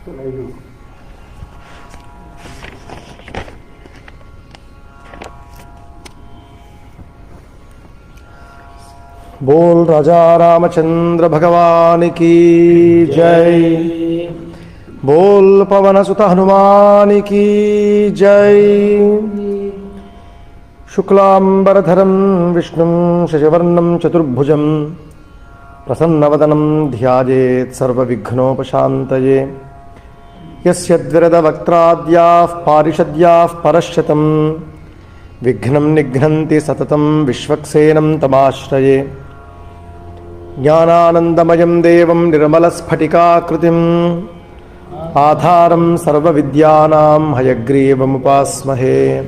बोल राजा रामचंद्र भगवान की जय। बोल पवन सुत हनुमान की जय। शुक्लांबरधरं विष्णुं शशिवर्णं चतुर्भुजं प्रसन्नवदनं ध्यायेत् सर्वविघ्नोपशान्तये। यस्य द्विरदवक्त्राद्याः पारिषद्याः परश्शतं विघ्नं निघ्नन्ति सततं विश्वक्सेनं तमाश्रये। ज्ञानानन्दमयं देवं निर्मलस्फटिकाकृतिम् आधारं सर्वविद्यानां हयग्रीवमुपास्महे।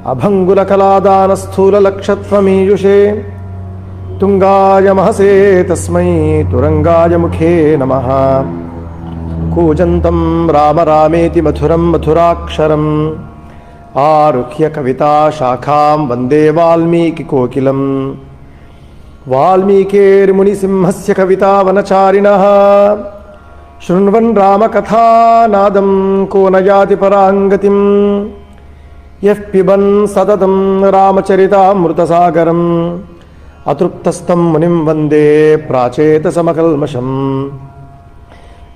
अभङ्गुलकलादानस्थूललक्षत्वमीयुषे तुङ्गाय महसे तस्मै तुरङ्गाय मुखे नमः। कूजन्तं राम रामेति मधुरं मधुराक्षरम् आरुह्य कविता शाखां वन्दे वाल्मीकिकोकिलम्। वाल्मीकिर्मुनिसिंहस्य कवितावनचारिणः शृण्वन् रामकथानादं को न याति पराङ्गतिम्। यः पिबन् सततं रामचरितामृतसागरम् अतृप्तस्तं मुनिं वन्दे प्राचेतसमकल्मषम्।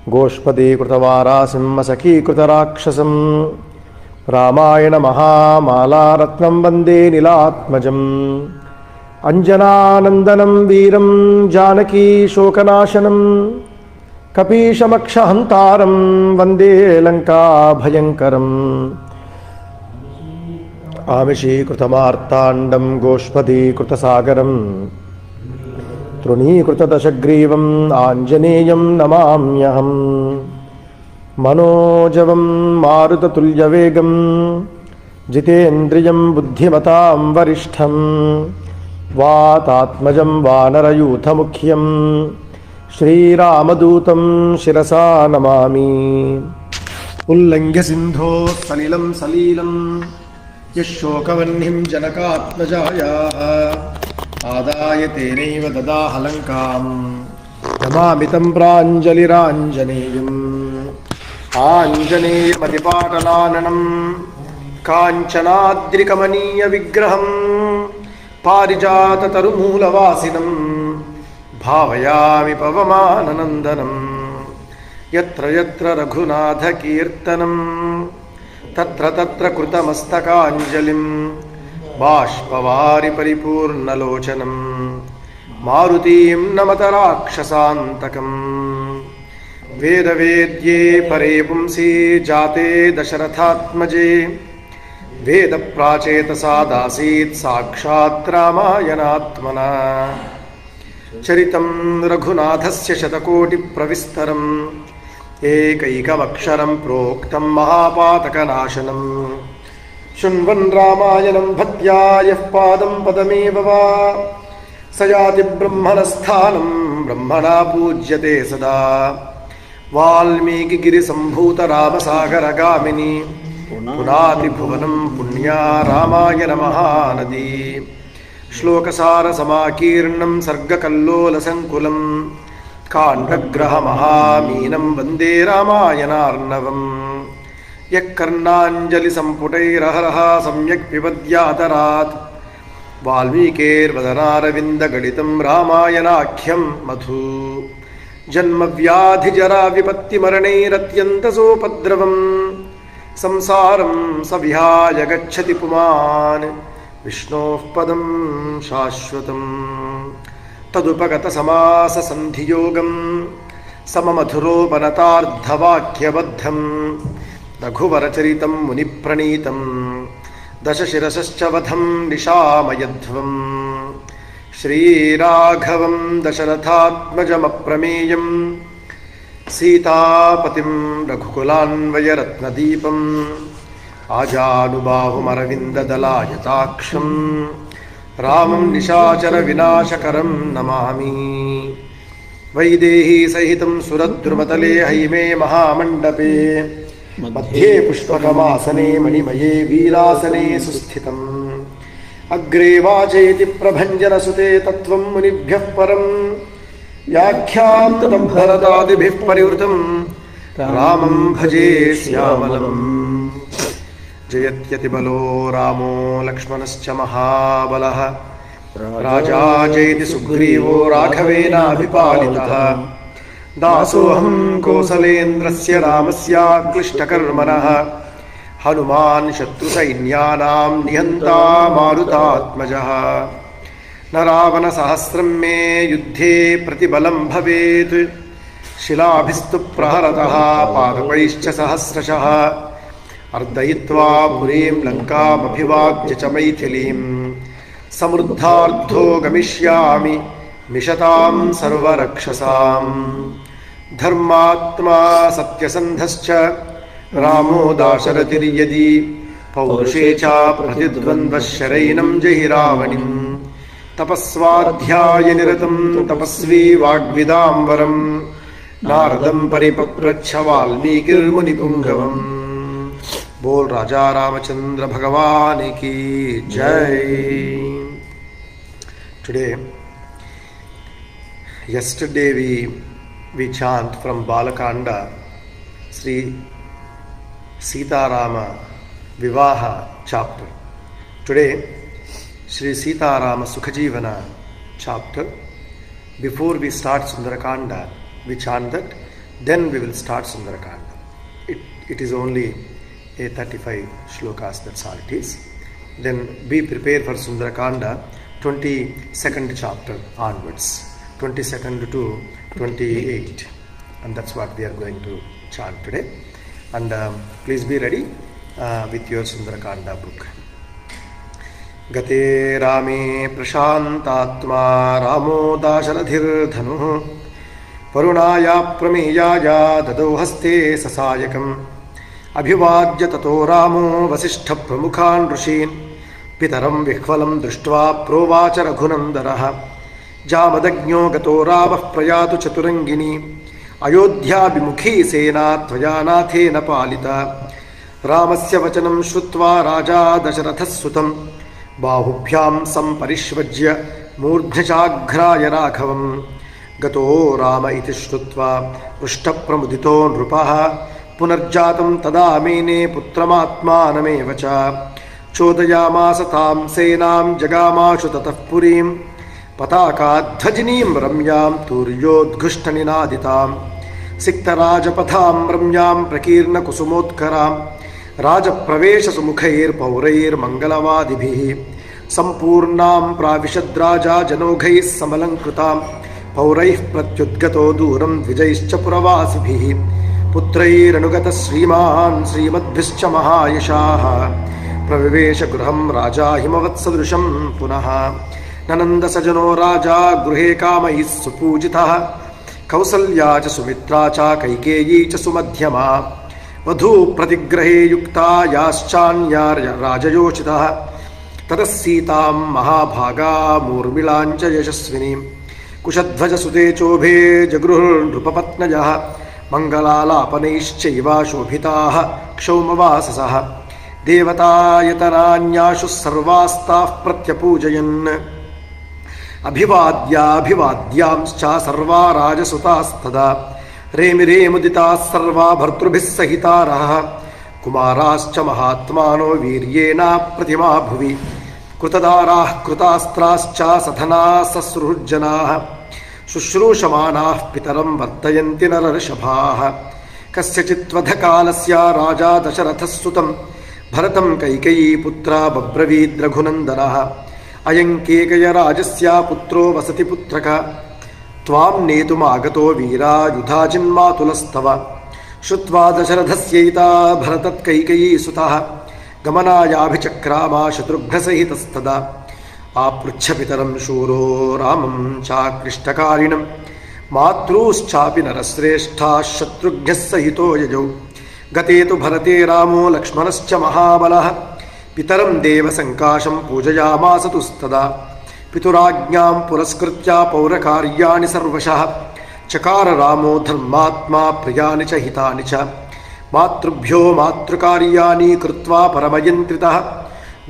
गोष्पदीकृतवारासिंहसखीकृतराक्षसम् रामायण महामालारत्नं वन्दे नीलात्मजम्। अञ्जनानन्दनं वीरं जानकी शोकनाशनं कपीशमक्षहन्तारं वन्दे लङ्काभयङ्करम्। आमिषीकृतमार्ताण्डं गोष्पदीकृतसागरं तृणीकृतदशग्रीवम् आञ्जनेयं नमाम्यहम्। मनोजवं मारुततुल्यवेगं जितेन्द्रियं बुद्धिमतां वरिष्ठं वातात्मजं वानरयूथमुख्यं श्रीरामदूतं शिरसा नमामि। उल्लङ्घ्य सिन्धोः सलिलं सलीलं यः शोकवह्निं जनकात्मजायाः आदाय तेनैव ददाह लङ्कां नमामि तं प्राञ्जलिराञ्जनेयम्। आञ्जनेयमतिपाटलाननं काञ्चनाद्रिकमनीयविग्रहं पारिजाततरुमूलवासिनं भावयामि पवमाननन्दनं। यत्र यत्र रघुनाथकीर्तनं तत्र तत्र कृतमस्तकाञ्जलिं बाष्पवारि परिपूर्णलोचनं मारुतीं नमत राक्षसान्तकम्। वेदवेद्ये परे पुंसि जाते दशरथात्मजे वेदप्राचेतसादासीत् साक्षात् रामायणात्मना। चरितं रघुनाथस्य शतकोटिप्रविस्तरम् एकैकमक्षरं प्रोक्तं महापातकनाशनं। शृण्वन् रामायणं भक्त्या यः पादं पदमेव वा स याति ब्रह्मणस्थानं ब्रह्मणा पूज्यते सदा। वाल्मीकिगिरिसम्भूतरामसागरगामिनी पुनाति भुवनं पुण्या रामायण महानदी। श्लोकसारसमाकीर्णं सर्गकल्लोलसङ्कुलं काण्डग्रहमहामीनं वन्दे रामायणार्णवम्। यः कर्णाञ्जलिसम्पुटैरहरः सम्यक् पिबद्यातरात् वाल्मीकेर्वदनारविन्दगलितं रामायणाख्यं मधु। जन्मव्याधिजराविपत्तिमरणैरत्यन्तसोपद्रवं संसारं स विहाय गच्छति पुमान् विष्णोः पदं शाश्वतम्। तदुपगतसमाससन्धियोगं सममधुरोपनतार्धवाक्यबद्धं रघुवरचरितं मुनिप्रणीतं दशशिरसश्च वधं निशामयध्वम्। श्रीराघवं दशरथात्मजमप्रमेयं सीतापतिं रघुकुलान्वयरत्नदीपम् आजानुबाहुमरविन्ददलायताक्षं रामं निशाचरविनाशकरं नमामि। वैदेहीसहितं सुरद्रुमतले हैमे महामण्डपे मध्ये पुष्पकमासने मणिमये वीरासने सुस्थितम्। अग्रे वाचेति प्रभञ्जनसुते तत्त्वं मुनिभ्यः परं व्याख्यान्तं भरतादिभिः परिवृतं ರಾಮಂ ಭಜೆ ಶ್ಯಾಮಲಂ. ಜಯತ್ಯತಿಬಲೋ ರಾಮೋ ಲಕ್ಷ್ಮಣಶ್ಚ ಮಹಾಬಲಃ. ರಾಜಾ ಜಯತಿ ಸುಗ್ರೀವೋ ರಾಘವೇನಾಭಿಪಾಲಿತಃ. ದಾಸೋಹಂ ಕೋಸಲೇಂದ್ರಸ್ಯ ರಾಮಸ್ಯ ಕ್ಲಿಷ್ಟಕರ್ಮಣಃ. ಹನುಮಾನ್ ಶತ್ರುಸೈನ್ಯಾನಾಂ ನಿಹಂತಾ ಮಾರುತಾತ್ಮಜಃ. ನ ರಾವಣ ಸಹಸ್ರಂ ಮೇ ಯುದ್ಧೇ ಪ್ರತಿಬಲಂ ಭವೇತ್. ಶಿಲಾಭಿಸ್ತು ಪ್ರಹರತಃ ಪಾದಪೈಶ್ಚ ಸಹಸ್ರಶಃ. ಅರ್ದಯಿತ್ವಾ ಪುರೀಂ ಲಂಕಾಮಭಿವಾಜ್ಯ ಚ ಮೈಥಿಲೀಂ. ಸಮೃದ್ಧಾರ್ಥೋ ಗಮಿಷ್ಯಾಮಿ ನಿಶತಾಂ ಸರ್ವರಕ್ಷಸಾಂ. ಧರ್ಮಾತ್ಮಾ ಸತ್ಯಸಂಧಶ್ಚ ರಾಮೋ ದಾಶರಥಿರ್ಯದಿ. ಪೌರುಷೇ ಚ ಪ್ರತಿದ್ವಂದ್ವಃ ಶರೈನಂ ಜಹಿ ರಾವಣಿಂ. ತಪಸ್ವಾಧ್ಯಾಯ ನಿರತಂ ತಪಸ್ವಿ ವಾಗ್ವಿದಾಂಬರಂ. ನಾರದಂ ಪರಿಪಪ್ರಚ್ಛ ವಾಲ್ಮೀಕಿರ್ಮುನಿಪುಂಗವಂ. बोल राजा रामचंद्र भगवान की जय. Today, yesterday we chant from Balakanda Sri Sita Rama Vivaha chapter. Today, Sri Sita Rama Sukhajivana chapter. Before we start Sundarakanda, we chant that, then we will start Sundarakanda. It is only a 35 shlokas, that's all it is. Then be prepared for Sundarakanda 22nd chapter onwards, 22nd to 28, and that's what we are going to chant today. And please be ready with your Sundarakanda book. Gate Rame Prashantatma Ramo Dasharadhir Dhanuh. Varunaya Prameyaya Dadau Haste Sasayakam. अभिवाद्य ततो रामो वसिष्ठ प्रमुखान् ऋषीन्. पितरं विह्वलं दृष्ट्वा प्रोवाच रघुनन्दनः. जामदग्न्यो गतो रामः प्रयातु चतुरङ्गिनी. अयोध्याभिमुखी सेना त्वया नाथेन पालिता. रामस्य वचनं श्रुत्वा राजा दशरथः सुतं. बाहुभ्यां सम्परिष्वज्य मूर्ध्नचाघ्राय राघवम्. गतो राम इति श्रुत्वा पृष्ठप्रमुदितो नृपः. पुनर्जातं तदा मेने पुत्रमात्मानमेव च. चोदयामास तां सेनां जगामाशु ततः पुरीं. पताकाध्वजिनीं रम्यां तूर्योद्घुष्टनिनादितां. सिक्तराजपथां रम्यां प्रकीर्णकुसुमोत्करां. राजप्रवेशसुमुखैर्पौरैर्मङ्गलवादिभिः. सम्पूर्णां प्राविशद्राजा जनौघैः समलङ्कृतां. पौरैः प्रत्युद्गतो दूरं द्विजैश्च पुरवासिभिः. पुत्रैरनुगतः श्रीमान् श्रीमद्भिश्च महायशाः. प्रविवेश गृहं राजा हिमवत्सदृशं पुनः. ननन्दसजनो राजा गृहे कामैः सुपूजितः. कौसल्या च सुमित्रा च कैकेयी च सुमध्यमा. वधू प्रतिग्रहे युक्ता याश्चान्या राजयोषितः. ततः सीतां महाभागा मूर्मिलां च यशस्विनीं. कुशध्वजसुते चोभे जगृहुर्नृपपत्नयः. मङ्गलालापनैश्चैव शोभिताः क्षौमवाससः. देवतायतनान्याशुः सर्वास्ताः प्रत्यपूजयन्. अभिवाद्याभिवाद्यांश्च सर्वा राजसुतास्तदा. रेमिरेमुदिताः सर्वा भर्तृभिः सहितारः. कुमाराश्च महात्मानो वीर्येण प्रतिमा भुवि. कृतदाराः कृतास्त्राश्च सधनाः ससृज्जनाः. शुश्रूषमाणाः पितरं वर्तयन्ति नरर्षभाः. कस्यचित्वधकालस्य राजा दशरथः सुतं. भरतं कैकेयीपुत्रा बब्रवीद्रघुनन्दनः. अयं केकयराजस्य पुत्रो वसति पुत्रक. त्वां नेतुमागतो वीरा युधाजिन्मातुलस्तव. श्रुत्वा दशरथस्यैता भरतत्कैकेयीसुतः. गमनायाभिचक्रामा शत्रुघ्नसहितस्तदा. आपृच्छपितरं शूरो रामं चाक्लिष्टकारिणं. मातॄश्चापि नरश्रेष्ठाः शत्रुघ्नः सहितो यजौ. गते तु भरते रामो लक्ष्मणश्च महाबलः. पितरं देवसङ्काशं पूजयामास तुस्तदा. पितुराज्ञां पुरस्कृत्य पौरकार्याणि सर्वशः. चकार रामो धर्मात्मा प्रियानि च हितानि च. मातृभ्यो मातृकार्याणि कृत्वा परमयन्त्रितः.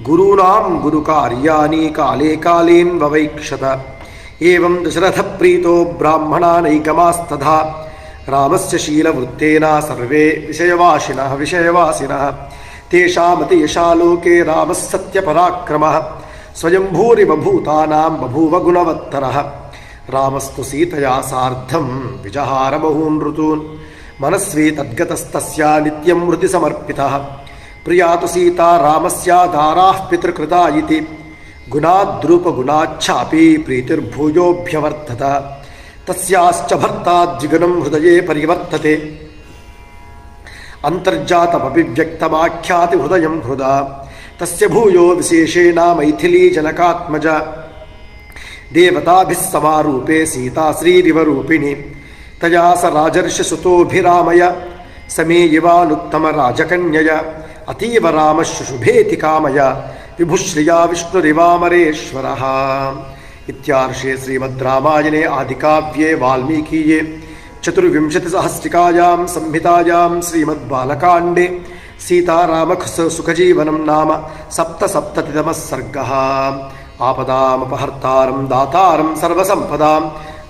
गुरूणां गुरुकार्याणि काले कालेन्ववैक्षत. एवं दशरथप्रीतो ब्राह्मणानैकमास्तथा. ರಾಮಸ್ಯ ಶೀಲವೃತ್ತೇನ ಸರ್ವೇ ವಿಷಯವಾಸಿನಃ ತೇಷಾಮತಿ ಯಶಾಲೋಕೆ ರಾಮಃ ಸತ್ಯಪರಾಕ್ರಮಃ ಸ್ವಯಂಭೂರಿವ ಭೂತಾನಾಂ ಬಭೂವ ಗುಣವತ್ತರಃ ರಾಮಸ್ತು ಸೀತಯಾ ಸಾರ್ಧಂ ವಿಜಹಾರ ಬಹೂನ್ ಋತೂನ್ ಮನಸ್ವಿ ತದ್ಗತಸ್ತಸ್ಯ ನಿತ್ಯಂ ಹೃದಿ ಸಮರ್ಪಿತಃ ಪ್ರಿಯಾ ತು ಸೀತಾ ರಾಮಸ್ಯ ದಾರಾಃ ಪಿತೃಕೃತಾ ಇತಿ ಗುಣಾದ್ರೂಪಗುಣಾಚ್ಛಾಪಿ ಪ್ರೀತಿರ್ಭೂಯೋಭ್ಯವರ್ತತ ತಸ್ಯಾಶ್ಚ ಭರ್ತಾ ದ್ವಿಗುಣಂ ಹೃದಯೇ ಪರಿವರ್ತತೆ ಅಂತರ್ಜಾತಮಭಿವ್ಯಕ್ತಮಾಖ್ಯಾತಿ ಹೃದಯಂ ಹೃದಾ ತಸ್ಯ ಭೂಯೋ ವಿಶೇಷೇಣ ಮೈಥಿಲೀ ಜನಕಾತ್ಮಜ ದೇವತಾಭಿಃ ಸಮಾರೂಪೇ ಸೀತಾ ಶ್ರೀರಿವ ರೂಪಿಣಿ ತಯಾ ಸ ರಾಜರ್ಷಿ ಸುತೋಭಿರಾಮಯ ಸಮೇಯಿವಾನುತ್ತಮ ರಾಜಕನ್ಯಯ ಅತೀವ ರಾಮ ಶುಶುಭೇತಿ ಕಾಮಯ ವಿಭುಶ್ರಿಯಾ ವಿಷ್ಣುರಿವಾಮರೇಶ್ವರಃ. ಇತ್ಯಾರ್ಷೇ ಶ್ರೀಮದ್ ರಾಮಾಯಣೇ ಆದಿಕಾವ್ಯೇ ವಾಲ್ಮೀಕೀಯೇ ಚತುರ್ವಿಂಶತಿಸಹಸ್ರಿಕಾಯಾಂ ಸಂಹಿತಾಯಾಂ ಶ್ರೀಮದ್ ಬಾಲಕಾಂಡೇ ಸೀತಾರಾಮ ಸುಖಜೀವನಂ ನಾಮ ಸಪ್ತಸಪ್ತತಿತಮಃ ಸರ್ಗಃ. ಆಪದಾಮಪಹರ್ತಾರಂ ದಾತಾರಂ ಸರ್ವಸಂಪದಾಂ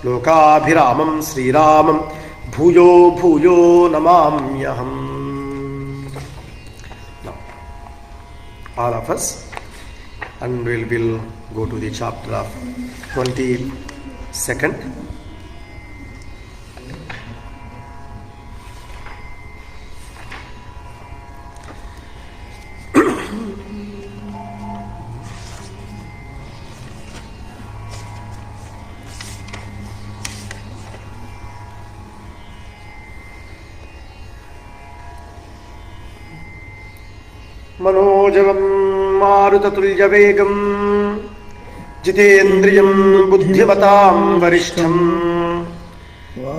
ಲೋಕಾಭಿರಾಮಂ ಶ್ರೀರಾಮಂ ಭೂಯೋ ಭೂಯೋ ನಮಾಮ್ಯಹಂ. All of us, and we'll go to the chapter of 22nd. मनोजवं मारुततुल्यवेगं जितेन्द्रियं बुद्धिमतां वरिष्ठं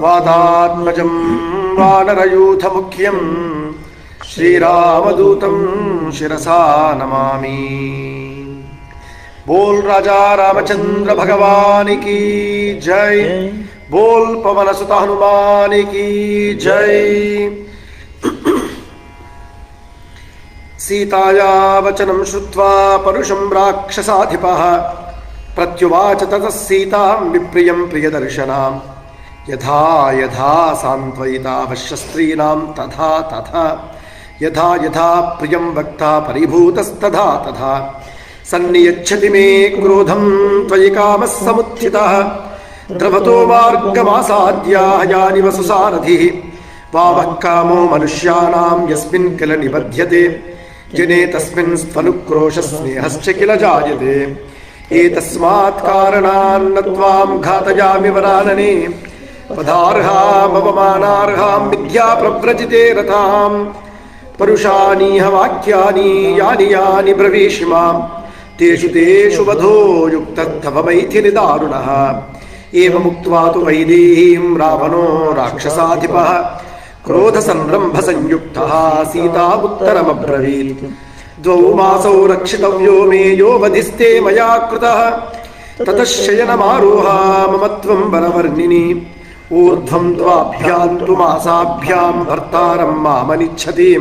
वातात्मजं वानरयूथमुख्यं श्रीरामदूतं शिरसा नमामि. बोल राजा रामचंद्र भगवान की जय. बोल पवन सुत हनुमान की जय. सीताया वचनं श्रुत्वा परुषं राक्षसाधिपः प्रत्युवाच ततः सीतां विप्रियं प्रियदर्शनां यथा यथा सान्त्वयिता वश्यस्त्रीणां तथा तथा यथा यथा प्रियं वक्ता परिभूतस्तथा तथा सन्नियच्छति मे क्रोधं त्वयि कामः समुत्थितः द्रवतो मार्गमासाद्य यानि वसुसारथिः वावः कामो मनुष्याणां यस्मिन् किल निबध्यते जने तस्मिन् स्त्वनुक्रोशस्नेहश्च किल जायते. एतस्मात् कारणान् न त्वां घातयामि वरानने पदार्हामवमानार्हां विद्या प्रव्रजिते रथां परुषाणीह वाक्यानि यानि यानि ब्रवीषि मां तेषु तेषु वधो युक्तस्तव मैथिली दारुणः. एवमुक्त्वा तु वैदेहीं रावणो राक्षसाधिपः क्रोधसंरम्भ संयुक्तः सीतामुत्तरमब्रवीत्. द्वौ मासौ रक्षितव्यो मे यो वधिस्ते मया कृतः ततः शयनमारोहा मम त्वं वरवर्णिनि ऊर्ध्वं द्वाभ्यां तु मासाभ्यां भर्तारं मामनिच्छति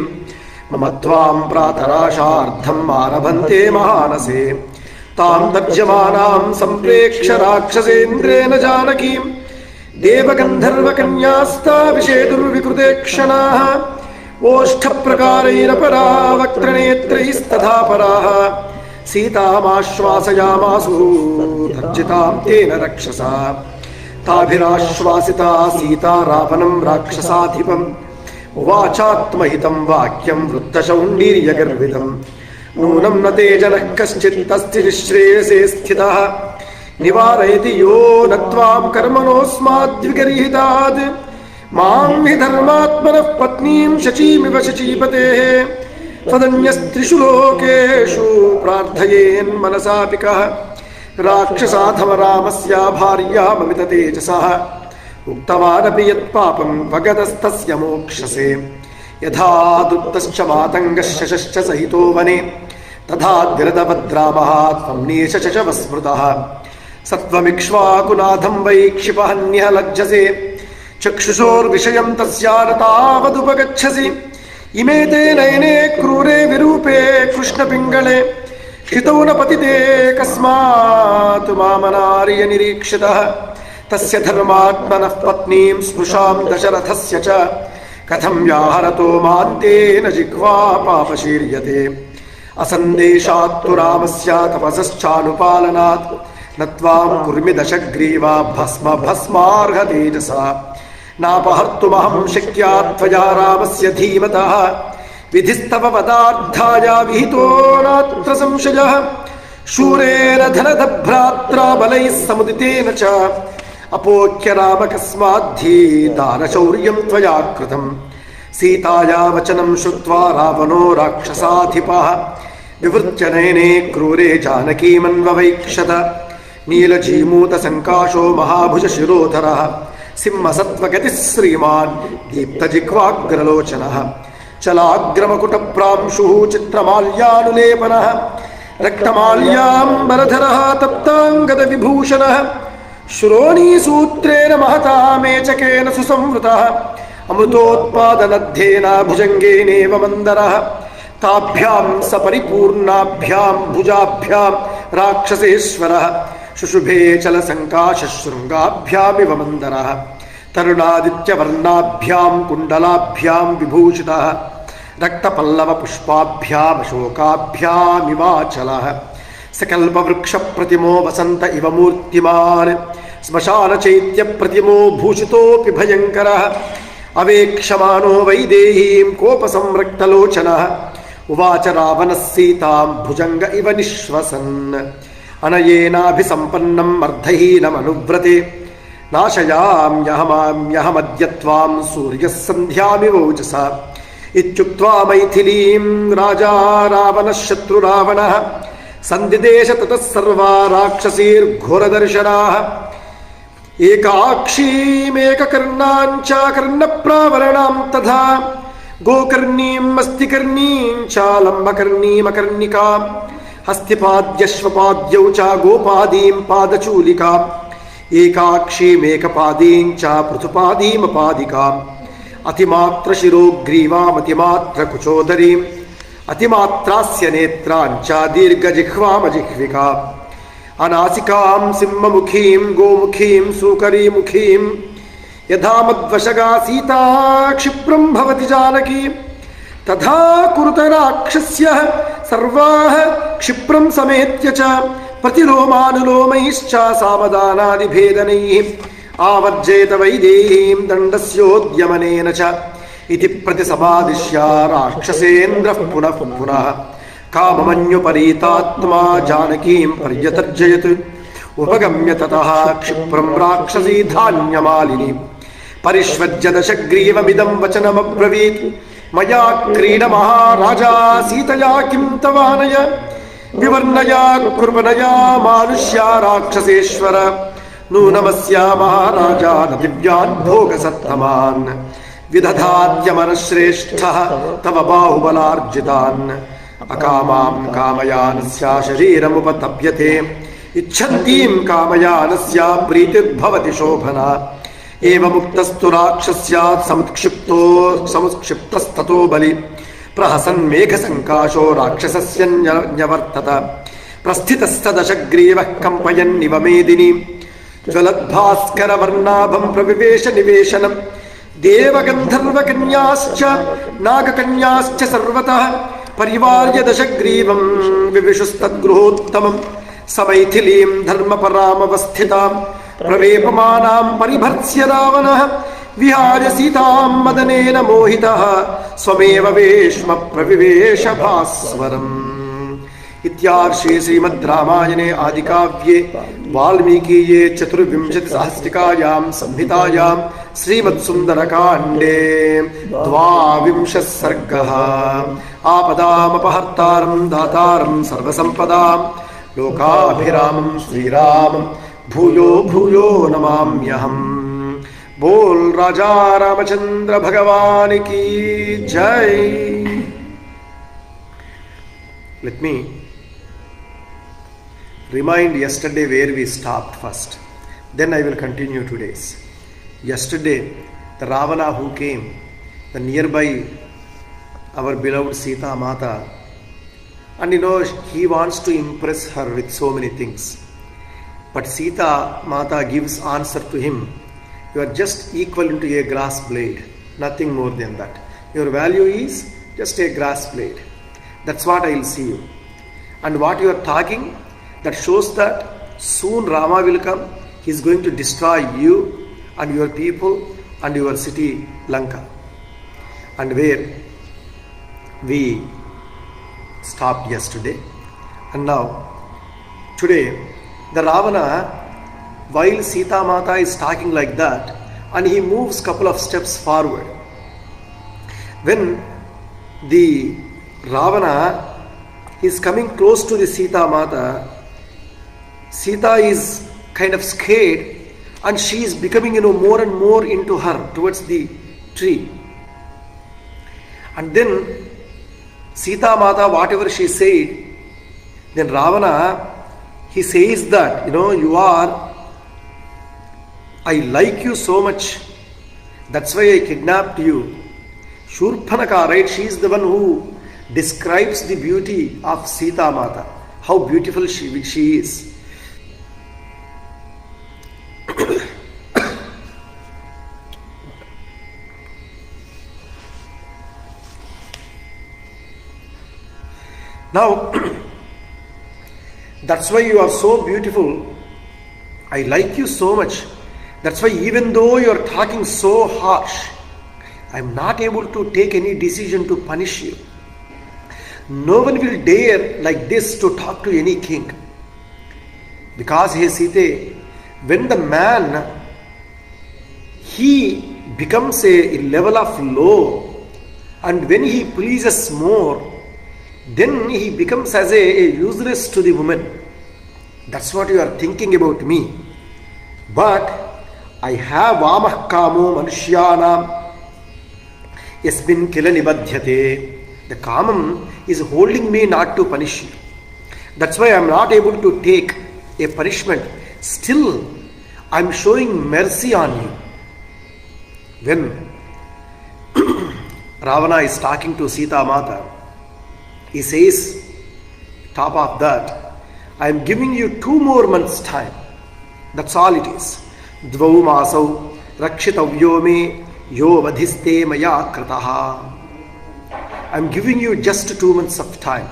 मम त्वां प्रातराशार्धम् आरभन्ते महानसे. तां तर्जमानां सम्प्रेक्ष्य राक्षसेन्द्रेण जानकीं देवगन्धर्वकन्यास्ता विषेदुर्विकृते क्षणाः ओष्ठप्रकारैरपरा वक्त्रनेत्रैस्तथा पराः सीतामाश्वासयामासु तर्जितां तेन रक्षसा. ताभिराश्वासिता सीता रावणं राक्षसाधिपम् उवाचात्महितं वाक्यं वृत्तशौण्डीर्यगर्वितं नूनं न ते जनः कश्चित् तस्थिश्रेयसे स्थितः निवारयति यो न त्वां कर्मणोऽस्माद्विगर्हितात् मां हि धर्मात्मनः पत्नीं शचीमिव शचीपतेः त्वदन्यस्त्रिषु लोकेषु प्रार्थयेन्मनसापि कः राक्षसाधमरामस्य भार्याममित तेजसः उक्तवानपि यत्पापं वगतस्तस्य मोक्षसे. यथा दुत्तश्च मातङ्गः शशश्च सहितो वने तथा विरदभद्रामः त्वं नेशशशवस्मृतः सत्त्वमिक्ष्वाकुनाथं वै क्षिपहन्यः लज्जसे चक्षुषोर्विषयं तस्यारतावदुपगच्छसि. इमे ते नयने क्रूरे विरूपे कृष्णपिङ्गळे हितौ न पतिते कस्मात् मामनार्य निरीक्षितः ತಸ್ಯ ಧರ್ಮಾತ್ಮನಃ ಪತ್ನೀಂ ಸ್ಪೃಶಾಂ ದಶರಥಸ್ಯ ಚ ಕಥಂ ವ್ಯಾಹರತೋ ಮಾಂತೇನ ಜಿಹ್ವಾ ಪಾಪಶೀರ್ಯತೆ ಅಸಂದೇಶಾತ್ತು ರಾಮಸ್ಯ ತಪಸಶ್ಚಾನುಪಾಲನಾತ್ ನತ್ವಾಂ ಕುರ್ಮಿ ದಶಗ್ರೀವಾ ಭಸ್ಮ ಭಸ್ಮಾರ್ಹ ತೇಜಸ ನಾಪಹರ್ತುಮಹಂ ಶಕ್ಯಾ ತ್ವಯಾ ರಾಮಸ್ಯ ಧೀಮತಃ ವಿಧಿಸ್ತವ ಪದಾರ್ಥಾಯ ವಿಹಿತೋ ನಾತ್ರ ಸಂಶಯಃ ಶೂರೇಣ ಧನದಭ್ರಾತ್ರ ಬಲೈಃ ಸಮುದಿತೇನ ಚ ಅಪೋಕ್ಯ ರಾಮ ಕಸ್ಮಾದ್ಧಿ ದಾನಶೌರ್ಯಂ ತ್ವಯಾ ಕೃತಂ ಸೀತಾಯಾ ವಚನಂ ಶ್ರುತ್ವಾ ರಾವಣೋ ರಾಕ್ಷಸಾಧಿಪಃ ವಿವೃತ್ಯ ನಯನೆ ಕ್ರೂರೆ ಜಾನಕೀಮನ್ವವೈಕ್ಷತ ನೀಲಜೀಮೂತ ಸಂಕಾಶೋ ಮಹಾಭುಜ ಶಿರೋಧರಃ ಸಿಂಹಸತ್ವಗತಿಃ ಶ್ರೀಮಾನ್ ದೀಪ್ತಜಿಹ್ವಾಗ್ರಲೋಚನಃ ಚಲಾಗ್ರಮಕುಟ ಪ್ರಾಂಶುಃ ಚಿತ್ರಮಾಲ್ಯಾನುಲೇಪನಃ ರಕ್ತಮಾಲ್ಯಾಂಬರಧರಃ ತಪ್ತಾಂಗದ ವಿಭೂಷಣಃ ಶ್ರೋಣೀಸೂತ್ರೇಣ ಮಹತಾ ಮೇಚಕೇನ ಸುಸಂವೃತಃ ಅಮೃತೋತ್ಪಾದನಧ್ಯೇನ ಭುಜಂಗೇನೇವ ಮಂದರಃ ತಾಭ್ಯಾಂ ಸಪರಿಪೂರ್ಣಾಭ್ಯಾಂ ಭುಜಾಭ್ಯಾಂ ರಾಕ್ಷಸೇಶ್ವರಃ ಶುಶುಭೇ ಚಲ ಸಂಕಾಶ ಶೃಂಗಾಭ್ಯಾಮಿವ ಮಂದರಃ ತರುಣಾದಿತ್ಯವರ್ಣಾಭ್ಯಾಂ ಕುಂಡಲಾಭ್ಯಾಂ ವಿಭೂಷಿತಃ ರಕ್ತಪಲ್ಲವ ಪುಷ್ಪಾಭ್ಯಾಮಶೋಕಾಭ್ಯಾಮಿವಾಚಲಃ ಸಕಲ್ಪವೃಕ್ಷ ಪ್ರತಿಮೋ ವಸಂತ ಇವ ಮೂರ್ತಿಮಾನ್ ಸ್ಮಶಾನ ಚೈತ್ಯ ಪ್ರತಿಮೋ ಭೂಷಿತೋಪಿ ಭಯಂಕರಃ ಅವೇಕ್ಷಮಾನೋ ವೈದೇಹೀಂ ಕೋಪ ಸಂರಕ್ತಲೋಚನಃ ಉವಾಚ ರಾವಣಃ ಸೀತಾಂ ಭುಜಂಗ ಇವ ನಿಶ್ವಸನ್ ಅನಯೇನಾಭಿಸಂಪನ್ನಂ ಅರ್ಧಹೀನಮನುವ್ರತೆ ನಾಶಯಾಮ್ಯಹಮದ್ಯ ತ್ವಾಂ ಸೂರ್ಯಃ ಸಂಧ್ಯಾಮಿವ ಓಜಸ ಇತ್ಯುಕ್ತ್ವಾ ಮೈಥಿಲೀಂ ರಾಜಾ ರಾವಣಃ ಶತ್ರುರಾವಣಃ ಸಂದಿದೇಶ ತತಃ ಸರ್ವಾ ರಾಕ್ಷಸೀರ್ಘೋರದರ್ಶನಾಃ ಏಕಾಕ್ಷೀಮೇಕಕರ್ಣಾಂಚ ಕರ್ಣಪ್ರಾವರಣಾಂ ತಥಾ ಗೋಕರ್ಣೀಂ ಮಸ್ತಿಕರ್ಣೀಂ ಚ ಲಂಬಕರ್ಣೀಮಕರ್ಣಿಕಾಂ ಹಸ್ತಿಪಾದ್ಯಶ್ವಪಾದ್ಯೌ ಚ ಗೋಪಾದೀಂ ಪಾದಚೂಲಿಕಾಂ ಏಕಾಕ್ಷೀಮೇಕಪಾದೀಂ ಚ ಪೃಥುಪಾದೀಮಪಾದಿಕಾಂ ಅತಿಮಾತ್ರ ಶಿರೋಗ್ರೀವಾಮತಿಮಾತ್ರ ಕುಚೋದರೀಂ ಅತಿಮಾತ್ರಾಸ್ಯ ನೇತ್ರಾಂಚ ದೀರ್ಘಜಿಹ್ವಾಮಜಿಹ್ವಿಕಾ ಅನಾಸಿಕಾಂ ಸಿಂಹಮುಖೀಂ ಗೋಮುಖೀಂ ಸೂಕರೀಮುಖೀಂ ಯಥಾ ಮದ್ವಶಗಾ ಸೀತಾ ಕ್ಷಿಪ್ರಂ ಭವತಿ ಜಾನಕಿ ತಥಾ ಕುರುತ ರಾಕ್ಷಸ್ಯಃ ಸರ್ವಾಃ ಕ್ಷಿಪ್ರಂ ಸಮೇತ್ಯ ಚ ಪ್ರತಿಲೋಮಾನುಲೋಮೈಶ್ಚ ಸಾಮದಾನಾದಿಭೇದನೈಃ ಆವರ್ಜೇತ ವೈದೇಹೀಂ ದಂಡಸ್ಯೋದ್ಯಮನೇನ ಚ ಇತಿ ಪ್ರತಿಸಮಾದಿಶ್ಯ ರಾಕ್ಷಸೇಂದ್ರಃ ಪುನಃ ಪುನಃ ಕಾಮಮನ್ಯುಪರೀತಾತ್ಮಾ ಜಾನಕೀಂ ಪರ್ಯತರ್ಜಯತ್ ಉಪಗಮ್ಯ ತತಃ ಕ್ಷಿಪ್ರಂ ರಾಕ್ಷಸೀ ಧಾನ್ಯಮಾಲಿನಿ ಪರಿಷ್ವಜ್ಯ ದಶಗ್ರೀವಮಿದಂ ವಚನಮಬ್ರವೀತ್ ಮಯಾ ಕ್ರೀಡ ಮಹಾರಾಜಾ ಸೀತಯಾ ಕಿಂ ತವಾನಯ ವಿವರ್ಣಯಾ ಕುರ್ವನಯಾ ಮಾನುಷ್ಯಾ ರಾಕ್ಷಸೇಶ್ವರ ನೂನಮಸ್ಯ ಮಹಾರಾಜಾ ನ ದಿವ್ಯಾನ್ ಭೋಗಸತ್ತಮಾನ್ ವಿದಧಾತ್ಯಮನಶ್ರೇಷ್ಠಃ ತವ ಬಾಹುಬಲಾರ್ಜಿತಾನ್ ಅಕಾಮಾಂ ಕಾಮಯಾನಸ್ಯ ಶರೀರಮುಪತಪ್ಯತೆ ಇಚ್ಛಂತೀಂ ಕಾಮಯಾನಸ್ಯ ಪ್ರೀತಿರ್ಭವತಿ ಶೋಭನಾ ಏವಮುಕ್ತಸ್ತು ರಾಕ್ಷಸ್ಯಾತ್ ಸಮುತ್ಕ್ಷಿಪ್ತಸ್ತತೋ ಬಲಿ ಪ್ರಹಸನ್ ಮೇಘಸಂಕಾಶೋ ರಾಕ್ಷಸಸ್ಯ ನ್ಯವರ್ತತ ಪ್ರಸ್ಥಿತಸ್ತದಶಗ್ರೀವಃ ಕಂಪಯನ್ನಿವ ಮೇದಿನಿ ಜ್ವಲದ್ಭಾಸ್ಕರವರ್ಣಾಭಂ ಪ್ರವಿವೇಶ ನಿವೇಶನಂ ದೇವಗಂಧರ್ವಕನ್ಯಾಶ್ಚ ನಾಗಕನ್ಯಾಶ್ಚ ಸರ್ವತಃ ಪರಿವಾರ್ಯ ದಶಗ್ರೀವಂ ವಿವಿಶುಸ್ತದ್ಗೃಹೋತ್ತಮಂ ಸಮೈಥಿಲೀಂ ಧರ್ಮಪರಾಮವಸ್ಥಿತಾಂ ಪ್ರವೇಪಮಾನಾಂ ಪರಿಭರ್ತ್ಸ್ಯ ರಾವಣಃ ವಿಹಾಯ ಸೀತಾಂ ಮದನೇನ ಮೋಹಿತಃ ಸ್ವಮೇವ ವೇಶ್ಮ ಪ್ರವಿವೇಶ ಭಾಸ್ವರಂ. ಇತ್ಯಾರ್ಷೇ ಶ್ರೀಮದ್ ರಾಮಾಯಣೆ ಆದಿಕಾವ್ಯೆ ವಾಲ್ಮೀಕೀಯೇ ಚತುರ್ವಿಂಶತಿಸಹಸ್ರಿಕಾಯಾಂ ಸಂಹಿತಾಯಾಂ ಶ್ರೀಮದ್ ಸುಂದರಕಾಂಡೇ ದ್ವಾವಿಂಶಃ ಸರ್ಗಃ. ಆಪದಾಮಪಹರ್ತಾರಂ ದಾತಾರಂ ಸರ್ವಸಂಪದಾಂ ಲೋಕಾಭಿರಾಮಂ ಶ್ರೀರಾಮಂ ಭೂಯೋ ಭೂಯೋ ನಮಾಮ್ಯಹಂ. ಬೋಲ್ ರಾಜಾ ರಾಮಚಂದ್ರ ಭಗವಾನ್ ಕಿ ಜೈ. Let me remind yesterday where we stopped first. Then I will continue today's. Yesterday, the Ravana who came, the nearby our beloved Sita Mata, and he wants to impress her with so many things. But Sita Mata gives answer to him, you are just equivalent to a grass blade, nothing more than that. Your value is just a grass blade. That's what I will see you. And what you are talking, that shows that soon Rama will come. He is going to destroy you and your people and your city Lanka. And where we stopped yesterday. And now, today, the Ravana, while Sita Mata is talking like that, and he moves couple of steps forward. When the Ravana is coming close to the Sita Mata, Sita is kind of scared and she is becoming more and more into her towards the tree. And then Sita Mata, whatever she said, then Ravana, he says that, I like you so much, that's why I kidnapped you. Shurpanaka, right? She is the one who describes the beauty of Sita Mata, how beautiful she is. Now, that's why you are so beautiful. I like you so much. That's why even though you are talking so harsh, I am not able to take any decision to punish you. No one will dare like this to talk to any king. Because, hey Sita, when the man, he becomes a level of low, and when he pleases more, then he becomes as a useless to the woman. That's what you are thinking about me. But I have vamah kamo manushyanam yasmin kila nibadhyate. The kamam is holding me not to punish you. That's why I am not able to take a punishment. Still, I am showing mercy on you. When Ravana is talking to Sita Mata, he says, top of that, I am giving you 2 more months time. That's all it is. Dvau masau rakshitavyo me yo vadhiste maya krataha. I am giving you just 2 months of time.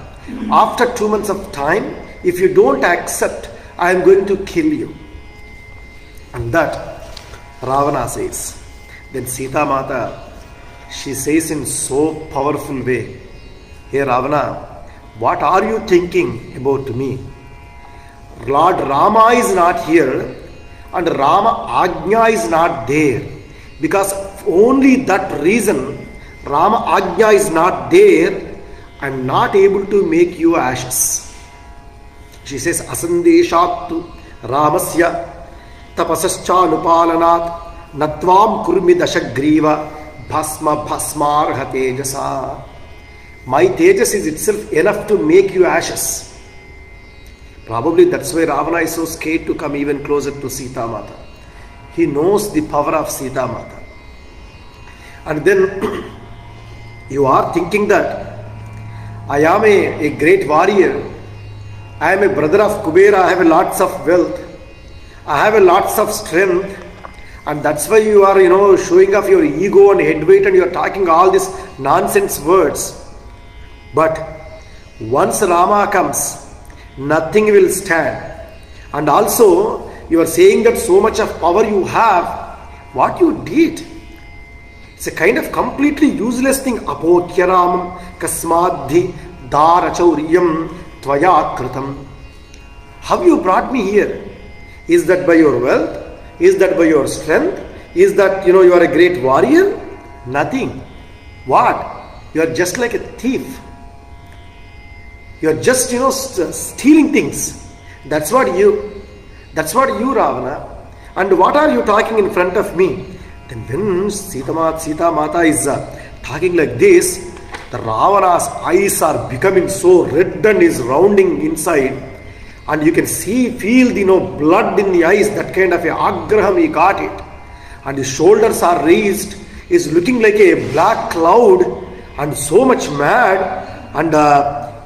After 2 months of time, if you don't accept, I am going to kill you. And that Ravana says. Then Sita Mata, she says in so powerful way, hey Ravana, what are you thinking about me? Lord Rama is not here and Rama Ajna is not there. Because only that reason, Rama Ajna is not there, I am not able to make you ashes. She says, Asandeshattu Ramasya tapasaschanupalanat natvam kurmi dashagriva bhasma bhasmarha tejasa. My tejas is itself enough to make you ashes. Probably that's why Ravana is so scared to come even closer to Sita Mata. He knows the power of Sita Mata. And then you are thinking that I am a great warrior. I am a brother of Kubera. I have lots of wealth. I have lots of strength. And that's why you are, showing off your ego and head weight and you are talking all these nonsense words. But once Rama comes, nothing will stand. And also, you are saying that so much of power you have, what you did. It's a kind of completely useless thing. Apokyaramam kasmadhi darachauryam tvaya kritam. How you brought me here? Is that by your wealth? Is that by your strength? Is that, you are a great warrior? Nothing. What? You are just like a thief. You are just, stealing things. That's what you, Ravana. And what are you talking in front of me? Then when Sita Mata is talking like this, the Ravana's eyes are becoming so red and is rounding inside. And you can feel the blood in the eyes, that kind of a agraham he got it. And his shoulders are raised, is looking like a black cloud and so much mad. And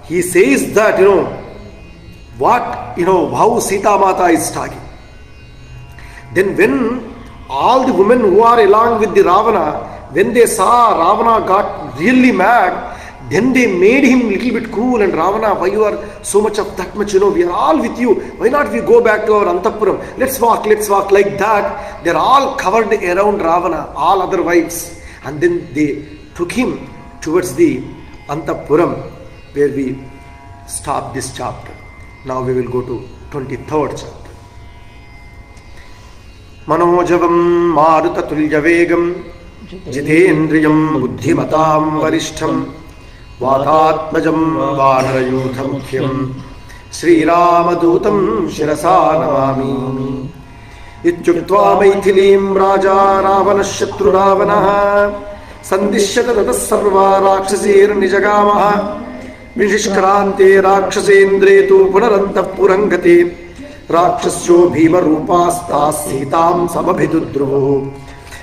he says that, how Sita Mata is talking. Then when all the women who are along with the Ravana, when they saw Ravana got really mad, then they made him little bit cool. And Ravana, why you are so much of that much, we are all with you. Why not we go back to our Antapuram? Let's walk. Like that. They're all covered around Ravana, all other wives. And then they took him towards the Antapuram, where we stop this chapter. Now we will go to 23rd chapter. Manojavam Marutatulyavegam Jitendriyam Buddhimatam Varishtham Vatatmajam Vanarayuthamukhyam Sri Ramadutam Shirasa Namami Ityuktva Maithilim Raja Ravanashatru Ravanaha Sandishyata Tatas Sarva Rakshasir Nijagamaha Vishishkrante Rakshasendre Tu Punarantah Purangate Rakshasyo Bhima Rupastas Sitam Samabhidudruvu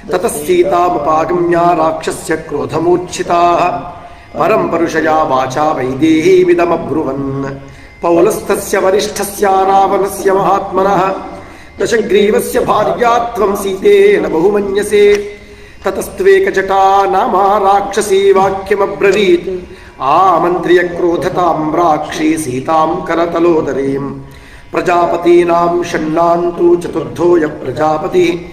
Tatas Sitam Apagamya Rakshasya Krodhamurchitaha Param Parushaya Vacha Vaidehi Vidam Abruvan Paulastasya Varishthasya Ravanasya Mahatmanaha Dashagrivasya Bharyatvam Sitena Bahumanyase Tatastveka Jata Nama Rakshasi Vakyam Abravit Amantriya Krodhatam Rakshi Sitam Karatalodarim Prajapatinam Shannantu Chaturdhoya Prajapati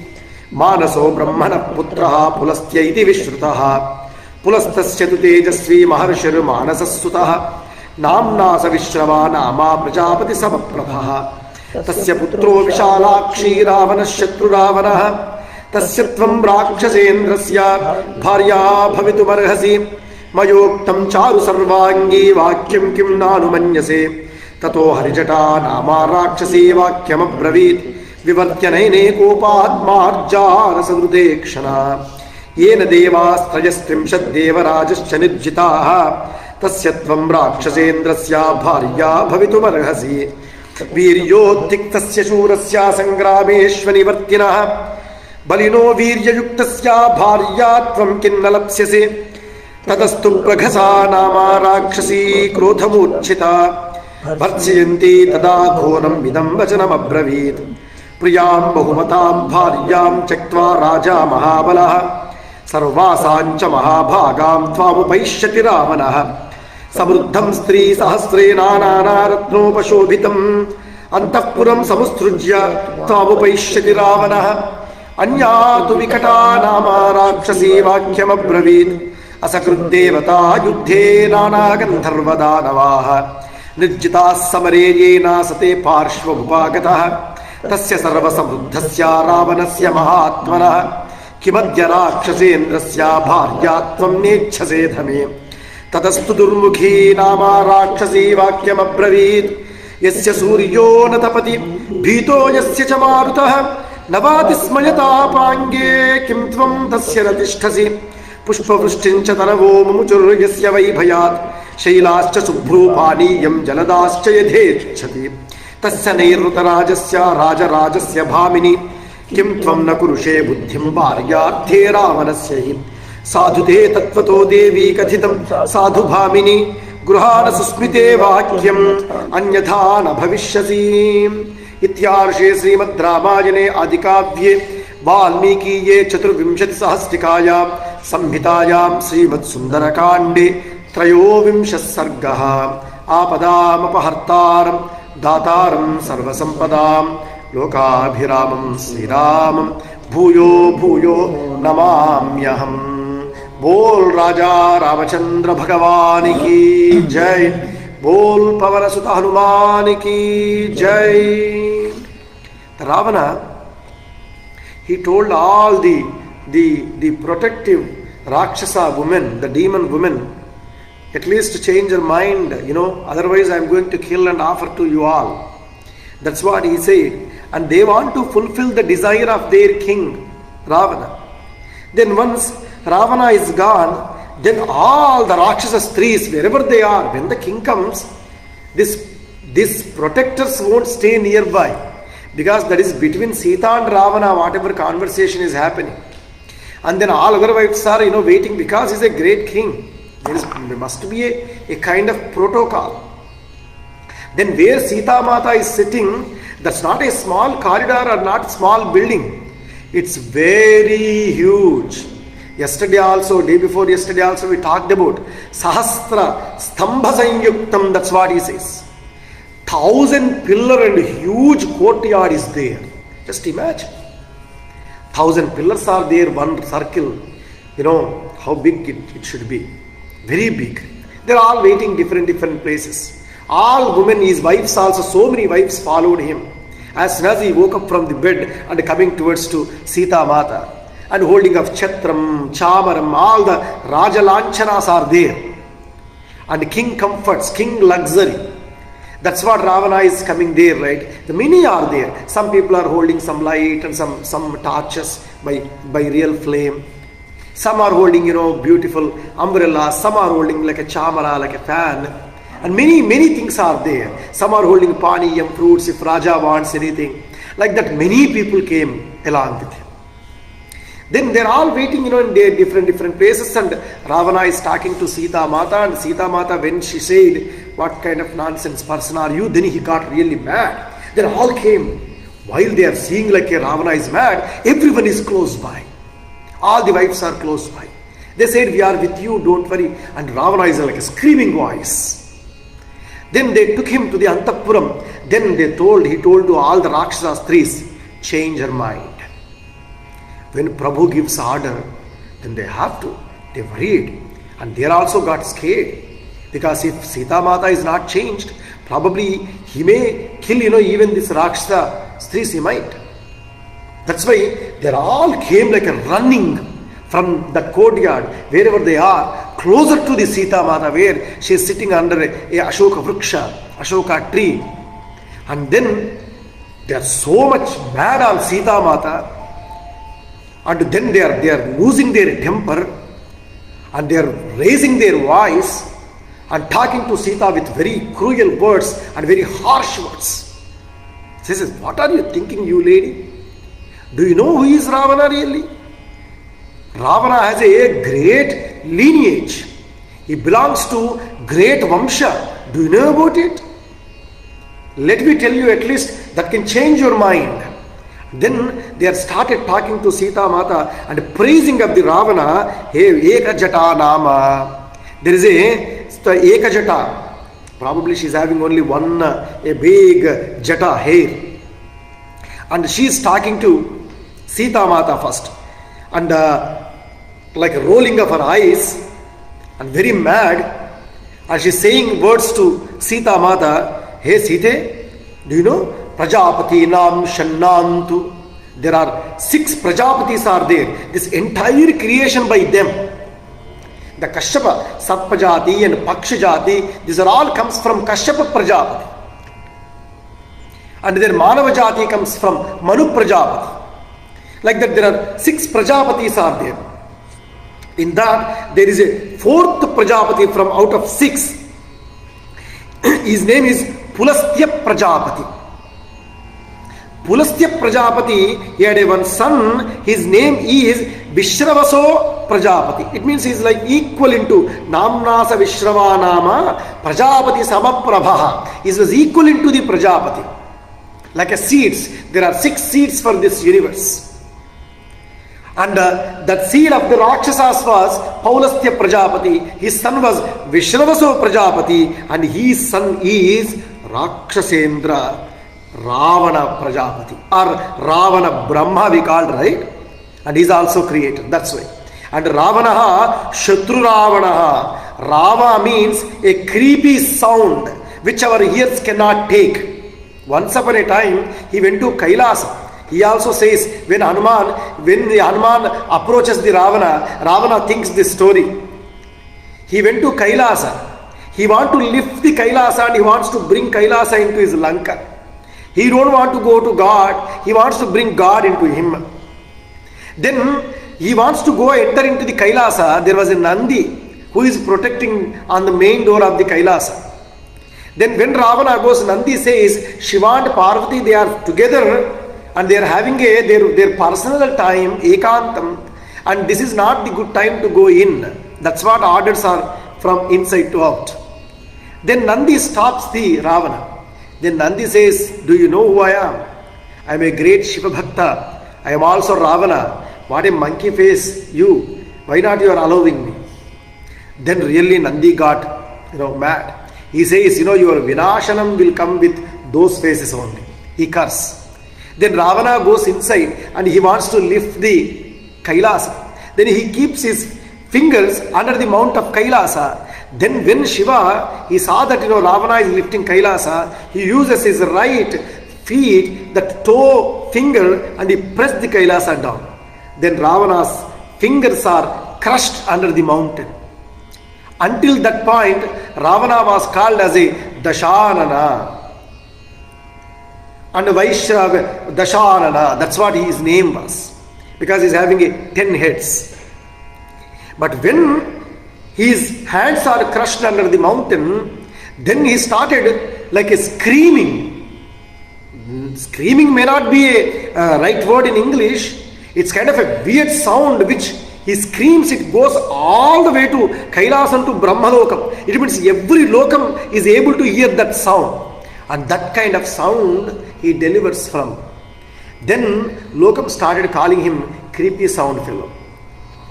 Manaso Brahmana Putraha Pulastya iti Vishrutaha Pulastasya tu Tejasvi Maharshir Manasasutaha Namnasa Vishrava Nama Prajapati Samaprabhaha Tasya Putro Vishalakshi Ravanashatru Ravanaha Tasya Tvam Rakshasendrasya Bharya Bhavitumarhasi Mayoktam Charu Sarvangi Vakyam Kim Nanu Manyase Tato Harijata Nama Rakshasi Vakyam Abravit Vivartyanaine Kopadmarjara Sadrudekshana Yena Devas Trajastrimshat Devarajascha Nirjitaha Tasya Tvam Rakshasendrasya Bharya Bhavitumarhasi Viryotiktasya Shurasya Sangrameshvani Vartinaha Balino Viryayuktasya Bharya Tvam Kinnalapsyase Tadastu Praghasa Nama Rakshasi Krodhamurchita Vartsyanti Tada Ghonam Vidam Vachanam Abravit Priyam Bahumatam Bharyam Chaktva Raja Mahabalaha Sarvasancha Mahabhagam Tvamupaishyati Ramanaha Samruddham Stri Sahasrena Nana Ratnopashobhitam Antahpuram Samustrujya Tvamupaishyati Ramanaha Anyatu Vikata Nama Rakshasi Vakyam Abravit Asakruddevata Yuddhe Nana Gandharvadanavaha Nirjitas Samare Yena Sate Parshva Upagataha Tasya Sarva Samruddhasya Ravanasya Mahatmanaha Kimadya Rakshasendrasya Bharyatvam Nechhase Dhame Tadastu Durmukhi Nama Rakshasi Vakyam Abravit Yasya Suryo Natapati Bhito Yasya Chamarutaha Navati Smayata Pange Kim Tvam Tasya Ratishtasi Pushpavrushtincha Taravo Mamuchur Yasya Vaibhayat Shailascha Subhrupaniyam Jaladascha Yadhechati Tasya Nirrutarajasya Raja Rajasya Bhamini Kim Tvam Nakurushe Buddhim Bharyarthe Ravanasya Sadhute Tattvato Devi Kathitam Sadhu Bhamini Gruhana Susmite Vakyam Anyadhana Bhavishyasi Ityarshe Srimad Ramayane Adikavye Valmikiye Chaturvimshati Sahasrikayam Samhitayam Srimad Sundarakande Trayovimshas Sargaha Apadam Apahartaram Dataram Sarvasampadam Lokabhiramam Sriramam Bhuyo Bhuyo Namamyaham Bol Raja Ramachandra Bhagavani Ki Jai Bol Pavanasuta Hanumani Ki Jai. The Ravana, he told all the protective Rakshasa women, the demon women, at least to change your mind, otherwise I am going to kill and offer to you all. That's what he said. And they want to fulfill the desire of their king, Ravana. Then once Ravana is gone, then all the Rakshasa Stris, wherever they are, when the king comes, these protectors won't stay nearby, because that is between Sita and Ravana, whatever conversation is happening. And then all other wives are, waiting, because he's a great king. There must be a kind of protocol. Then where Sita Mata is sitting, that's not a small corridor or not small building. It's very huge. Yesterday also, day before yesterday also, we talked about Sahasra Stambha Sanyuktam, that's what he says. 1,000 pillar and huge courtyard is there. Just imagine. 1,000 pillars are there, one circle. You know how big it should be. Very big. They're all waiting different places. All women, his wives also, so many wives followed him. As soon as he woke up from the bed and coming towards to Sita Mata and holding of Chatram, Chamaram, all the Raja Lanchanas are there. And king comforts, king luxury. That's what Ravana is coming there, right? The many are there. Some people are holding some light and some torches by real flame. Some are holding, beautiful umbrellas. Some are holding like a chamara, like a fan. And many things are there. Some are holding paniyam, fruits, if Raja wants anything. Like that, many people came along with him. Then they're all waiting, in their different places, and Ravana is talking to Sita Mata, and Sita Mata, when she said, what kind of nonsense person are you? Then he got really mad. Then all came. While they are seeing like a Ravana is mad, everyone is close by. All the wives are close by. They said, we are with you, don't worry. And Ravana is like a screaming voice. Then they took him to the Antapuram. Then he told to all the Rakshasa Stris, change her mind. When Prabhu gives order, then they have to. They worried. And they also got scared. Because if Sita Mata is not changed, probably he may kill, even this Rakshasa Stris, he might. That's why they all came like a running from the courtyard, wherever they are, closer to the Sita Mata, where she is sitting under a Ashoka Vriksha, Ashoka tree. And then they are so much mad on Sita Mata. And then they are losing their temper, and they are raising their voice and talking to Sita with very cruel words and very harsh words. She says, what are you thinking, you lady? Do you know who is Ravana really? Ravana has a great lineage. He belongs to great Vamsha. Do you know about it? Let me tell you at least that can change your mind. Then they had started talking to Sita Mata and praising of the Ravana. Hey, Eka Jata Nama. There is a Eka Jata. Probably she is having only one, a big Jata hair. And she is talking to Sita Mata first. And like rolling of her eyes and very mad. And she is saying words to Sita Mata. Hey Sita, do you know? Prajapati Nam Shannantu. There are 6 Prajapatis are there. This entire creation by them. The Kashyapa, Satpajati and Pakshajati, these are all comes from Kashyapa Prajapati. And their Manavajati comes from Manu Prajapati. Like that there are 6 Prajapatis are there. In that there is a 4th Prajapati from out of 6. His name is Pulastya Prajapati. Pulastya Prajapati, he had one son, his name is Vishravaso Prajapati. It means he is like equal into Namnasa Vishravanama Prajapati Samaprabha. He was equal into the Prajapati. Like a seeds. There are 6 seeds for this universe. And that seed of the Rakshasas was Paulastya Prajapati. His son was Vishravaso Prajapati, and his son is Rakshasendra Ravana Prajapati, or Ravana Brahma we called, right? And he is also created, that's why. And Ravanaha Shatru Ravanaha. Rava means a creepy sound which our ears cannot take. Once upon a time he went to Kailasa. He also says when the Hanuman approaches the Ravana thinks this story. He went to Kailasa. He wants to lift the Kailasa and he wants to bring Kailasa into his Lanka. He don't want to go to God. He wants to bring God into him. Then he wants to go enter into the Kailasa. There was a Nandi who is protecting on the main door of the Kailasa. Then when Ravana goes, Nandi says, Shiva and Parvati, they are together and they are having their personal time, ekantam, and this is not the good time to go in. That's what orders are from inside to out. Then Nandi stops the Ravana. Then Nandi says, do you know who I am? I am a great Shiva Bhakta. I am also Ravana. What a monkey face you. Why not you are allowing me? Then really Nandi got mad. He says, your Vinashanam will come with those faces only. He cursed. Then Ravana goes inside and he wants to lift the Kailasa. Then he keeps his fingers under the mount of Kailasa. Then when Shiva, he saw that Ravana is lifting Kailasa, he uses his right feet, that toe finger, and he pressed the Kailasa down. Then Ravana's fingers are crushed under the mountain. Until that point, Ravana was called as a Dashanana. And Vaishrava Dashanana, that's what his name was. Because he's having 10 heads. But when his hands are crushed under the mountain, then he started like a screaming. Screaming may not be a right word in English. It's kind of a weird sound which he screams. It goes all the way to Kailasam, to Brahmalokam. It means every lokam is able to hear that sound. And that kind of sound he delivers from. Then lokam started calling him creepy sound fellow.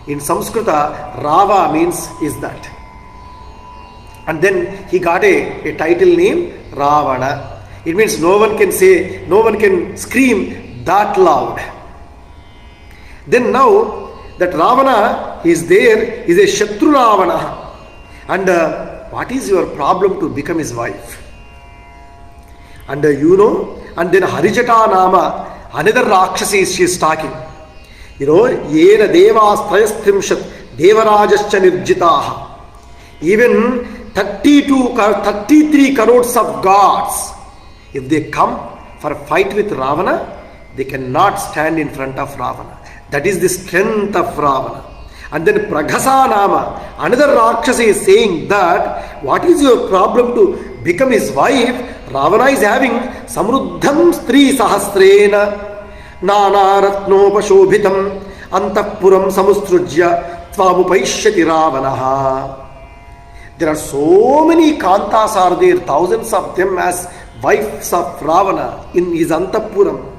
In Sanskrita, Rava means is that. And then he got a title name, Ravana. It means no one can scream that loud. Then now that Ravana is there is a Shatru Ravana. And what is your problem to become his wife? And and then Harijata Nama, another Rakshasi she is talking. Yena Devas Trayastrimshat Devarajascha Nirjitaha. Even 33 crores of gods, if they come for a fight with Ravana, they cannot stand in front of Ravana. That is the strength of Ravana. And then Praghasa Nama, another Rakshasa is saying that what is your problem to become his wife? Ravana is having Samruddham Stri Sahasrena Nana Ratnopashobhitam Antapuram Samustrujya Tvamupaishyati Ravanaha. There are so many Kantas are there, thousands of them as wives of Ravana in his Antapuram.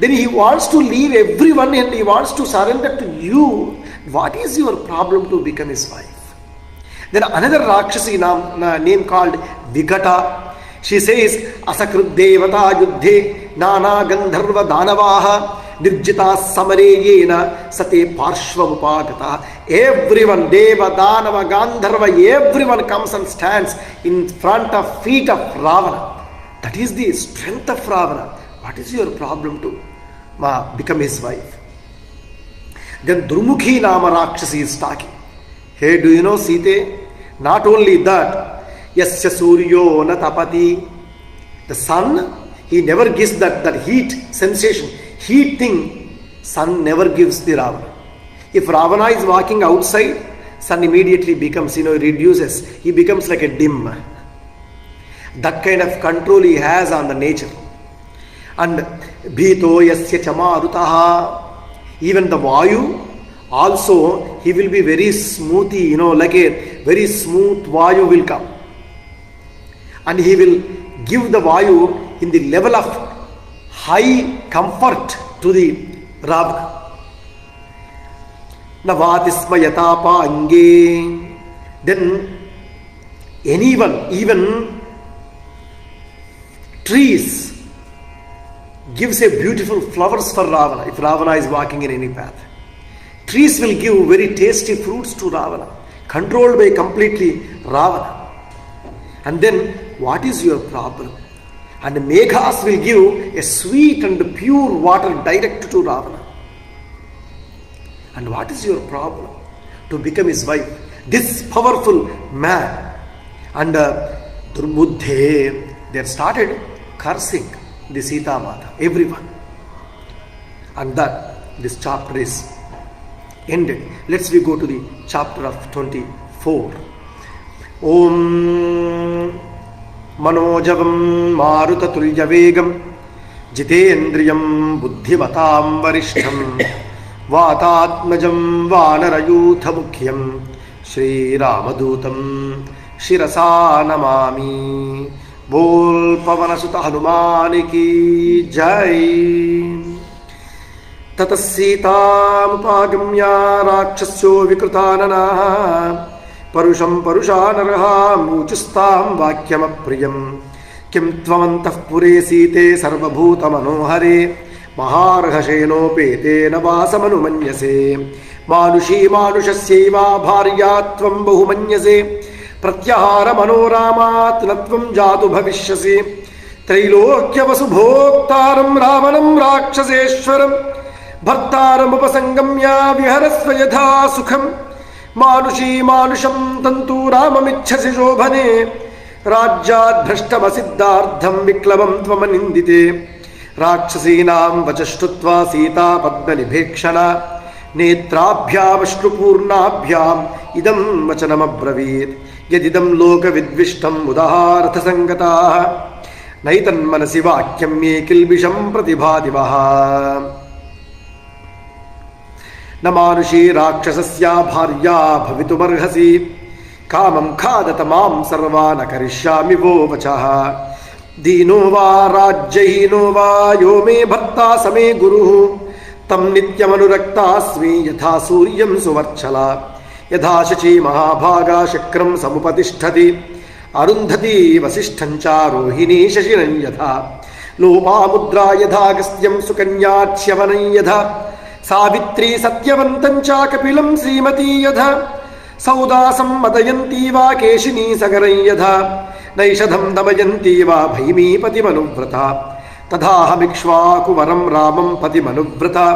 Then he wants to leave everyone and he wants to surrender to you. What is your problem to become his wife? Then another Rakshasi name called Vigata. She says, Asakrut Devata Yuddhe Nana Gandharva Danavaha Nirjita Samareyena Sate Parshvamupagata. Everyone, Deva, Danava, Gandharva, everyone comes and stands in front of feet of Ravana. That is the strength of Ravana. What is your problem to become his wife? Then Durmukhi Nama Rakshasi is talking. Hey, do you know Sita? Not only that, Yasya Suryo na tapati. The sun, he never gives that heat sensation. Heat thing, sun never gives the Ravana. If Ravana is walking outside, sun immediately becomes, reduces. He becomes like a dim. That kind of control he has on the nature. And Bhito Yasya Chamarutaha. Even the Vayu, also he will be very smoothy, like a very smooth Vayu will come. And he will give the Vayu in the level of high comfort to the Ravana. Navatisma Yatapa Ange. Then anyone, even trees, gives a beautiful flowers for Ravana if Ravana is walking in any path. Trees will give very tasty fruits to Ravana, controlled by completely Ravana. And then what is your problem? And the Meghas will give a sweet and pure water direct to Ravana. And what is your problem to become his wife? This powerful man. And Durbuddhe, they started cursing the Sita Mata, everyone. And that this chapter is ended. Let's we go to the chapter of 24. Om Manojavam Maruta Tuljavegam Jitendriyam Buddhimatam Varishtham Vatatmajam Vanarayutha Mukhyam Shri Ramadutam Shirasa Namami बोल पवन सुत हनुमान की जय। ततः सीतामुपागम्य राक्षस्यो विकृताननाः परुषं परुषानरः मूचुस्तां वाक्यमप्रियं किं त्वमन्तःपुरे सीते सर्वभूतमनोहरे महार्हषेणोपेते न वासमनुमन्यसे मानुषी मानुषस्यैव भार्या त्वं बहुमन्यसे प्रत्याहार मनोरामात् न त्वं जातु भविष्यसि त्रैलोक्यवसुभोक्तारं रावणं राक्षसेश्वरं भर्तारमुपसंगम्य विहरस्व यथा सुखं मानुषी मानुषं तन्तु राममिच्छसि शोभने राज्याद् भ्रष्टमसिद्धार्थं विक्लवं त्वमनिन्दिते राक्षसीनां वचश्रुत्वा सीता पद्मनिभेक्षणा नेत्राभ्यामश्रुपूर्णाभ्याम् इदं वचनमब्रवीत् यदिदं लोकविद्विष्टम् उदाहार्थसङ्गताः नैतन्मनसि वाक्यं मे किल्बिषं प्रतिभाति वः न मानुषी राक्षसस्या भार्या भवितुमर्हसि कामं खादत मां सर्वा न करिष्यामि वो वचः दीनो वा राज्यहीनो वा यो मे भर्ता समे गुरुः तं नित्यमनुरक्तास्मि यथा सूर्यं सुवर्चला यथा शची महाभागा शक्रं समुपतिष्ठति अरुन्धती वसिष्ठं च रोहिणी शशिनं यथा लोपामुद्रा यथागस्त्यं सुकन्याच्यवनं यथा सावित्री सत्यवन्तं च कपिलं श्रीमती यथा सौदासं मदयन्ती वा केशिनी सगरं यथा नैषधं दमयन्ती वा भैमीपतिमनुव्रता तथाहमिक्ष्वाकुवरं रामं पतिमनुव्रता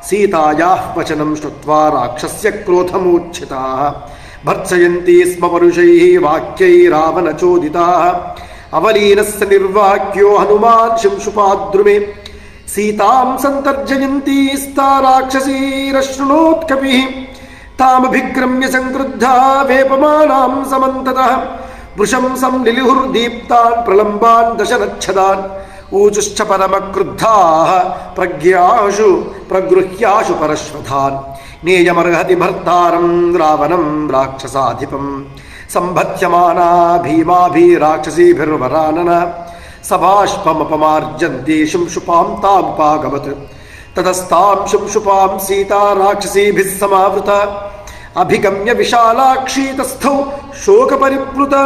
सीतायाः वचनं श्रुत्वा राक्षस्य क्रोधमूर्छिताः भर्त्सयन्ती स्म परुषैः वाक्यैरावनचोदिताः अवलीनस्य निर्वाक्यो हनुमान् शिंशुपाद्रुमे सीतां सन्तर्जयन्ती स्ता राक्षसीरशृणोत्कपिः तामभिक्रम्य संक्रुद्धा वेपमानां समन्ततः वृषं संलिलिहुर्दीप्तान् प्रलम्बान् दशनच्छदान् ऊचुश्च परमक्रुद्धाः प्रज्ञाशु प्रगृह्याशु परश्वथान् नेयमर्हति भर्तारं रावणं राक्षसाधिपं सम्भत्यमाना भीमाभिराक्षसीभिर्वरानन सभाष्पमपमार्जन्ति शिंशुपां तामुपागमत् ततस्तां शिंशुपां सीता राक्षसीभिः समावृता अभिगम्य विशालाक्षी तस्थौ शोकपरिप्लुता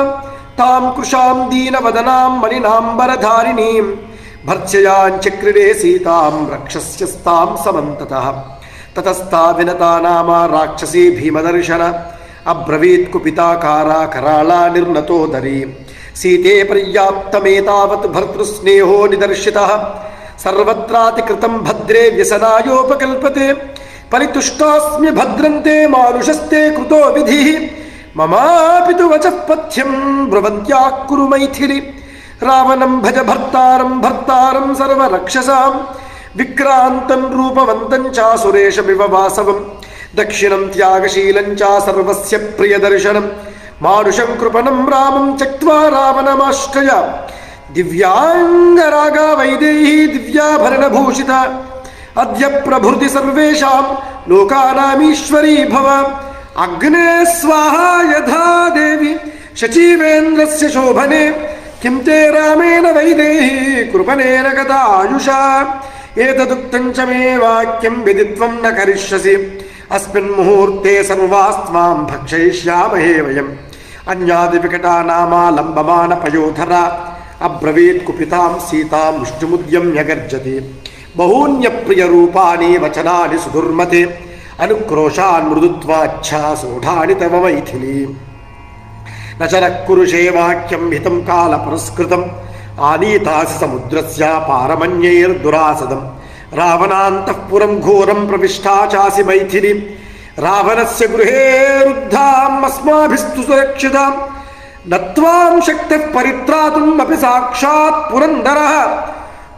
तां कृशां दीनवदनां मणिनाम्बरधारिणीं भर्त्सयाञ्चक्रिरे सीतां रक्षस्यस्तां समन्ततः ततस्ता विनता नामा राक्षसी भीमदर्शन अब्रवीत् कुपिताकारा कराला निर्नतोदरी सीते पर्याप्तमेतावत् भर्तृस्नेहो निदर्शितः सर्वत्रातिकृतं भद्रे व्यसनायोपकल्पते परितुष्टास्मि भद्रन्ते मानुषस्ते कृतो विधिः ममापि तु वचः पथ्यं ब्रुवन्त्याः कुरु मैथिली रावणं भज भर्तारं भर्तारं सर्वरक्षसां विक्रान्तं रूपवन्तं च सुरेशमिव वासवं दक्षिणं त्यागशीलं च सर्वस्य प्रियदर्शनं मानुषं कृपणं रामं त्यक्त्वा रावणमाश्रय दिव्याङ्गरागा वैदेही दिव्याभरणभूषिता अद्य प्रभृति सर्वेषां लोकानामीश्वरी भव अग्ने स्वाहा यथा देवी शचीवेन्द्रस्य शोभने किं ते रामेण वैदेही कृपणेन गता आयुषा एतदुक्तं च मे वाक्यं विदित्वं न करिष्यसि अस्मिन् मुहूर्ते सर्वास्त्वां भक्षयिष्यामहे वयम् अन्यादिविकटा नामा लम्बमानपयोधरा अब्रवीत् कुपितां सीतां मुष्टिमुद्यम्य गर्जति बहून्यप्रियरूपाणि वचनानि सुदुर्मते अनुक्रोशान् मृदुत्वाच्छा सोढानि तव मैथिली न च नः कुरुषे वाक्यं हितं कालपुरस्कृतम् आनीतासि समुद्रस्य पारमन्यैर्दुरासदम् रावणान्तःपुरं घोरं प्रविष्टा चासि मैथिली रावणस्य गृहे रुद्धाम् अस्माभिस्तु सुरक्षिताम् न त्वां शक्तः परित्रातुम् अपि साक्षात् पुरन्दरः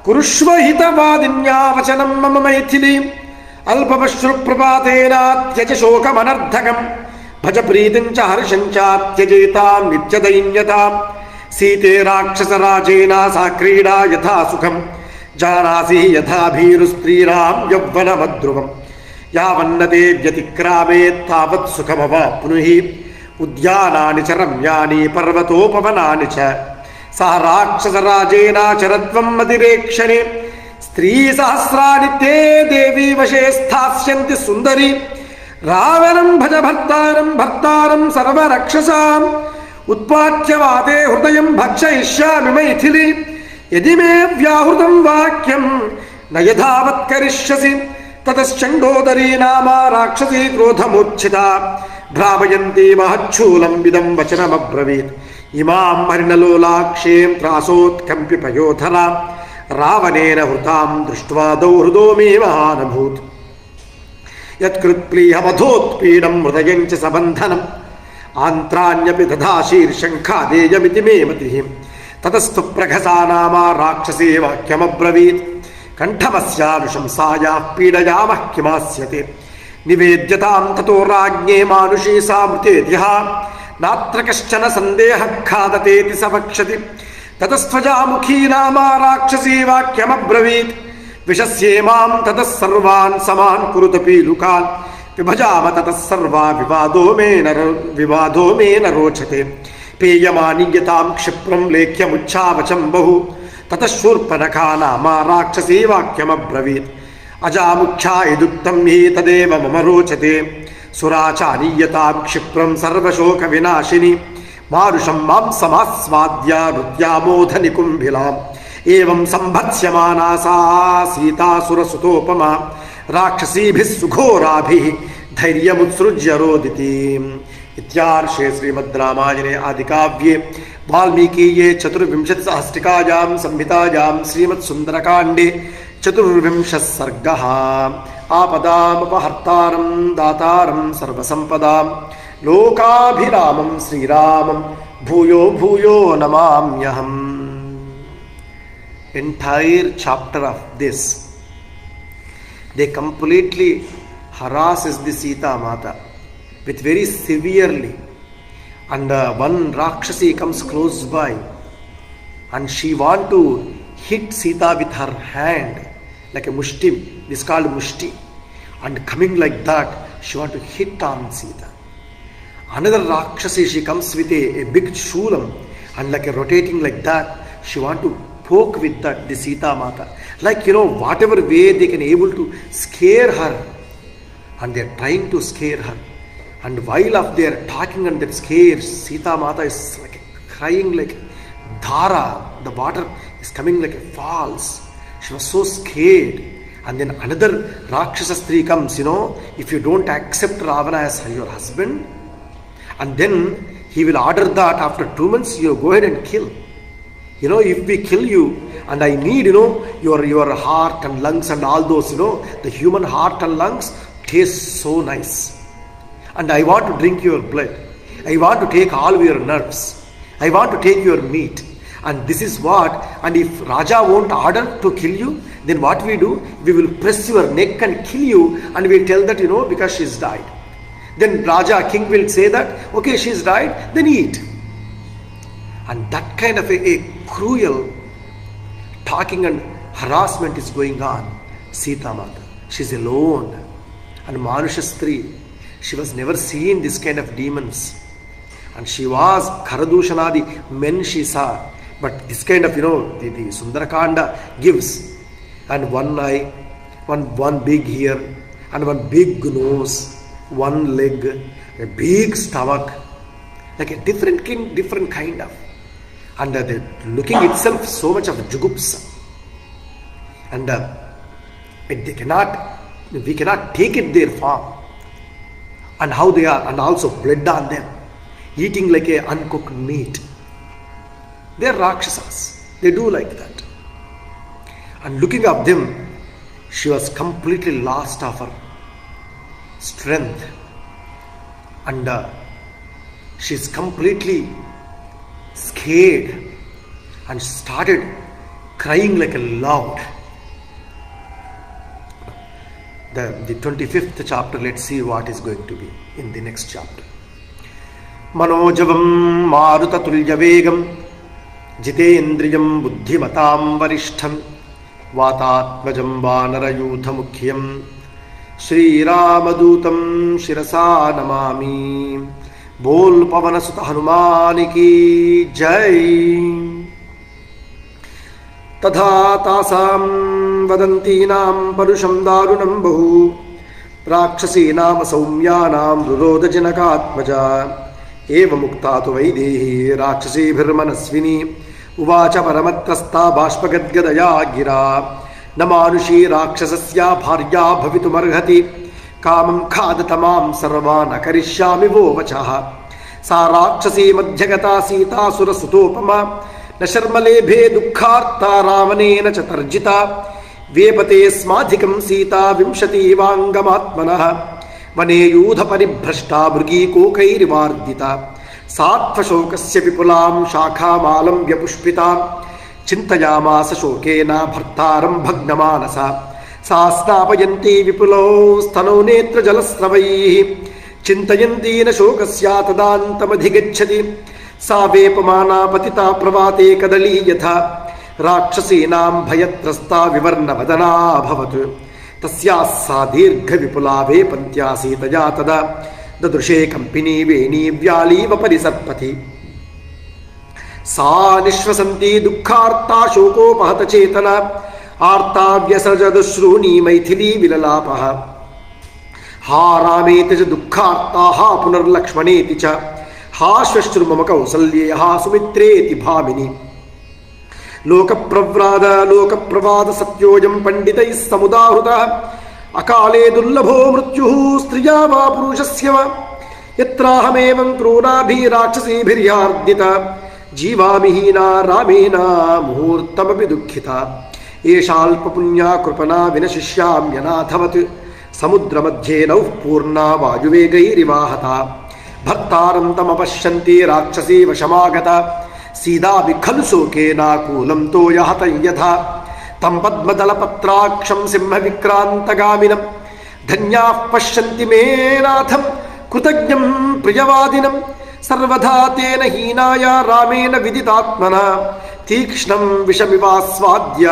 कुरुष्व हितवादिन्या वचनं मम मैथिली अल्पमश्रुप्रपातेन त्यज शोकमनर्धकम् भज प्रीतिं च हर्षं च त्यजेतां नित्यदैन्यतां सीते राक्षसराजेन सा क्रीडा यथा सुखं जानासि यथा भीरुस्त्रीणां यौवनमध्रुवम् यावन्नते व्यतिक्रामे तावत् सुखमवाप्नुहि उद्यानानि च रम्यानि पर्वतोपवनानि च సహ రాక్షసరాజేనాచరత్వం అతిరేక్షణే స్త్రీ సహస్రాణి తే దేవీ వశే స్థాస్యంతి సుందరి రావణం భజ భర్తారం భర్తారం సర్వరక్షసాం ఉత్పాట్యవాదే హృదయం భక్షయిష్యామి మైథిలి యది మే వ్యాహృతం వాక్యం న యథావత్కరిష్యసి తతశ్చండోదరీ నామా రాక్షసీ క్రోధమూర్ఛిత భ్రామయంతి మహచ్చూలం విదం వచనమబ్రవీత్ ఇమాం హరిణలోలాక్షేం త్రాసోత్కంప్య పయోధరా రావణేన హృతాం దృష్ట్వా దౌహృదో మే మహానభూత్ యత్కృత్ప్లీహమధోత్పీడం హృదయం చ సబంధనం ఆంత్రాణ్యపి తథా శీర్షంఖాదేయమితి మే మతిః తతస్థు ప్రఘసా నామా రాక్షసీ వాక్యమబ్రవీత్ కంఠమస్యానుశంసాయాః పీడయామః కిమాస్యతే నివేద్యతాం తతో రాజ్ఞే మానుషీ సా మృతేతిహ నాత్ర కశ్చన సందేహః ఖాదతేతి స వక్షతి తతస్త్వజాముఖీ నామా రాక్షసీ వాక్యమబ్రవీత్ విషస్యేమాం తతః సర్వాన్ సమాన్ కురుత పీలుకాన్ విభజామ తతః సర్వా వివాదో మే న రోచతే పేయమానీయతాం క్షిప్రం లేఖ్యముచ్ఛావచం బహు తతఃశూర్పణఖా నామా రాక్షసీ వాక్యమబ్రవీత్ అజాముఖ్యా యదుక్తం హి తదేవ మమ రోచతే సురాచానీయతాం క్షిప్రం సర్వశోక వినాశిని మారుషం మాంసమాస్వాద్య నృత్యామోధ నికుంభిలాం ఏవం సంభత్స్యమానా సా సీతాసురసుతోపమా రాక్షసీభిः సుఘోరాభిः ధైర్యముత్సృజ్య రోదితి. ఇత్యార్షే శ్రీమద్ రామాయణే ఆదికావ్యే వాల్మీకీయే చతుర్వింశతిసహస్రికాయాం సంహితాయాం శ్రీమద్ సుందరకాండే చతుర్వింశः సర్గः. ఆపదామపహర్తారం దాతారం సర్వసంపదాం లోకాభిరామం శ్రీరామం భూయో భూయో నమామ్యహం. Entire chapter of this, they completely harasses the Sita Mata with very severely, and one Rakshasi comes close by and she want to hit Sita with her hand like a mushti, this is called mushti, and coming like that she want to hit on Sita. Another Rakshasi, she comes with a big shulam and like a rotating like that, she want to poke with that the Sita Mata, like whatever way they can able to scare her, and they are trying to scare her, and while of they are talking and that scares Sita Mata is like crying like dhara, the water is coming like a falls. She was so scared. And then another Rakshasa Stree comes, if you don't accept Ravana as your husband, and then he will order that after 2 months you go ahead and kill. If we kill you, and I need, your heart and lungs and all those, the human heart and lungs taste so nice. And I want to drink your blood. I want to take all your nerves. I want to take your meat. And this is what, and if Raja won't order to kill you, then what we do? We will press your neck and kill you, and we'll tell that, because she's died. Then Raja, king will say that, okay, she's died, then eat. And that kind of a cruel talking and harassment is going on. Sita Mata, she's alone. And Manusha Stree, she was never seen this kind of demons. And she was Karadushanadi men she saw. But this kind of, the Sundarakanda gives. And one eye, one big ear, and one big nose, one leg, a big stomach, like a different kind of. And the looking itself so much of jugupsa, and we cannot take it their form, and how they are, and also blood on them, eating like a uncooked meat. They are Rakshasas, they do like that. And looking at them, she was completely lost of her strength, and she's completely scared and started crying like a loud. The 25th chapter, let's see what is going to be in the next chapter. Manojavam maruta tulya vegam jitendriyam buddhimatam varishtham vatatmajam vanarayudha mukhyam Shri Ramadutam shirasa namami. बोल पवन सुत हनुमान की जय. तथा तासां वदन्तीनां परुषं दारुणं बहु राक्षसीनाम सौम्यानां रुरोधजनकात्मजा एवमुक्ता तु वैदेही राक्षसीभिर्मनस्विनी उवाच परमत्रस्ता बाष्पगद्गदया गिरा न मानुषी राक्षसस्या भार्या भवितुमर्हति कामं खादतमां सर्वान् करिष्यामि वो वचः सा राक्षसी मध्यगता सीतासुरसुतोपमा न शर्मलेभे दुःखार्ता रावणेन च तर्जिता वेपते स्माधिकं सीता विंशतिवाङ्गमात्मनः वने यूधपरिभ्रष्टा मृगीकोकैर्वार्दिता सात्वशोकस्य विपुलां शाखामालम्ब्य पुष्पिता चिन्तयामास शोकेन भर्तारं भग्नमानसा सा स्नापयन्ती विपुलौ स्तनौ नेत्रजलस्रवैः चिन्तयन्ती न शोकस्या तदान्तमधिगच्छति सा वेपमाना पतिता प्रवाते कदली यथा राक्षसीनां भयत्रस्ता विवर्णवदनाभवत् तस्याः सा दीर्घविपुला वेपन्त्या सीतया तदा ददृशे कम्पिनी वेणी व्यालीव परिसर्पति सा निःश्वसन्ती दुःखार्ता शोकोपहत चेतना आर्ता व्यसजदश्रूणी मैथिली विललापः हा रामेति च दुःखार्ता हा पुनर्लक्ष्मणेति च हा श्वश्रुमम कौसल्ये हा सुमित्रेति भामिनी लोकप्रवाद सत्योऽयं पंडितैः समुदाहृतः अकाले दुर्लभो मृत्युः स्त्रिया वा पुरुषस्य वा यत्राहमेवं क्रूराभिराक्षसीभिर्यार्दिता जीवामि हीना रामेण मुहूर्तमपि दुःखिता एषाल्पपुण्या कृपणा विनशिष्याम्यनाथवत् समुद्रमध्ये नौः पूर्णा वायुवेगैरिवाहता भर्तारं तमपश्यन्ति राक्षसी वशमागता सीदापि खलु शोकेनाकूलं तोयहतं यथा तं पद्मदलपत्राक्षं सिंहविक्रान्तगामिनं धन्याः पश्यन्ति मे नाथं कृतज्ञं प्रियवादिनं सर्वथा तेन हीनाया रामेण विदितात्मना तीक्ष्णं विषमिवास्वाद्य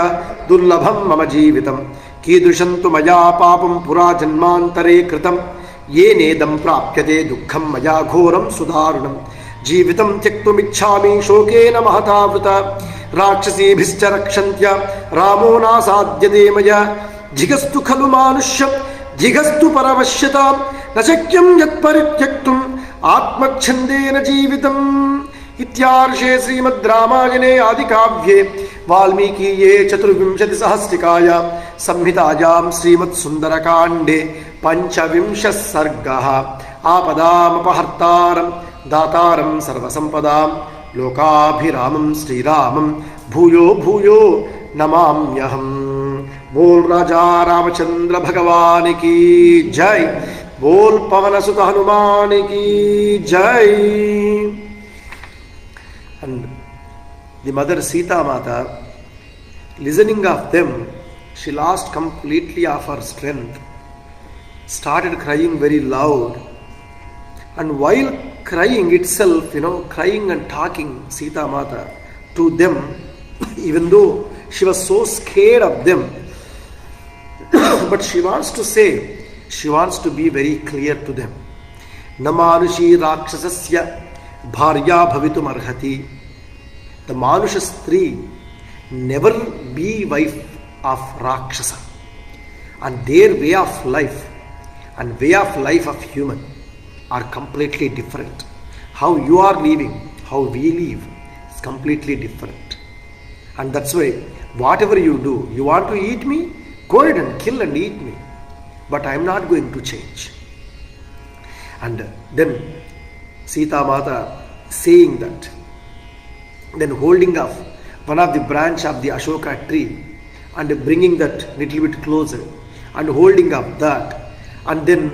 दुर्लभं मम जीवितं कीदृशं तु मया पापं पुरा जन्मान्तरे कृतं येनेदं प्राप्यते दुःखं मया घोरं सुदारुणं जीवितं त्यक्तुमिच्छामि शोकेन महतावृता राक्षसीभिश्च रक्षन्त्य रामो नासाद्यते मया जिगस्तु खलु मानुष्यं जिगस्तु परवश्यतां न शक्यं यत्परित्यक्तुम् आत्मच्छन्देन जीवितम् इत्यार्षे श्रीमद् रामायणे आदिकाव्ये वाल्मीकीये चतुर्विंशतिसहस्रिकायां संहितायां श्रीमद् सुन्दरकाण्डे पञ्चविंशः सर्गः आपदामपहर्तारं दातारं सर्वसम्पदां लोकाभिरामं श्रीरामं भूयो भूयो नमाम्यहम्। बोल राजा रामचंद्र भगवान की जय, बोल पवन सुत हनुमान की जय। And the mother Sita Mata, listening of them, she lost completely of her strength, started crying very loud, and while crying itself, crying and talking Sita Mata to them, even though she was so scared of them, but she wants to say, she wants to be very clear to them. Namanushi rakshasasya bharya bhavitum arhati. The manusha stri never be wife of rakshasa, and their way of life and way of life of human are completely different. How you are living, how we live is completely different. And that's why whatever you do, you want to eat me, go ahead and kill and eat me, but I am not going to change. And then Sita Mata saying that, then holding up one of the branch of the Ashoka tree and bringing that little bit closer and holding up that, and then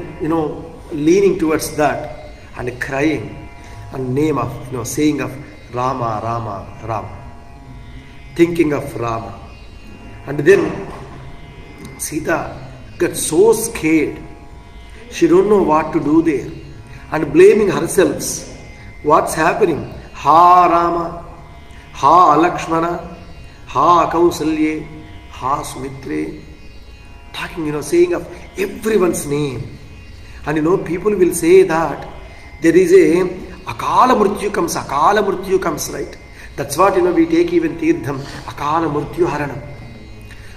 leaning towards that and crying and name of saying of Rama Rama Rama, thinking of Rama. And then Sita got so scared, she don't know what to do there, and blaming herself. What's happening? Ha Rama, ha Lakshmana, ha Kausalye, ha Sumitre, talking, saying of everyone's name. And people will say that there is akala mrityu comes, right? That's what, we take even Tirtham, Akala Murtyu Haranam.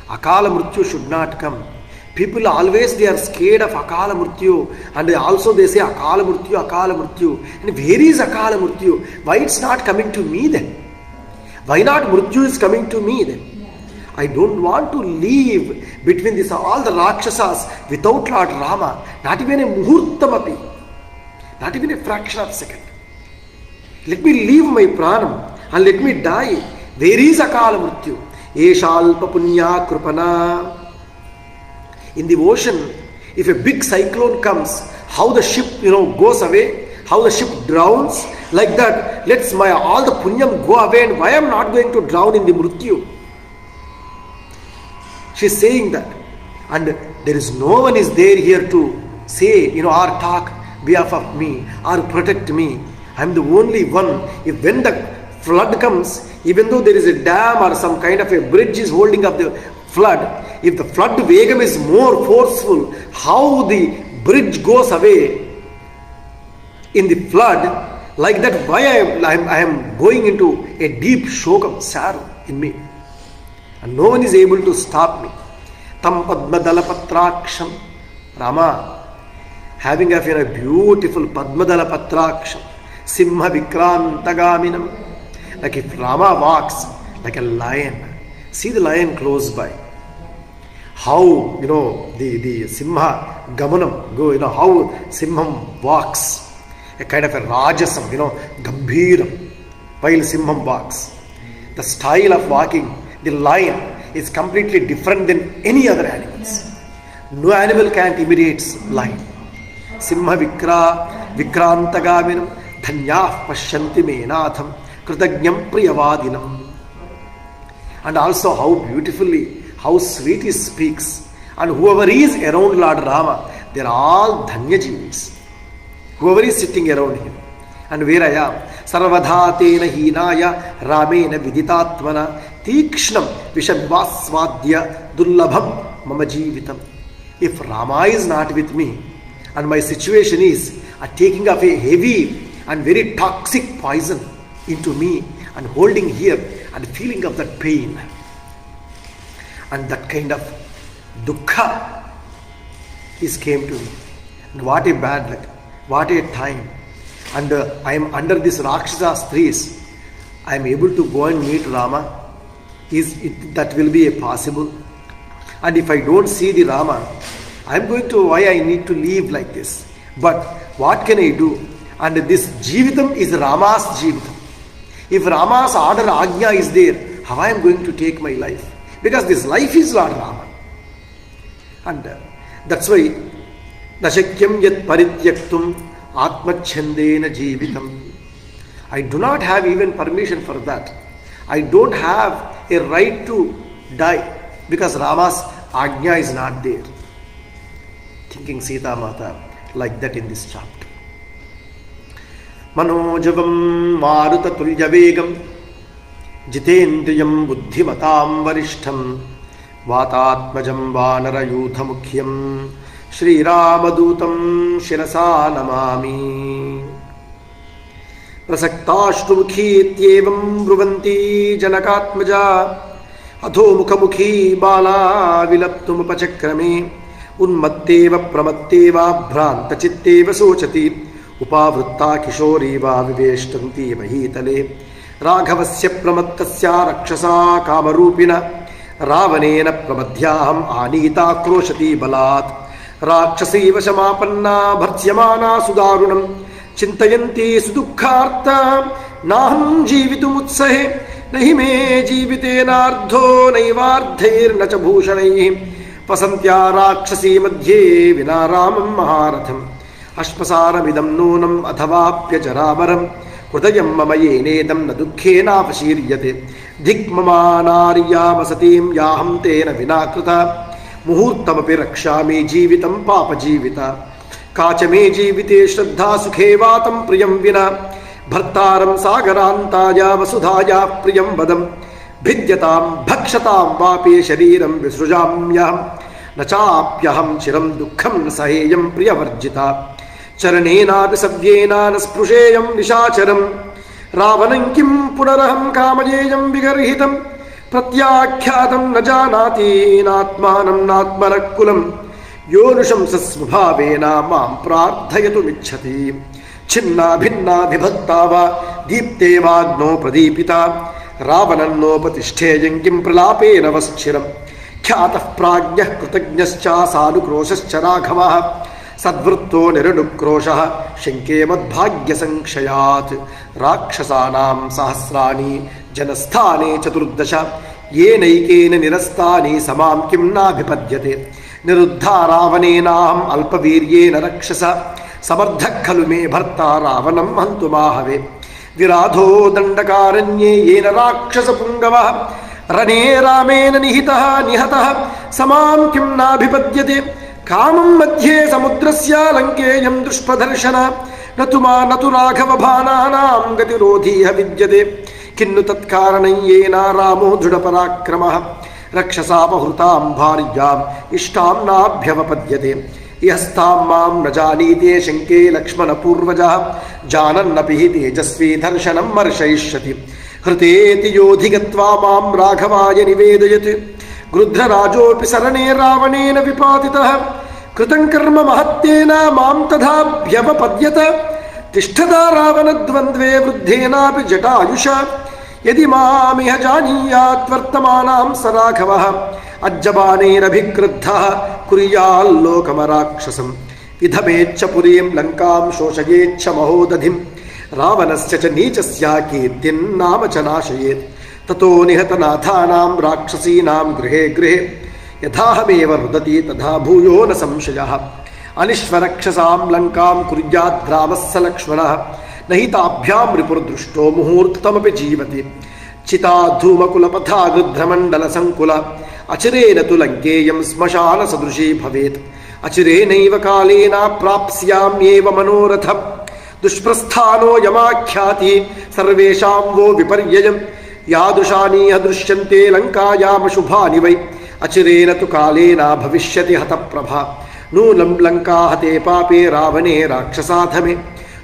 Akala Murtyu should not come. People always, they are scared of Akala Murtyu, and also they say Akala Murtyu, Akala Murtyu. And where is Akala Murtyu? Why it's not coming to me then? Why not Murtyu is coming to me then? I don't want to live between this all the Rakshasas without Lord Rama, not even a Muhurtamapi, not even a fraction of a second. Let me leave my pranam and let me die. Where is Akala Murtyu? Eshalpa Punya Krupana. In the ocean, if a big cyclone comes, how the ship goes away, how the ship drowns, like that, let's all the punyam go away, and why I am not going to drown in the Mrityu? She is saying that, and there is no one is there here to say, or talk behalf of me, or protect me. I am the only one. If when the flood comes, even though there is a dam or some kind of a bridge is holding up the flood, if the flood vegam is more forceful, how the bridge goes away in the flood, like that, why I am going into a deep shokam, sorrow in me. And no one is able to stop me. Tam Padmadala Patraksham. Rama, having a beautiful Padmadala Patraksham, Simha Vikrantagaminam. Like if Rama walks like a lion, see the lion close by. How, the Simha Gamanam, how Simham walks. A kind of a Rajasam, Gambhiram, while Simham walks. The style of walking, the lion, is completely different than any other animals. No animal can imitate lion. Simha Vikrantagaminam, Dhanyah Pashyanti Menatham, Kritagnyam Priyavadinam. And also how beautifully, how sweet he speaks. And whoever is around Lord Rama, they are all Dhanya Jivis. Whoever is sitting around him. And where I am, Sarvadhatena Hinaya Ramena Viditatmana Tikshnam Vishabhaswadya Dullabham Mama Jivitam. If Rama is not with me, and my situation is taking up a heavy and very toxic poison into me and holding here and feeling of that pain and that kind of dukkha is came to me. And what a bad luck, what a time. And I am under this Rakshasa streets. I am able to go and meet Rama. That will be a possible? And if I don't see the Rama, I am going to, why I need to live like this? But what can I do? And this Jivitam is Rama's Jivitam. If Rama's order Ajna is there, how I am going to take my life? Because this life is Lord Rama. And that's why Nashakyam yat parityaktum atmachandena jivitam. I do not have even permission for that. I don't have a right to die because Rama's Ajna is not there. Thinking Sita Mata like that in this chapter. Manojavam Maruta Tulyavegam Jitendriyam Buddhimatam Varishtham Vatatmajam Vanara Yutha Mukhyam Shri Ramadutam Shirasa Namami. Prasaktashtu Mukhi Tyevam Bruvanti Janakatmaja Atho Mukhamukhi Bala Vilaptum Pachakrame Unmatteva Pramatteva Bhranta Chitteva Sochati Upavritta Kishoriva Viveshtanti Mahitale Raghavasya Pramattasya Rakshasa Kamarupina Ravanena Pramadhyaham Anita Kroshati Balat Rakshasi Vashamapanna Bhartyamana Sudarunam Chintayanti Sudukharta Naham Jivitum Utsahe Nahime Jivitenardho Naivardhair Nachabhushanai Pasantya Rakshasi Madhye Vinaramam Maharatham Ashpasaramidam Nunam Athavapya Jarabaram Kudayam Mamayenedam Nadukhena Vashiryate Dikmama Nariyam Asatim Yaham Tena Vinakrita Muhurtamapi Rakshami Jivitam Papa Jivita Kachame Jivite Shraddha Sukhevatam Priyam Vina Bhartaram Sagarantaya Vasudhaya Priyam Vadam Bhidyatam Bhakshatam Vape Shariram Visrujamyam Nachapyaham Chiram Dukkham Saheyam Priyavarjita Charanena Visavyena Naspusheyam Nishacharam ರಾವಣಂ ಕಿಂ ಪುನರಹಂ ಕಾಮಜೇಯಂ ವಿಗರ್ಹಿತಂ ಪ್ರತ್ಯಾಖ್ಯಾತಂ ನ ಜಾನಾತಿ ನಾತ್ಮಾನಂ ನಾತ್ಮನಃ ಕುಲಂ ಯೋನುಶಂಸ ಸ್ವಭಾವೇನ ಮಾಂ ಪ್ರಾರ್ಥಯತುಮಿಚ್ಛತಿ ಛಿನ್ನಾ ಭಿನ್ನಾ ವಿಭಕ್ತಾ ವಾ ದೀಪ್ತೆ ವಾಗ್ನೋ ಪ್ರದೀಪಿತಾ ರಾವಣನ್ನೋಪತಿಷ್ಠೇಯಂ ಕಿಂ ಪ್ರಲಾಪೇನ ವಶ್ಚಿರಂ ಖ್ಯಾತಃ ಪ್ರಾಜ್ಞಃ ಕೃತಜ್ಞಶ್ಚ ಸಾನುಕ್ರೋಶಶ್ಚ ರಾಘವಃ ಸದ್ವೃತ್ತೋ ನಿರನುಕ್ರೋಶಃ ಶಂಕೆ ಮದ್ಭಾಗ್ಯ ಸಂಕ್ಷಯಾತ್ ರಾಕ್ಷಸಾನಾಂ ಸಹಸ್ರಾಣಿ ಜನಸ್ಥಾನೇ ಚತುರ್ದಶ ಯೇನೈಕೇನ ನಿರಸ್ತಾನಿ ಸಮಾಂ ಕಿಂ ನಾಭಿಪದ್ಯತೆ ನಿರುದ್ಧಾ ರಾವಣೇನಾಹಂ ಅಲ್ಪವೀರ್ಯೇನ ರಕ್ಷಸ ಸಮರ್ಥಃ ಖಲು ಮೇ ಭರ್ತಾ ರಾವಣಂ ಹಂತುಮಾಹವೆ ವಿರಾಧೋ ದಂಡಕಾರಣ್ಯೇ ಯೇನ ರಾಕ್ಷಸ ಪುಂಗವಃ ರಣೇ ರಾಮೇನ ನಿಹತಃ ಸಮಾಂ ಕಿಂ ನಾಭಿಪದ್ಯತೆ ಕಾಮಂ ಮಧ್ಯೆ ಸಮುದ್ರಸ್ಯ ಲಂಕೇಯಂ ದುಷ್ಪದರ್ಶನ ನತು ರಾಘವ ಭಾನಾನಾಂ ಗತಿರೋಧೀಹ ವಿದ್ಯತೆ ಕಿನ್ನು ತತ್ಕಾರಣಂ ಯೇನ ರಾಮೋ ದೃಢಪರಾಕ್ರಮಃ ರಕ್ಷಸಾಪಹೃತಾಂ ಭಾರ್ಯಾಂ ಇಷ್ಟಾಂ ನಾಭ್ಯವಪದ್ಯತೆ ಯಸ್ತಾಂ ಮಾಂ ನ ಜಾನೀತೆ ಶಂಕೆ ಲಕ್ಷ್ಮಣ ಪೂರ್ವಜಃ ಜಾನನ್ನಪಿ ಹಿ ತೇಜಸ್ವಿ ದರ್ಶನಂ ಮರ್ಶಯಿಷ್ಯತಿ ಹೃತೇತಿ ಯೋಧಿ ಗತ್ವಾ ಮಾಂ ರಾಘವಾಯ ನಿವೇದಯತ್ ಗೃಧ್ರರಾಜೋಪಿ ಸರಣೇ ರಾವಣೇನ ವಿಪಾತಿತಃ ಕೃತಂ ಕರ್ಮ ಮಹತ್ತೇನ ಮಾಂ ತಥಾಭ್ಯವಪದ್ಯತ ತಿಷ್ಠತಾ ರಾವಣದ್ವಂದ್ವೇ ವೃದ್ಧೇನಾಪಿ ಜಟಾಯುಷ ಯದಿ ಮಾಮಿಹ ಜಾನೀಯಾತ್ ವರ್ತಮಾನಾಂ ಸ ರಾಘವಃ ಅಜ್ಜಬಾಣೇರಭಿಕ್ರುದ್ಧಃ ಕುರ್ಯಾಲ್ಲೋಕಮರಾಕ್ಷಸಂ ವಿಧಮೇಚ್ಛ ಪುರೀಂ ಲಂಕಾಂ ಶೋಷಯೇಚ್ಛ ಮಹೋದಧಿಂ ರಾವಣಸ್ಯ ಚ ನೀಚಸ್ಯ ಕೀರ್ತಿನ್ನಾಮ ಚ ನಾಶಯೇತ್ ತತೋ ನಿಹತನಾಥಾನಾಂ ರಾಕ್ಷಸೀನಾಂ ಗೃಹೇ ಗೃಹೇ ಯಥಾಹಮೇವ ರುದತಿ ತಥಾ ಭೂಯೋ ನ ಸಂಶಯಃ ಅನಿಶ್ವರಕ್ಷಸಾಂ ಲಂಕಾಂ ಕುರ್ಯಾತ್ ಗ್ರಾಮಸ್ಸ ಲಕ್ಷ್ಮಣಃ ನಹಿ ತಾಭ್ಯಾಂ ರಿಪುರ್ದೃಷ್ಟೋ ಮುಹೂರ್ತಮಪಿ ಜೀವತಿ ಚಿತಾ ಧೂಮಕುಲಪಥಾ ಗೃಧ್ರಮಂಡಲ ಸಂಕುಲ ಅಚಿರೇನ ತು ಲಂಕೇಯಂ ಸ್ಮಶಾನ ಸದೃಶೀ ಭವೇತ್ ಅಚಿರೇನೈವ ಕಾಲೇನ ಪ್ರಾಪ್ಸ್ಯಾಮ್ಯೇವ ಮನೋರಥಂ ದುಷ್ಪ್ರಸ್ಥಾನೋ ಯಮಾಖ್ಯಾತಿ ಸರ್ವೇಷಾಂ ವೋ ವಿಪರ್ಯಯಂ ಯಾದೃಶಾನೀಹ ದೃಶ್ಯಂತೆ ಲಂಕಾಯಾಮಶುಭಾನಿ ವೈ ಅಚಿರೇನ ತು ಕಾಲೇನ ಭವಿಷ್ಯತಿ ಹತಪ್ರಭಾ ನೂನಂ ಲಂಕಾ ಹತೆ ಪಾಪೇ ರಾವಣೇ ರಾಕ್ಷಸಾಧಮೆ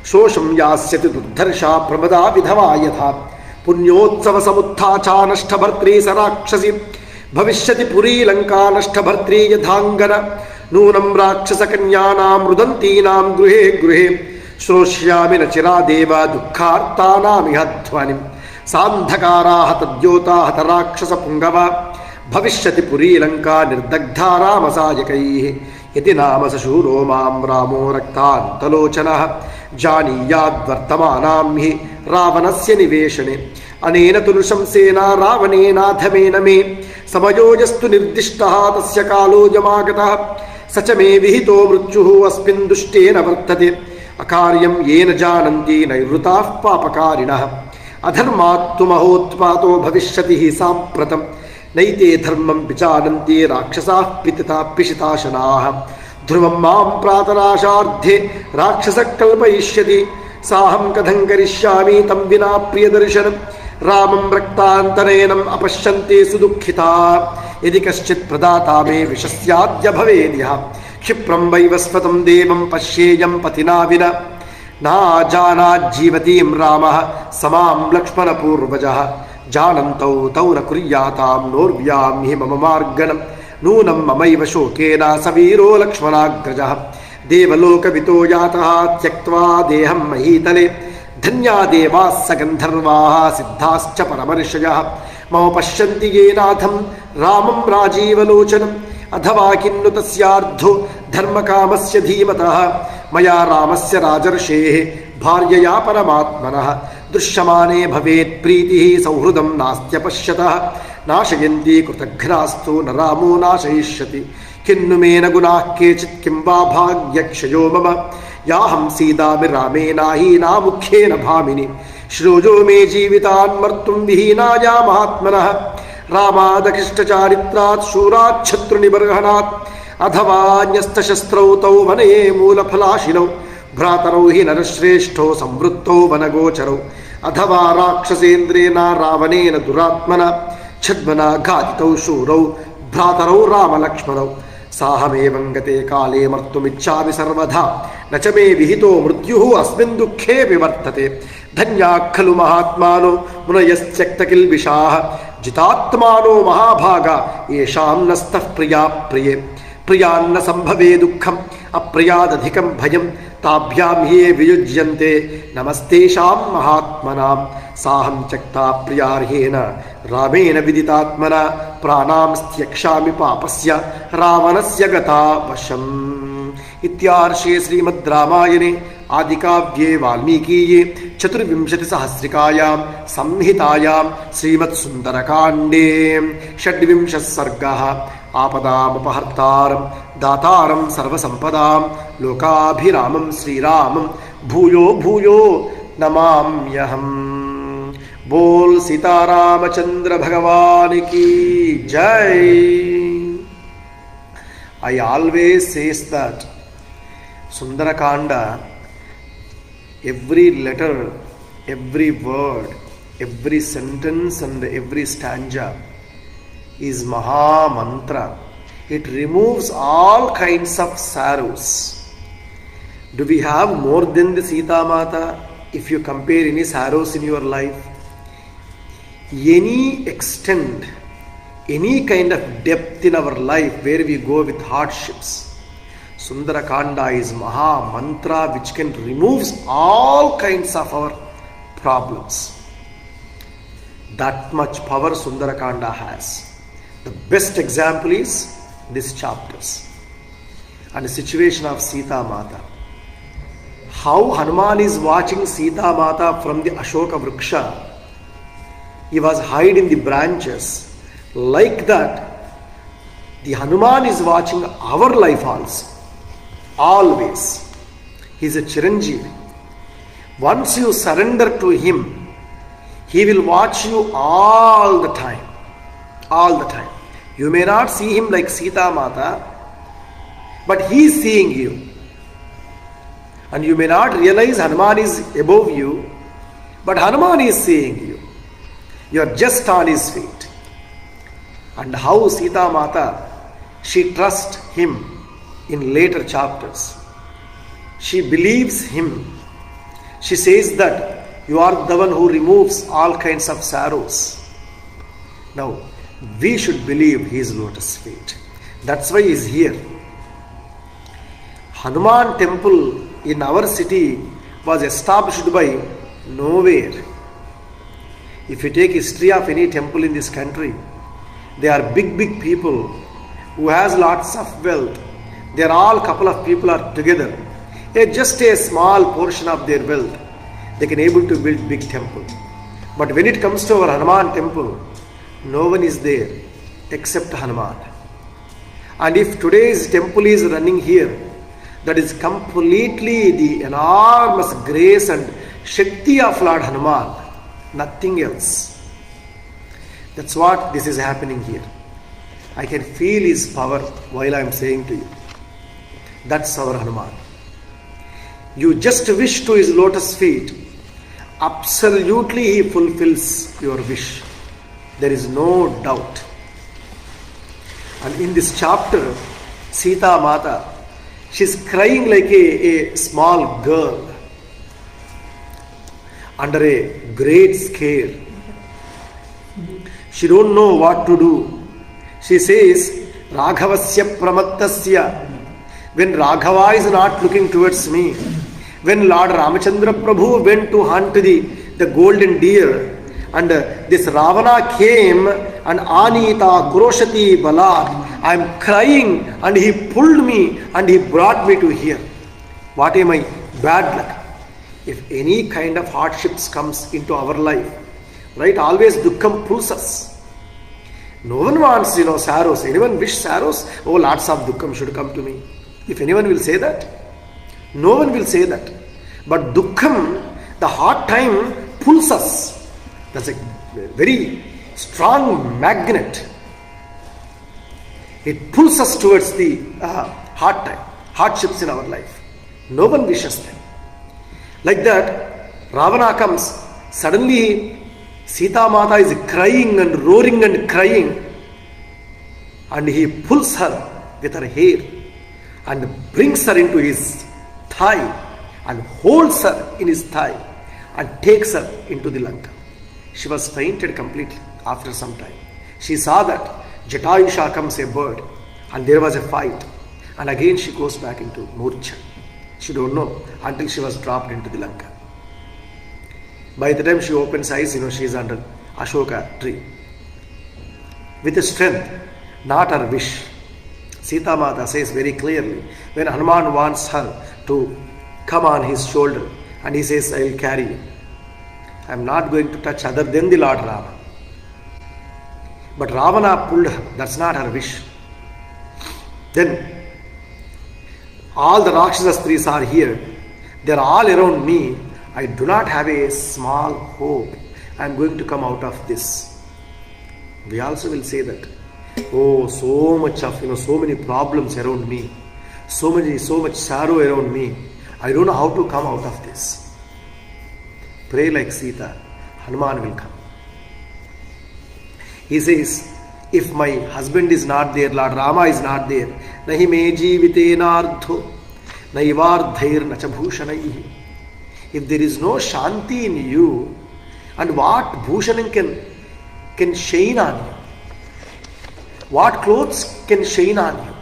ಶೋಷಂ ಯಾಸ್ಯತಿ ದುರ್ಧರ್ಷಾ ಪ್ರಮದಾ ವಿಧವಾ ಯಥಾ ಪುಣ್ಯೋತ್ಸವ ಸಮುತ್ಥಾಚಾನಷ್ಟಭರ್ತ್ರೀ ಸ ರಾಕ್ಷಸಿ ಭವಿಷ್ಯತಿ ಪುರೀ ಲಂಕಾ ನಷ್ಟಭರ್ತ್ರೀ ಯಥಾಂಗನ ನೂನಂ ರಾಕ್ಷಸಕನ್ಯಾನಾಂ ರುದಂತೀನಾಂ ಗೃಹೇ ಗೃಹೇ ಶ್ರೋಷ್ಯಾಮಿ ನ ಚಿರಾದೇವ ದುಃಖಾರ್ತಾನಾಮಿಹ ಧ್ವನಿಂ ಸಾಂಧಕಾರಾಹ ತದ್ಯೋತಾ ಹತ ರಾಕ್ಷಸ ಪುಂಗವ ಭವಿಷ್ಯತಿ ಪುರೀ ಲಂಕಾ ನಿರ್ದಗ್ಧಾ ರಾಮಸಾಯಕೈಃ ಯತಿ ನಾಮ ಸ ಶೂರೋ ಮಾಂ ರಾಮೋ ರಕ್ತಾಂತಲೋಚನಃ ಜಾನೀಯಾದ್ವರ್ತಮಾನಾಂ ಹಿ ರಾವಣಸ್ಯ ನಿವೇಶನೆ ಅನೇನ ತು ನೃಶಂಸೇನ ರಾವಣೇನಾಧಮೇನ ಮೇ ಸಮಯೋಜಸ್ತು ನಿರ್ದಿಷ್ಟಃ ತಸ್ಯ ಕಾಲೋ ಜಮಾಗತಃ ಸ ಚ ಮೇ ವಿಹಿತೋ ಮೃತ್ಯುಃ ಅಸ್ಮಿನ್ ದುಷ್ಟೇನ ವರ್ತತೆ ಅಕಾರ್ಯಂ ಯೇನ ಜಾನಂತಿ ನೈವೃತಾಃ ಪಾಪಕಾರಿಣಃ ಅಧರ್ಮಾತ್ತು ಮಹೋತ್ಪಾತೋ ಭವಿಷ್ಯತಿ ಹಿ ಸಾಂಪ್ರತಂ ನೈತೆ ಧರ್ಮಂ ವಿಚಾರಂತಿ ರಾಕ್ಷಸಾಃ ಪಿಶಿತಾಶನಾಃ ಧ್ರುವಂ ಮಾಂ ಪ್ರಾತರಾಶಾರ್ಧೆ ರಾಕ್ಷಸ ಕಲ್ಪಯಿಷ್ಯತಿ ಸಾಹಂ ಕಥಂ ಕರಿಷ್ಯಾಮಿ ತಂ ವಿನಾ ಪ್ರಿಯದರ್ಶನಂ ರಾಮಂ ರಕ್ತಾಂತರೇಣಂ ಅಪಶ್ಯಂತೆ ಸುದುಃಖಿತಾ ಯದಿ ಕಶ್ಚಿತ್ ಪ್ರದಾತಾ ಮೇ ವಿಷಸ್ಯಾದ್ಯ ಭವೇದ್ಯಃ ಕ್ಷಿಪ್ರಂ ವೈವಸ್ವತಂ ದೇವಂ ಪಶ್ಯೇಯಂ ಪತಿನಾ ವಿನಾ ನಾಜಾನಾಜ್ಜೀವತೀಂ ರಾಮಃ ಸಮಾಂ ಲಕ್ಷ್ಮಣಪೂರ್ವಜಃ ಜಾನಂತೌ ತೌ ನ ಕುರ್ಯಾತಾಂ ನೋರ್ವ್ಯಾಂ ಹಿ ಮಮ ಮಾರ್ಗಣಂ ನೂನಂ ಮಮೈವ ಶೋಕೇನ ಸ ವೀರೋ ಲಕ್ಷ್ಮಣಾಗ್ರಜಃ ದೇವಲೋಕವಿತೋ ಯಾತಃ ತ್ಯಕ್ತ್ವಾ ದೇಹಂ ಮಹೀತಲೆ ಧನ್ಯಾ ದೇವಾಃ ಸ ಗಂಧರ್ವಾಃ ಸಿದ್ಧಾಶ್ಚ ಪರಮರ್ಷಯಃ ಮಮ ಪಶ್ಯಂತಿ ಯೇನಾಥಂ ರಾಮಂ ರಾಜೀವಲೋಚನಂ ಅಥವಾ ಕಿನ್ನು ತಸ್ಯಾರ್ಧೋ ಧರ್ಮಕಾಮಸ್ಯ ಧೀಮತಃ ಮಯಾ ರಾಮಸ್ಯ ರಾಜರ್ಷೇಃ ಭಾರ್ಯಯಾ ಪರಮಾತ್ಮನಃ ದೃಶ್ಯಮಾನೇ ಭವೇತ್ ಪ್ರೀತಿಃ ಸೌಹೃದಂ ನಾಸ್ತ್ಯಪಶ್ಯತಃ ನಾಶಯಂತಿ ಕೃತಘ್ನಾಸ್ತು ನ ರಾಮೋ ನಾಶಯಿಷ್ಯತಿ ಕಿನ್ನು ಮೇನ ಗುಣಾಃ ಕೇಚಿತ್ ಕಿಂ ವಾ ಭಾಗ್ಯಕ್ಷಯೋ ಮಮ ಯಾಹಂ ಸೀದಾಮಿ ರಾಮೇನಾಹೀನಾ ಮುಖ್ಯೇನ ಭಾಮಿನಿ ಶ್ರೋಜೋ ಮೇ ಜೀವಿತಾನ್ ಮರ್ತುಂ ವಿಹೀನಾಯಾ ಮಹಾತ್ಮನಃ ರಾಮಾದಕಿಷ್ಟಚಾರಿತ್ರಾತ್ ಶೂರಾತ್ ಶತ್ರುನಿಬರ್ಹಣಾತ್ ಅಥವಾ ನ್ಯಸ್ತಶಸ್ತ್ರೌ ತೌ ವನಯೇ ಮೂಲಫಲಾಶಿನೌ ಭ್ರಾತರೌ ಹಿ ನರಶ್ರೇಷ್ಠೋ ಸಂವೃತ್ತೌ ವನಗೋಚರೌ ಅಥವಾ ರಾಕ್ಷಸೇಂದ್ರೇಣ ರಾವಣೇನ ದುರಾತ್ಮನ ಛದ್ಮನ ಘಾತಿತೌ ಶೂರೌ ಭ್ರಾತರೌ ರಾಮಲಕ್ಷ್ಮಣೌ ಸಾಹಮೇವಂ ಗತೆ ಕಾಲೇ ಮರ್ತುಮಿಚ್ಛಾಮಿ ಸರ್ವಧಾ ನ ಚ ಮೇ ವಿಹಿತೋ ಮೃತ್ಯುಃ ಅಸ್ಮಿನ್ ದುಃಖೇ ವಿವರ್ತತೆ ధన్యాఖలు మహాత్మానో మునయశ్చక్తకిల్బిషాః జితాత్మానో మహాభాగా ఏషాం నస్తః ప్రియా ప్రియే ప్రియాన్న సంభవే దుఃఖం అప్రియాదధికం భయం తాభ్యాం హే వియుజ్యంతే నమస్తేషాం మహాత్మనాం సాహం త్యక్తా ప్రియార్హేణ రామేణ విదితాత్మన ప్రాణాం త్యక్షామి పాపస్య రావణస్య గతా వశం. ఇత్యార్షే శ్రీమద్ రామాయణే ఆదికావ్యే వాల్మీకీయే చతుర్వింశతిసహస్రికాయాం సంహితాయాం శ్రీమత్ సుందరకాండే షడ్వింశः సర్గः. ఆపదామపహర్తారం దాతారం సర్వసంపదాం లోకాభిరామం శ్రీరామం భూయో భూయో నమామ్యహం. బోల్ సీతారామచంద్ర భగవానికి జై. I always says that Sundarakanda, every letter, every word, every sentence and every stanza is Maha Mantra. It removes all kinds of sorrows. Do we have more than the Sita Mata? If you compare any sorrows in your life, any extent, any kind of depth in our life where we go with hardships, Sundarakanda is Maha Mantra which can remove all kinds of our problems. That much power Sundarakanda has. The best example is these chapters and the situation of Sita Mata. How Hanuman is watching Sita Mata from the Ashoka Vriksha. He was hid in the branches. Like that, the Hanuman is watching our life also. Always. He is a Chiranjeevi. Once you surrender to him, he will watch you all the time. All the time. You may not see him like Sita Mata, but he is seeing you. And you may not realize Hanuman is above you, but Hanuman is seeing you. You are just on his feet. And how Sita Mata, she trusts him in later chapters. She believes him. She says that you are the one who removes all kinds of sorrows. Now, we should believe his lotus feet. That's why he is here. Hanuman temple in our city was established by nowhere. If you take history of any temple in this country, they are big people who has lots of wealth. They are all couple of people are together. Just a small portion of their wealth, they can able to build big temple. But when it comes to our Hanuman temple, no one is there except Hanuman. And if today's temple is running here, that is completely the enormous grace and Shakti of Lord Hanuman, nothing else. That's what this is happening here. I can feel his power while I am saying to you. That's our Hanuman. You just wish to his lotus feet, absolutely he fulfills your wish. There is no doubt. And in this chapter, Sita Mata, she is crying like a small girl under a great scare. She don't know what to do. She says, Raghavasya pramattasya. When Raghava is not looking towards me, when Lord Ramachandra Prabhu went to hunt the golden deer, and this Ravana came and Anita Kuroshati Balat, I am crying and he pulled me and he brought me to here. What am I? Bad luck. If any kind of hardships comes into our life, right, always dukkham pulls us. No one wants, sorrows. Anyone wish sorrows? Oh, lots of dukkham should come to me. If anyone will say that, no one will say that. But dukkham, the hard time pulls us. That's a very strong magnet. It pulls us towards the hard time, hardships in our life. No one wishes them. Like that, Ravana comes, suddenly Sita Mata is crying and roaring and crying, and he pulls her with her hair and brings her into his thigh and holds her in his thigh and takes her into the Lanka. She was fainted completely after some time. She saw that Jatayusha comes a bird and there was a fight, and again she goes back into Murcha. She don't know until she was dropped into the Lanka. By the time she opens eyes, she is under Ashoka tree. With a strength, not her wish. Sita Mata says very clearly, when Hanuman wants her to come on his shoulder and he says, I will carry you. I am not going to touch other than the Lord Rama. But Ravana pulled her. That's not her wish. Then all the Rakshasa Stris are here. They are all around me. I do not have a small hope. I am going to come out of this. We also will say that. Oh, so much of, so many problems around me. So much sorrow around me. I don't know how to come out of this. Pray like Sita. Hanuman will come. He says, if my husband is not there, Lord Rama is not there, nahi me jivitenardho, naivardhair nacha bhushanaihi. If there is no shanti in you, and what bhushanam can shine on you? What clothes can shine on you?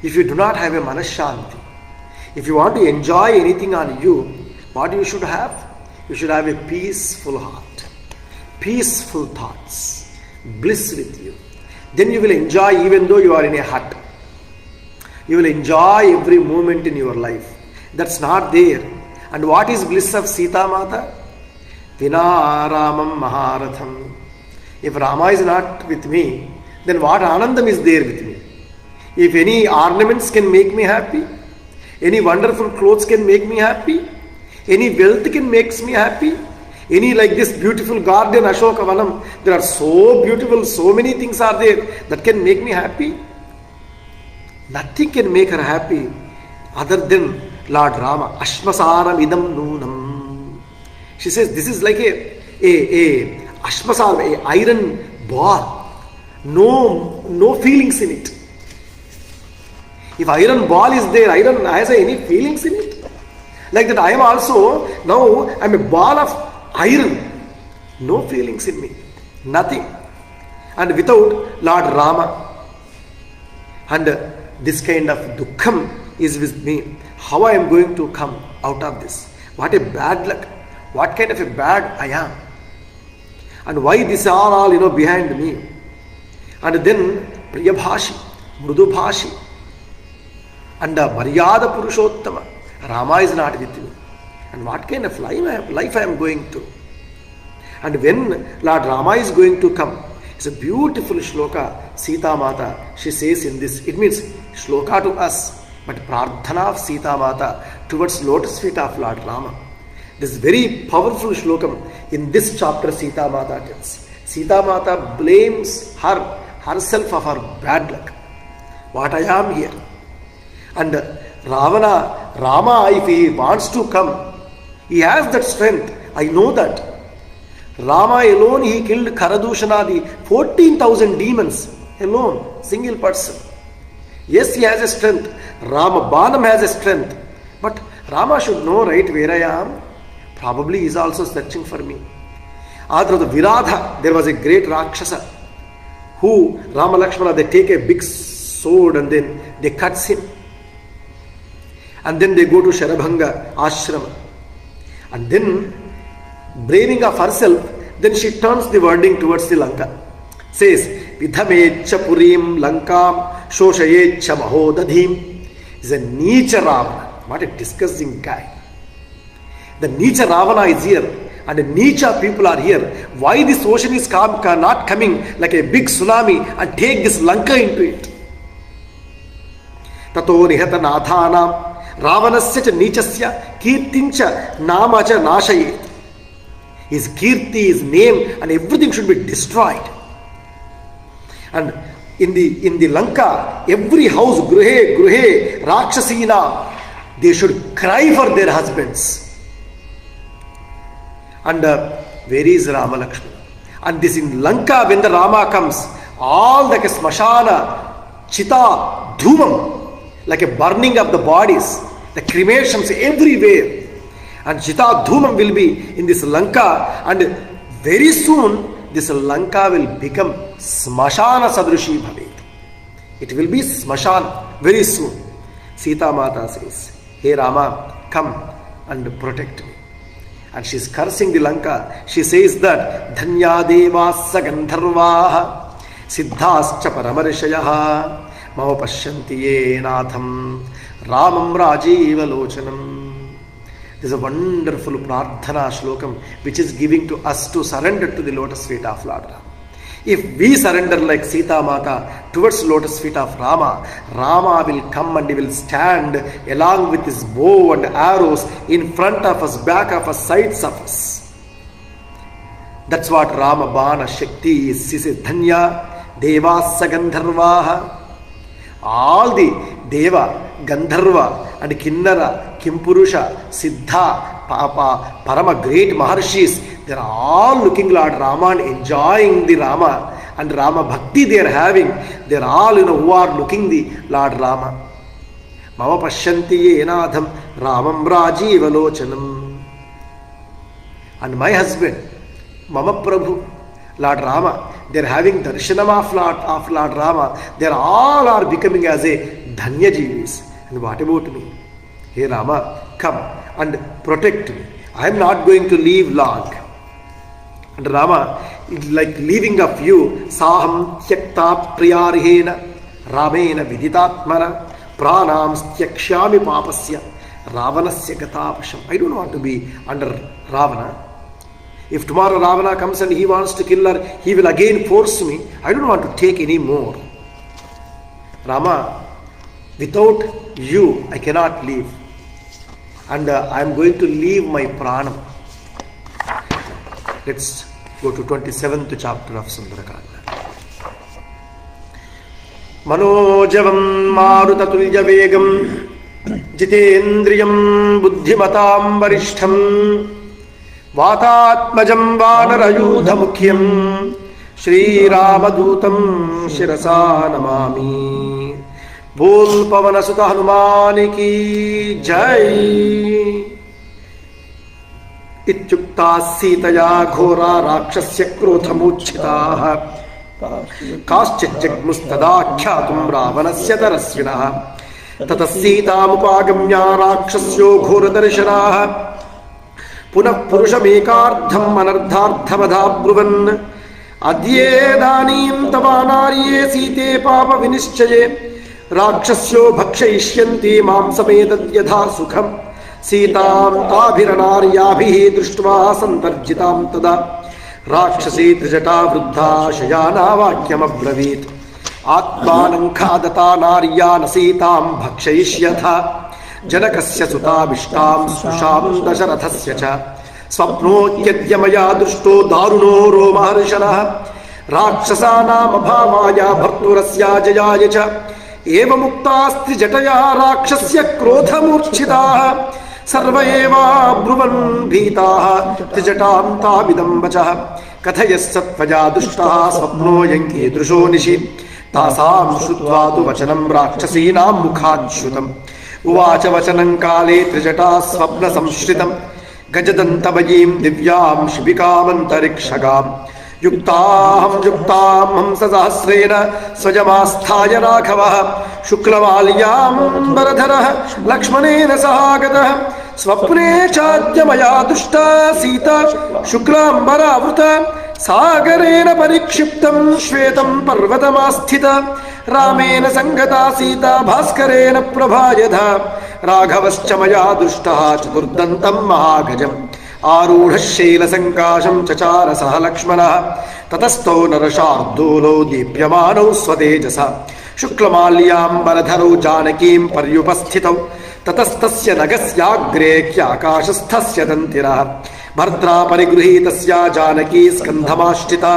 If you do not have a manashanti, if you want to enjoy anything on you, what you should have? You should have a peaceful heart, peaceful thoughts, bliss with you. Then you will enjoy even though you are in a hut. You will enjoy every moment in your life. That's not there. And what is bliss of Sita Mata? Vina Ramam Maharatham. If Rama is not with me, then what Anandam is there with me? If any ornaments can make me happy, any wonderful clothes can make me happy, any wealth can make me happy, any like this beautiful garden Ashoka Vanam, there are so beautiful, so many things are there that can make me happy. Nothing can make her happy other than Lord Rama. Ashmasaram idam noonam. She says this is like a ashmasar, a iron ball. No feelings in it. If iron ball is there, iron has any feelings in it? Like that I am also, now I am a ball of iron. No feelings in me. Nothing. And without Lord Rama. And this kind of dukkham is with me. How I am going to come out of this? What a bad luck. What kind of a bad I am. And why these are all, behind me. And then Priyabhashi, Mrudubhashi, and Maryada Purushottama. Rama is not with me. And what kind of life I am going through? And when Lord Rama is going to come, it's a beautiful shloka, Sita Mata, she says in this. It means shloka to us, but prarthana of Sita Mata towards lotus feet of Lord Rama. This very powerful shlokam in this chapter Sita Mata tells. Sita Mata blames herself of her bad luck. What I am here. And Rama, if he wants to come, he has that strength. I know that. Rama alone, he killed Karadushanadi, 14,000 demons alone, single person. Yes, he has a strength. Rama Banam has a strength. But Rama should know, right, where I am. Probably he is also searching for me. After the Viradha, there was a great Rakshasa who, Rama Lakshmana, they take a big sword and then they cuts him. And then they go to Sharabhanga Ashrama. And then, braving of herself, then she turns the wording towards the Lanka. Says, Vidhamecha Purim Lankam Shoshayecha Mahodadhim. Is a Neecha Ravana. What a disgusting guy. The Neecha Ravana is here. And the Neecha people are here. Why this ocean is not coming like a big tsunami and take this Lanka into it? Tato Nihata Nathanam Ravanasya cha Neechasya Kirtincha Namacha Nashayet. His Kirti, his name and everything should be destroyed. And in the Lanka, every house, Gruhe, Rakshasina, they should cry for their husbands. And where is Rama Lakshmana? And this in Lanka, when the Rama comes, all like a smashana, chita, dhumam, like a burning of the bodies, the cremations everywhere. And Chitadhumam will be in this Lanka, and very soon this Lanka will become Smashana Sadrushi Bhavet. It will be Smashana very soon. Sita Mata says, "Hey Rama, come and protect me." And she is cursing the Lanka. She says that Dhanya Devasa Gandharvaha Siddhascha Paramarishayah Mama Pashyanti Ye Natham Ramam Rajiva Lochanam. This is a wonderful Prarthana Shlokam which is giving to us to surrender to the lotus feet of Lord Rama. If we surrender like Sita Mata towards lotus feet of Rama, Rama will come and he will stand along with his bow and arrows in front of us, back of us, sides of us. That's what Rama Bana Shakti is. She says, Dhanya Devasa Gandharvaha. All the Deva, Gandharva and Kinnara, Kimpurusha, Siddha, Papa, Parama, great Maharshis, they are all looking Lord Rama and enjoying the Rama and Rama Bhakti they are having. They are all, who are looking the Lord Rama. Mama Pashyanti Yenadham Ramam Rajiva Lochanam. And my husband, Mama Prabhu, Lord Rama, they are having darshanam of Lord Rama. They are all are becoming as a Dhanya Jivis. And what about me? Hey Rama, come and protect me. I am not going to leave long. And Rama, like leaving of you, Saham Tyakta Priyarhena Ramena Viditatmana Pranam Styakshyami Papasya Ravanasya Gatapasham. I don't want to be under Ravana. If tomorrow Ravana comes and he wants to kill her, he will again force me. I don't want to take any more. Rama, without you, I cannot live. And I am going to leave my pranam. Let's go to 27th chapter of Sundarakanda. Manojavam Marutatulya Vegam Jitendriyam Buddhimatam Varishtham Vatatmajam Vanarayudha Mukhyam Shri Ramadutam Shirasa Namami. Bol Pavana Sutta Hanumani ki Jai. Ityukta Sitaya Ghora Rakshasya Krodhamuchitaha Kaschit Jagmustada Kyatum Ravanasya Tarasvinaha Tatasita Mupagamya Rakshasyo Ghora Darshanaha Punah Purusham Anardharthamadha Bruvan Adye Danim Tavanarye Site Papa Vinishchaye Rakshasyo Bhakshayishyanti Mam Samedat Yadha Sukham Sitam Tabhiranaryabihi Drishtva Santarjitam Tada Rakshasi Trijata Vruddha Shayana Vakyam Abravit Atmanam Khadata Naryana Sitam Bhakshayishyatha Janakasya Sutabishtam Susham Dasharathasya Cha Swapno Yadyamaya Drushto Daruno Romaharishana Rakshasanam Abhavaya Bharturasya Jayaya Cha Eva Muktastri Jataya Rakshasya Krodhamurchitaha Sarva Eva Bruvan Bhitaha Trijatam Tabidam Vachaha Kathayas Sattvaja Dushtaha Swapno Yanki Drusho Nishi Tasam Shutvatu Vachanam Rakshasinam Mukhadshrutam Uvacha Vachanam Kale Trijata Swapna Samshritam Gajadantabajim Divyam Shibikamantarikshagam Yuktam Hamsasahasrena Swajamasthaja Rakhavah Shuklavalyam Baradharah Lakshmanena Sahagataha Swapne Chadyamaya Dushta Sita Shuklam Baravruta Sagarena Parikshiptam Shvetam Parvatamasthita Ramena Sangata Sita Bhaskarena Prabhayadha Raghavascha Dushtaha Chaturdantam Mahagajam Arudhashela Sankasham Chachara Saha Lakshmana Tatasto Narashardulo Dipyamano Swadejasa Shuklamalyam Baradharo Janakim Paryupasthitau Tatastasya Nagasyagre Kyakashasthasya Dantira Bhartra Parigruhitasya Janaki Skandhamashtita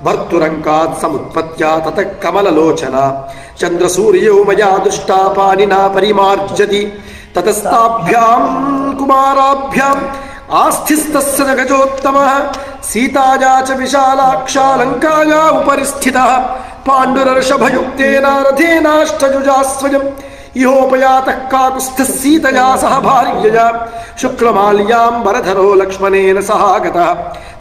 Bharturankat Samutpatya Tatak Kamalalochana Chandra Suryo Maya Dushta Panina Parimarjati Tatastabhyam Kumarabhyam Asthistassa Gajottama Sitaja cha Vishalaksha Lankaya Uparistita Pandurarashabhayuktena Radhena Ashtajujasvajam ఇహోపయాతః కాకుస్థః సీతయా సహ భార్యయా శుక్లమాల్యాంబరధరో లక్ష్మణేన సహాగతః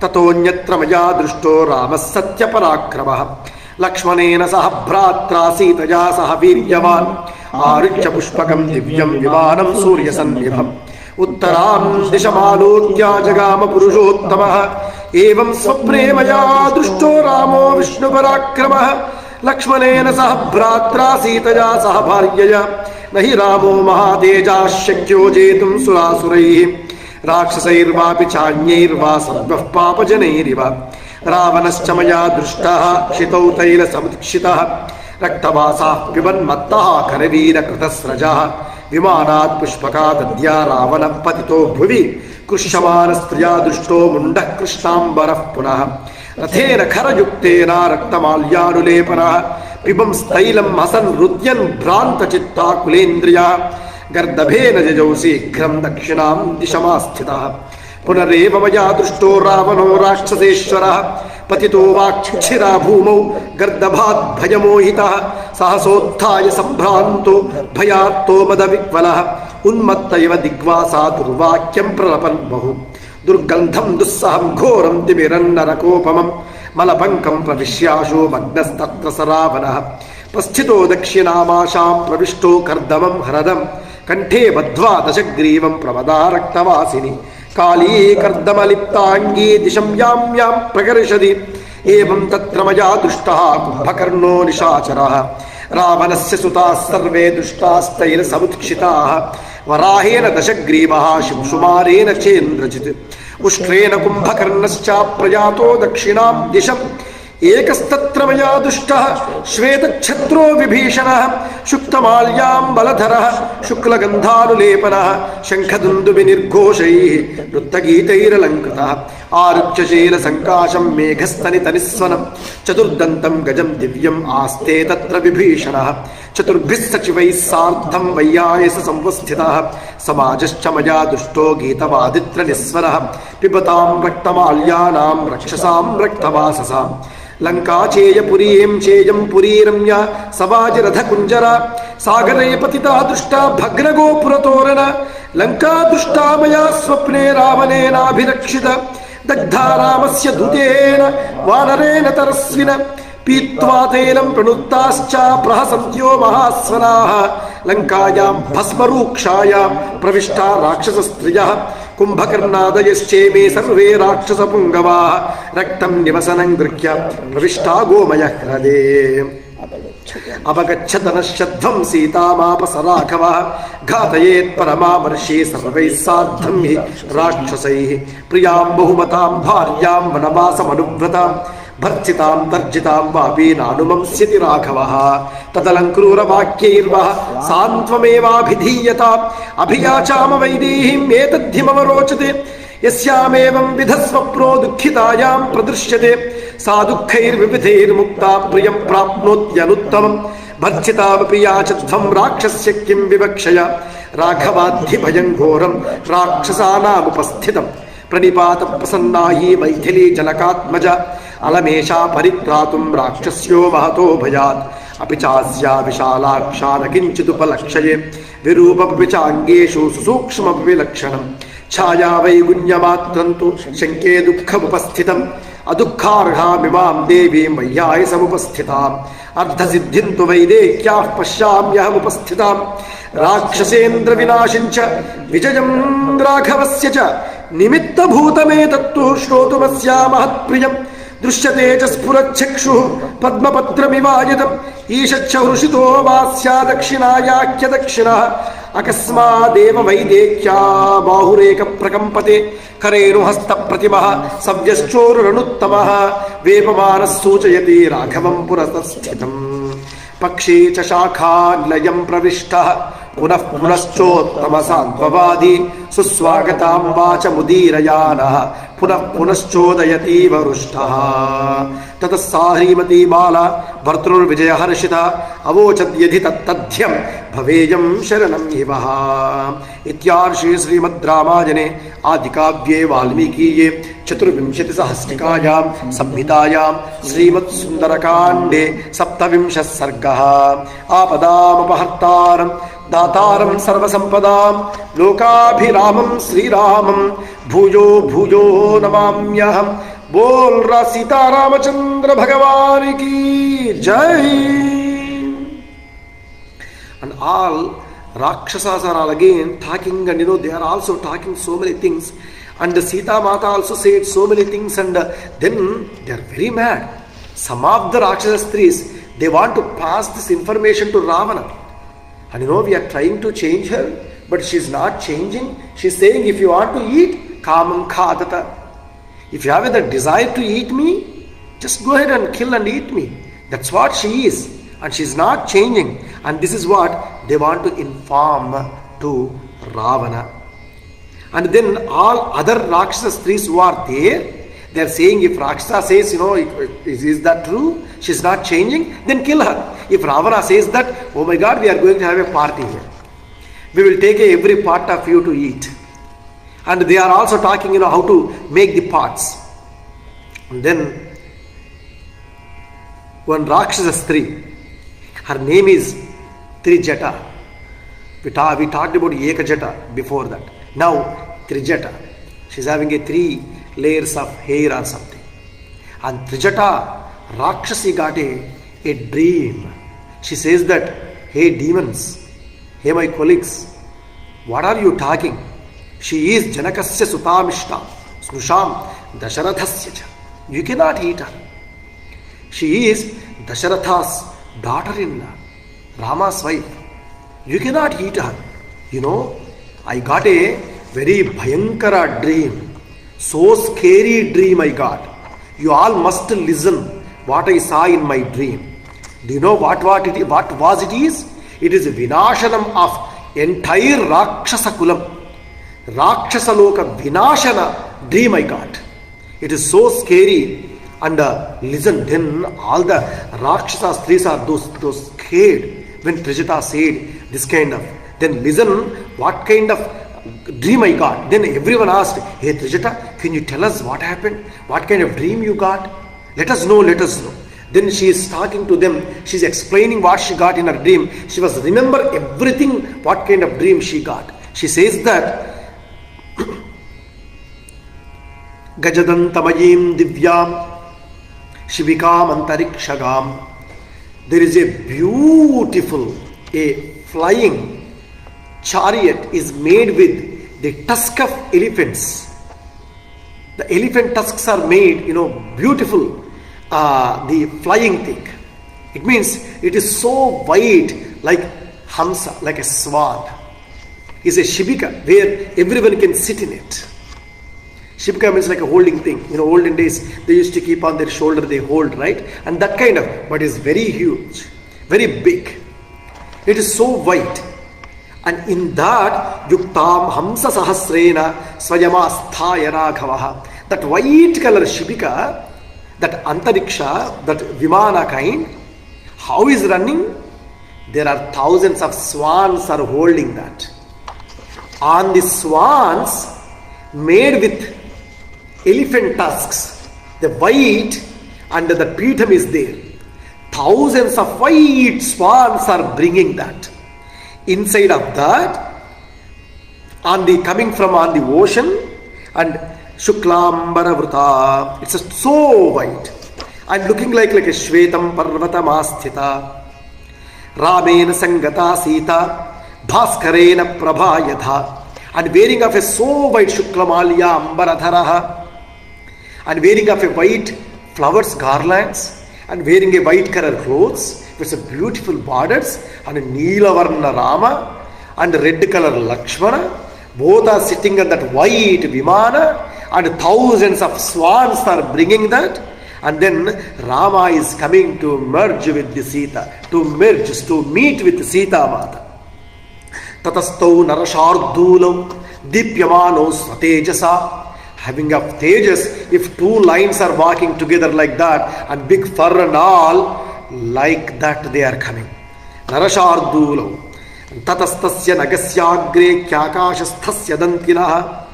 తతోన్యత్ర మయా దృష్టో రామः సత్యపరాక్రమः లక్ష్మణేన సహ భ్రాత్రా సీతయా సహ వీర్యవాన్ ఆరుహ్య పుష్పకం దివ్యం విమానం సూర్యసన్నిభం ఉత్తరాం దిశమాలోక్య జగామ పురుషోత్తమః ఏవం స్వప్నే మయా దృష్టో రామో విష్ణుపరాక్రమः లక్ష్మణేన సహ భ్రాత్రా సీతయా సహ భార్యయా నహి రామో మహాతేజాః శక్యో జేతుం సురాసురైః రాక్షసైర్వాపి చాన్యైర్వా సర్వః పాపజనైరివ రావణశ్చ మయా దృష్టః క్షితౌ తైలసముత్క్షితః రక్తవాసాః పిబన్మత్తః కరవీరకృతస్రజः విమానాత్ పుష్పకాదద్యా రావణః పతితో భువి కృష్యమానస్త్రియా దృష్టో ముండః కృష్ణాంబరః పునః రథేన ఖరయుక్తేన రక్తమాల్యానులేపనః పిబం స్థైలం హసన్ రుద్యన్ భ్రాంతచిత్తాకులేంద్రియా గర్దభేన జజౌ శీఘ్రం దక్షిణాం దిశమాస్థితః పునరేవ మయా దృష్టో రావణో రాక్షసేశ్వరः పతితో వాక్షిరా భూమౌ గర్దభాద్ భయమోహితః సహసోత్థాయ సంభ్రాంతో భయార్తో మదవిహ్వలः ఉన్మత్త ఇవ దిగ్వాసా దుర్వాక్యం ప్రలపన్ బహు దుర్గంధం దుస్సహం ఘోరం తిమిరన్నరకోపమం మలపంకం ప్రవిశ్యాశో మగ్నస్తత్ర స రావణః ప్రస్థితో దక్షిణామాశాం ప్రవిష్టో కర్దమం హరదం కంఠే బద్ధ్వా దశగ్రీవం ప్రమదారక్తవాసిని కాళీ కర్దమలిప్తాంగీ దిశం యాం యాం ప్రకర్షది ఏవం తత్ర మయా దృష్టః కుంభకర్ణో నిశాచరः రావణస్య సుతాः సర్వే దుష్టాస్తైరసముత్క్షితాः వరాహేన దశగ్రీవः శింశుమారేణ చేంద్రజిత్ ఉష్ట్రేణ కుంభకర్ణశ్చ ప్రయాతో దక్షిణాం దిశం ఏకస్తత్ర మయా దృష్టః శ్వేతఛత్రో విభీషణः శుక్తమాల్యాంబలధరः శుక్లగంధానులేపనः శంఖదుందుభినిర్ఘోషైః నృత్తగీతైరలంకృతः ఆరుచ్యశీల సంకాశం మేఘస్తనితనిస్వనం చతుర్దంతం గజం దివ్యం ఆస్తే తత్ర విభీషణः చతుర్భిः సచివైः సార్ధం వైయాయస సంవస్థితः సమాజశ్చ మయా దుష్టో గీతవాదిత్ర నిస్వరः పిబతాం రక్తమాల్యానాం రక్షసాం రక్తవాససాం లంకాచేయపురీం చేయం పురీరమ్య సవాజిరథకుంజర సాగరే పతితా దృష్టా భగ్నగోపురతోరణ లంకా దృష్టా మయా స్వప్నే రావణేనాభిరక్షిత దగ్ధా రామస్య దూతేన వానరేణ తరస్విన పీత్వా తైలం ప్రణుత్తాశ్చ ప్రహసంత్యో మహాస్వనాః లంకాయాం భస్మరూక్షాయాం ప్రవిష్టా రాక్షసస్త్రియः కుంభకర్ణాదయశ్చేమే సర్వే రాక్షసపుంగవాः రక్తం నివసనం గృహ్య ప్రవిష్టా గోమయః హ్రదే అవగచ్చతనశ్చధ్వం సీతామాపస రాఘవः ఘాతయేత్ పరమామర్షి సర్వైః సార్ధం హి రాక్షసైః ప్రియాం బహుమతాం భార్యాం వనవాసమనువ్రతాం భర్చితాం తర్జితాం వాపి నానుమంస్యతి రాఘవः తదలంక్రూరవాక్యైర్వః సాంత్వమేవాభిధీయతాం అభియాచామ వైదేహీం ఏతద్ధిమవరోచతే యస్యామేవం విధస్వప్నో దుఃఖితాయాం ప్రదృశ్యతే సా దుఃఖైర్వివిధైర్ముక్తా ప్రియం ప్రాప్నోత్యనుత్తమం భర్చితామపి యాచధ్వం రాక్షస్య కిం వివక్షయ రాఘవాద్ధి భయం ఘోరం రాక్షసానాముపస్థితం ప్రణిపాత ప్రసన్నాహి మైథిలీ జనకాత్మజ అలమేషా పరిత్రాతుం రాక్షస్యో మహతో భయాత్ అపి చాస్యా విశాలాక్షా న కించిదుపలక్షయే విరూపమపి చాంగేషు సుసూక్ష్మమపి లక్షణం ఛాయా వైగుణ్యమాత్రం తు శంకే దుఃఖముపస్థితం అదుఃఖార్హామిమాం దేవీం వయ్యాయసముపస్థితాం అర్ధసిద్ధిం తు వైదేహ్యాః పశ్యామ్యహముపస్థితాం రాక్షసేంద్ర వినాశం చ విజయం రాఘవస్య చ నిమిత్తభూతమేతత్తు శ్రోతుమస్యా మహత్ప్రియం దృశ్యతే చ స్ఫురచ్చక్షుః పద్మపత్రమివాయతం ఈషచ్చ హృషితో వాస్యా దక్షిణాయాఖ్య దక్షిణః అకస్మాదేవ వైదేహ్యా బాహురేక ప్రకంపతే కరేణు హస్త ప్రతిమః సవ్యశ్చోరురణుత్తమః వేపమానః సూచయతి రాఘవం పురతస్థితం పక్షే చ శాఖానిలయం ప్రవిష్టః పునః పునశ్చోత్తమసాంత్వవాది సుస్వాగతాం వాచముదీరయానః పునః పునశ్చోదయతీవ హృష్టః తతః సా హ్రీమతీ బాలా భర్తృర్విజయహర్షిత అవోచద్యధి తత్తథ్యం భవేయం శరణం ఇవః ఇత్యార్షే శ్రీమద్ రామాయణే ఆదికావ్యే వాల్మీకీయే చతుర్వింశతిసహస్రికాయాం సంహితాయాం శ్రీమద్ సుందరకాండే సప్తవింశः సర్గः ఆపదామపహర్తారం दातारं सर्वसंपदां लोकाभिरामं श्रीरामं भूयो भूयो नमाम्यहं. बोल सीता रामचंद्र भगवान की जय. And all Rakshasas are all again talking, and they are also talking so many things, and Sita Mata also said so many things, and then they are very mad. Some of the Rakshasa Stris, they want to pass this information to Ravana, and we are trying to change her, but she is not changing. She is saying, if you want to eat, kamam khadata. If you have the desire to eat me, just go ahead and kill and eat me. That's what she is, and she is not changing. And this is what they want to inform to Ravana. And then all other Rakshasa Stris who are there, they are saying, if Rakshasa says, is that true? She is not changing, then kill her. If Ravana says that, oh my God, we are going to have a party here. We will take every part of you to eat. And they are also talking, how to make the pots. And then one Rakshasa Stri, her name is Trijata. We talked about Ekajata before that. Now Trijata. She's having 3 layers of hair or something. And Trijata, Rakshasi got a dream. She says that, hey demons, hey my colleagues, what are you talking? She is Janakasya Sutamishta, Snusham, Dasharathasya cha. You cannot eat her. She is Dasharatha's daughter-in-law, Rama's wife. You cannot eat her. I got a very bhayankara dream. So scary dream I got. You all must listen what I saw in my dream. Do you know what was it is? It is Vinashanam of entire Rakshasa Kulam. Rakshasa Loka Vinashana dream I got. It is so scary. And listen, then all the Rakshasa Stris are those scared when Trijata said this kind of. Then listen, what kind of dream I got. Then everyone asked, hey Trijata, can you tell us what happened? What kind of dream you got? Let us know. Then she is talking to them. She is explaining what she got in her dream. She was remember everything, what kind of dream she got. She says that Gajadantamayim Divyam Shibikam Antarikshagam. There is a beautiful, a flying chariot is made with the tusk of elephants. The elephant tusks are made, beautiful, the flying thing. It means it is so wide, like Hamsa, like a swan. It's a Shibika where everyone can sit in it. Shibka means like a holding thing. Olden days, they used to keep on their shoulder, they hold, right? And that kind of, but it's very huge, very big. It is so wide. And in that, Yuktam Hamsa Sahasrena Swayamastha Raghavaha. That white color Shibika, that Antariksha, that Vimana kind, how is running? There are thousands of swans are holding that. On the swans, made with elephant tusks, the white, and the Peetham is there. Thousands of white swans are bringing that. Inside of that, coming from on the ocean, and Shuklambara Vrta, it's so white, and looking like a Shvetam Parvatamasthita, Ramena Sangata Sita, Bhaskarena Prabhayatha, and wearing of a so white Shuklamalya Ambaradharaha, and wearing of a white flowers garlands, and wearing a white color clothes with a beautiful borders, and a Neelavarna Rama and red color Lakshmana, both are sitting on that white Vimana, and thousands of swans are bringing that, and then Rama is coming to merge with the Sita, to meet with Sita Mata. Tatastau Narashardulam Dipyamano Satejasa. Having of Tejas, if 2 lions are walking together like that, and big fur and all, like that they are coming. Narashardulam Tatastasya Nagasyagre Kyakashasthasya Dantinaha.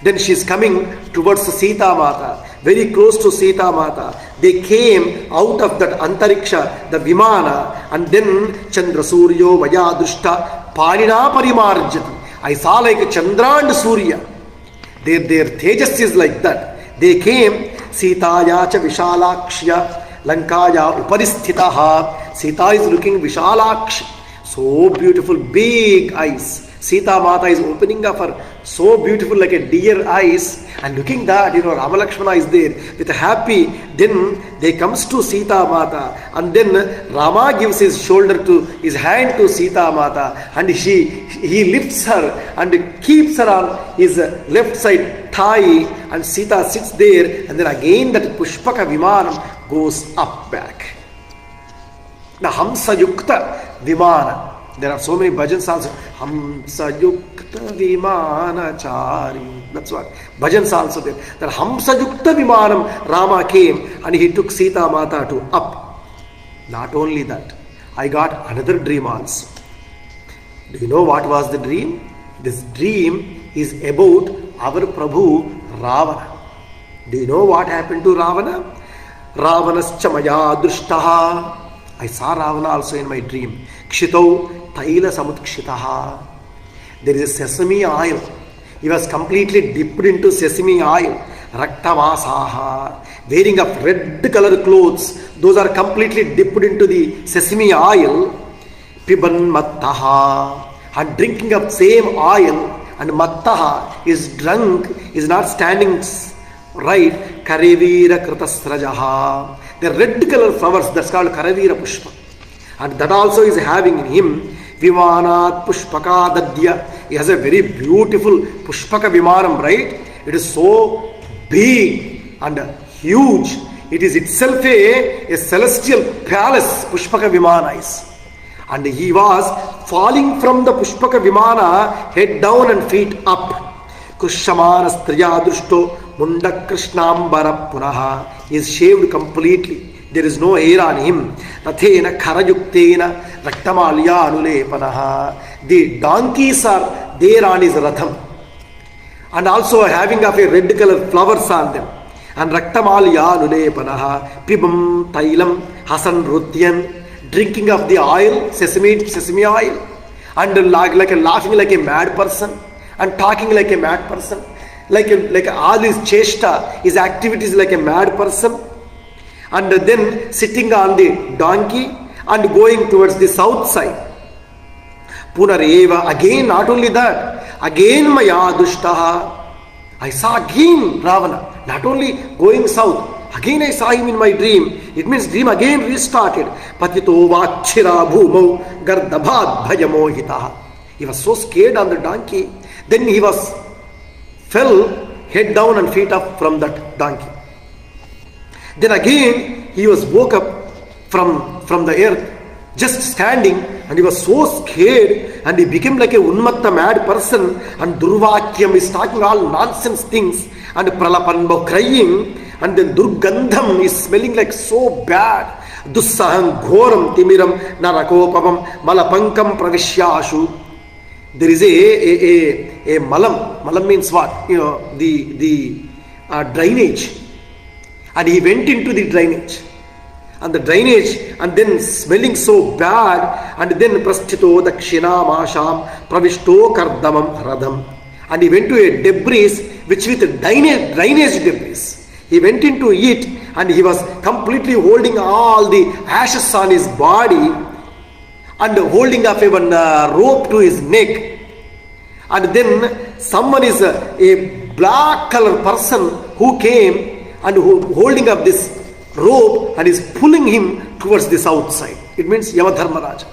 Then she is coming towards Sita Mata, very close to Sita Mata. They came out of that Antariksha, the Vimana, and then Chandra Suryo Vayadrushta Panina Parimarjati. I saw like Chandra and Surya. Their tejas is like that. They came, Sitaya cha Vishalakshya, Lankaya Uparistitaha. Sita is looking Vishalaksh. So beautiful, big eyes. Sita Mata is opening up her so beautiful like a deer eyes, and looking that, Rama Lakshmana is there with a happy. Then they comes to Sita Mata, and then Rama gives his hand to Sita Mata, and he lifts her and keeps her on his left side thigh, and Sita sits there, and then again that Pushpaka Vimanam goes up back. Now Hamsa Yukta Vimana. There are so many bhajans also. Hamsa Yukta Vimana Chari. That's what. Bhajans also there. That Hamsa Yukta Vimanam, Rama came and he took Sita Mata to up. Not only that, I got another dream also. Do you know what was the dream? This dream is about our Prabhu Ravana. Do you know what happened to Ravana? Ravanascha maya drushtaha. I saw Ravana also in my dream. Kshitau Taila Samudkshitaha. There is a sesame oil. He was completely dipped into sesame oil. Raktavasaha. Wearing of red color clothes. Those are completely dipped into the sesame oil. Piban Mattaha. And drinking of same oil. And Mattaha is drunk, is not standing right. Karevira Kritasrajaha. The red color flowers, that's called Karavira Pushpa. And that also is having in him Vimanat Pushpaka Dadya. He has a very beautiful Pushpaka Vimanam, right? It is so big and huge. It is itself a celestial palace, Pushpaka Vimana is. And he was falling from the Pushpaka Vimana, head down and feet up. Kushamana Striya Drushto Munda Krishnambara Punaha. He is shaved completely. There is no hair on him. Nathena Karayuktena Raktamalya Anulepanaha. The donkeys are there on his ratham. And also having of a red color flowers on them. And Raktamalya Anulepanaha. Pibam Tailam Hasan Rutyan. Drinking of the oil, sesame oil. And laughing like a mad person. And talking like a mad person. Like all his chesta, his activities like a mad person. And then sitting on the donkey and going towards the south side. Punareva, again, not only that, again Maya Dushtaha. I saw again Ravana, not only going south, again I saw him in my dream. It means dream again restarted. Patito Vachira Bhumo Gardabhat Bhayamohitaha. He was so scared on the donkey. Then he fell head down and feet up from that donkey. Then again he was woke up from the earth, just standing, and he was so scared, and he became like a unmatta mad person, and Durvakyam is talking all nonsense things, and Pralapanba crying, and then Durgandham is smelling like so bad. Dussaham Ghoram Timiram Narakopamam Malapankam Pravishyashu. There is a malam. Malam means what? The drainage. And he went into the drainage. And the drainage, and then smelling so bad, and then Prasthito Dakshina Masham Pravishto Kardamam Radham. And he went to a debris, which with drainage debris. He went into it, and he was completely holding all the ashes on his body, and holding up even rope to his neck. And then someone is a black colored person who came and holding up this rope and is pulling him towards the south side. It means Yamadharmaraja.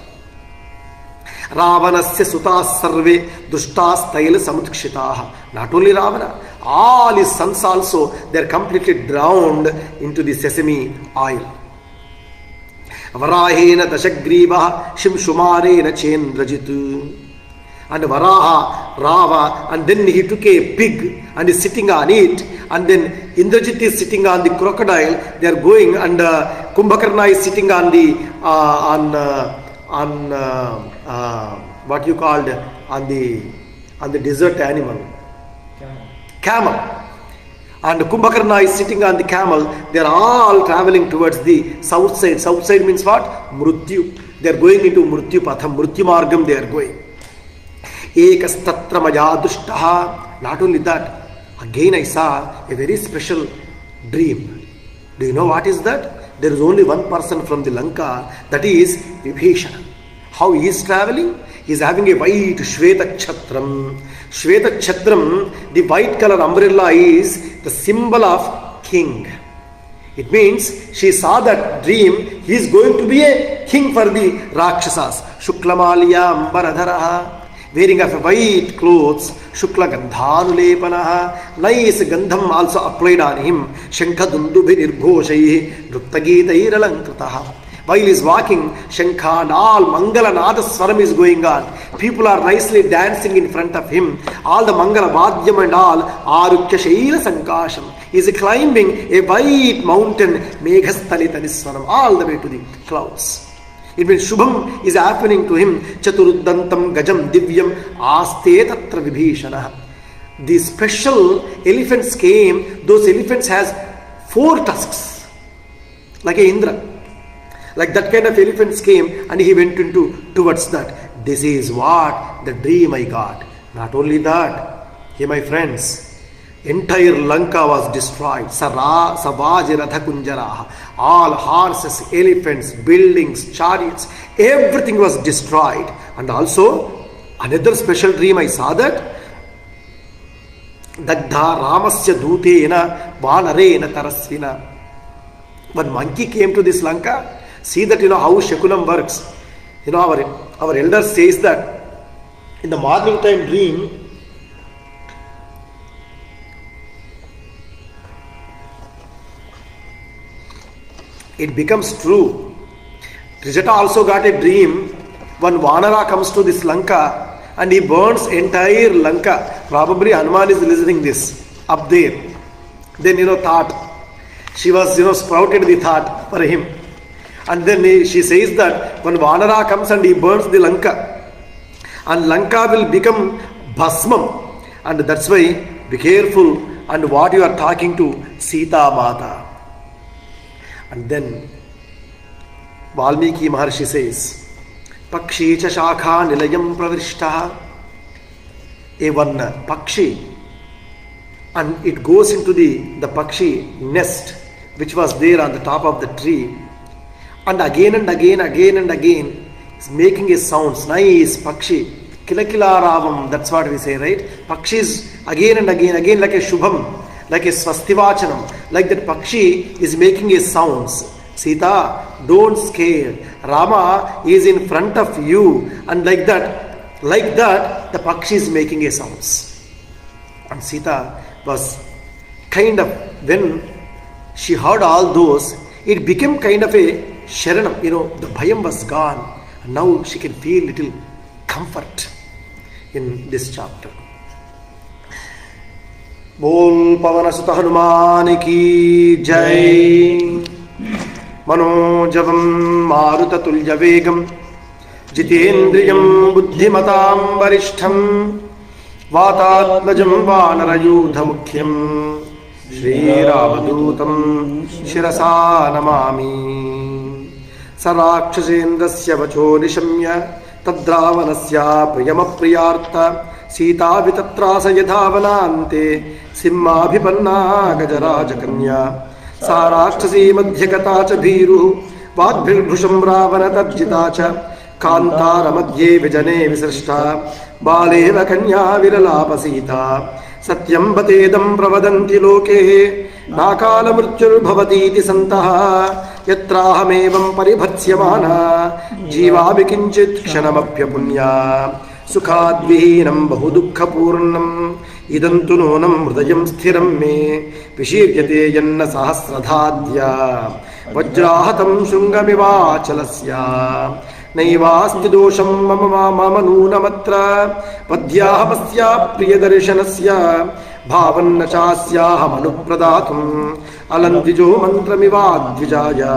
Ravanasya sutas sarve dushtas tail samudkshitaha. Not only Ravana, all his sons also, they are completely drowned into the sesame oil. Varahena dashagriva shimshumarena chendrajitu. And Varaha, Rava, and then he took a pig and is sitting on it, and then Indrajit is sitting on the crocodile. They are going, and Kumbhakarna is sitting on the what you called on the desert animal, camel. And Kumbhakarna is sitting on the camel. They are all traveling towards the south side. South side means what? Mrutyu. They are going into Mrutyu Patham, Mrutyu Margam they are going. Ekastatra maya dushtaha. Not only that, again I saw a very special dream. Do you know what is that? There is only one person from the Lanka, that is Vibhishana. How he is traveling? He is having a white Shveta Kshatram. Shveta Kshatram, the white color umbrella, is the symbol of king. It means she saw that dream, he is going to be a king for the Rakshasas. Shuklamaliya Ambaradharaha. Wearing of white clothes, Shukla Gandhanulepanaha, nice Gandham also applied on him, Shankadundubi Nirghoshayi, Nruttageetair Alankritaha. While he is walking, Shankha and all Mangala Nada Swaram is going on. People are nicely dancing in front of him. All the Mangala Vadyam and all, Arukya Shaila Sankasham. He is climbing a white mountain, Meghastalitani all the way to the clouds. It means Shubham is happening to him. Chaturuddantam Gajam Divyam Aste Tatra Vibhishana. The special elephants came. Those elephants has 4 tusks, like a Indra. Like that kind of elephants came, and he went towards that. This is what the dream I got. Not only that, here my friends, entire Lanka was destroyed. Savajiratha Kunjaraha. All horses, elephants, buildings, chariots, everything was destroyed. And also, another special dream I saw that Dagdha Ramasya Dutena Vanarena Tarasvina. One monkey came to this Lanka. See that how Shakunam works. Our elder says that in the morning time dream, it becomes true. Trijata also got a dream. One Vanara comes to this Lanka and he burns entire Lanka. Probably Hanuman is listening this up there. Then thought. She was sprouted the thought for him. And then she says that when Vanara comes and he burns the Lanka, and Lanka will become Bhasmam. And that's why be careful and what you are talking to Sita Mata. And then Valmiki Maharshi says, Pakshi cha shakha nilayam pravishtaha. A one Pakshi, and it goes into the Pakshi nest which was there on the top of the tree. And again, it's making a sounds. Nice Pakshi. Kila kila ravam. That's what we say, right? Pakshi is again and again like a Shubham, like a Swastivachanam. Like that Pakshi is making a sounds. Sita, don't scare. Rama is in front of you. And like that, the Pakshi is making a sounds. And Sita was kind of, when she heard all those, it became kind of a Sharanam, the bhayam was gone, and now she can feel little comfort in this chapter. Bol Pavana Sutta Hanuman ki Jai. Manojavam Maruta Tulya Vegam Jitendriyam Buddhimatam Varishtham Vatatmajam Vanarayudha Mukhyam Shri Ramadutam Shirasa Namami. Sarakshasendasya vacho nishamya tadravanasya priyamapriyartha Sita vitatrasa yadhavanante Simhabhipanna gajarajakanya Sarakshasi madhyakata cha bhiru Vadbhirbhusham ravana tarjita cha Kantara madhye vijane visrishta Baleva kanya viralapa Sita Satyam batedam pravadanti loke Nakala mrutyur bhavatiti santaha Yatrahamevam paribhatsyamana Jiva vikinchit kshanamapya punya Sukhadvihinam bahudukkhapurnam Idantu nonam mridayam sthiram me Vishiryate yanna sahasradhadya Vajrahatam shungamivachalasya Naivasti dosham mama nunamatra Padyahamasya priyadarshanasya Bhavanna chasyaham anupradatum Alantijo mantramivadvijaya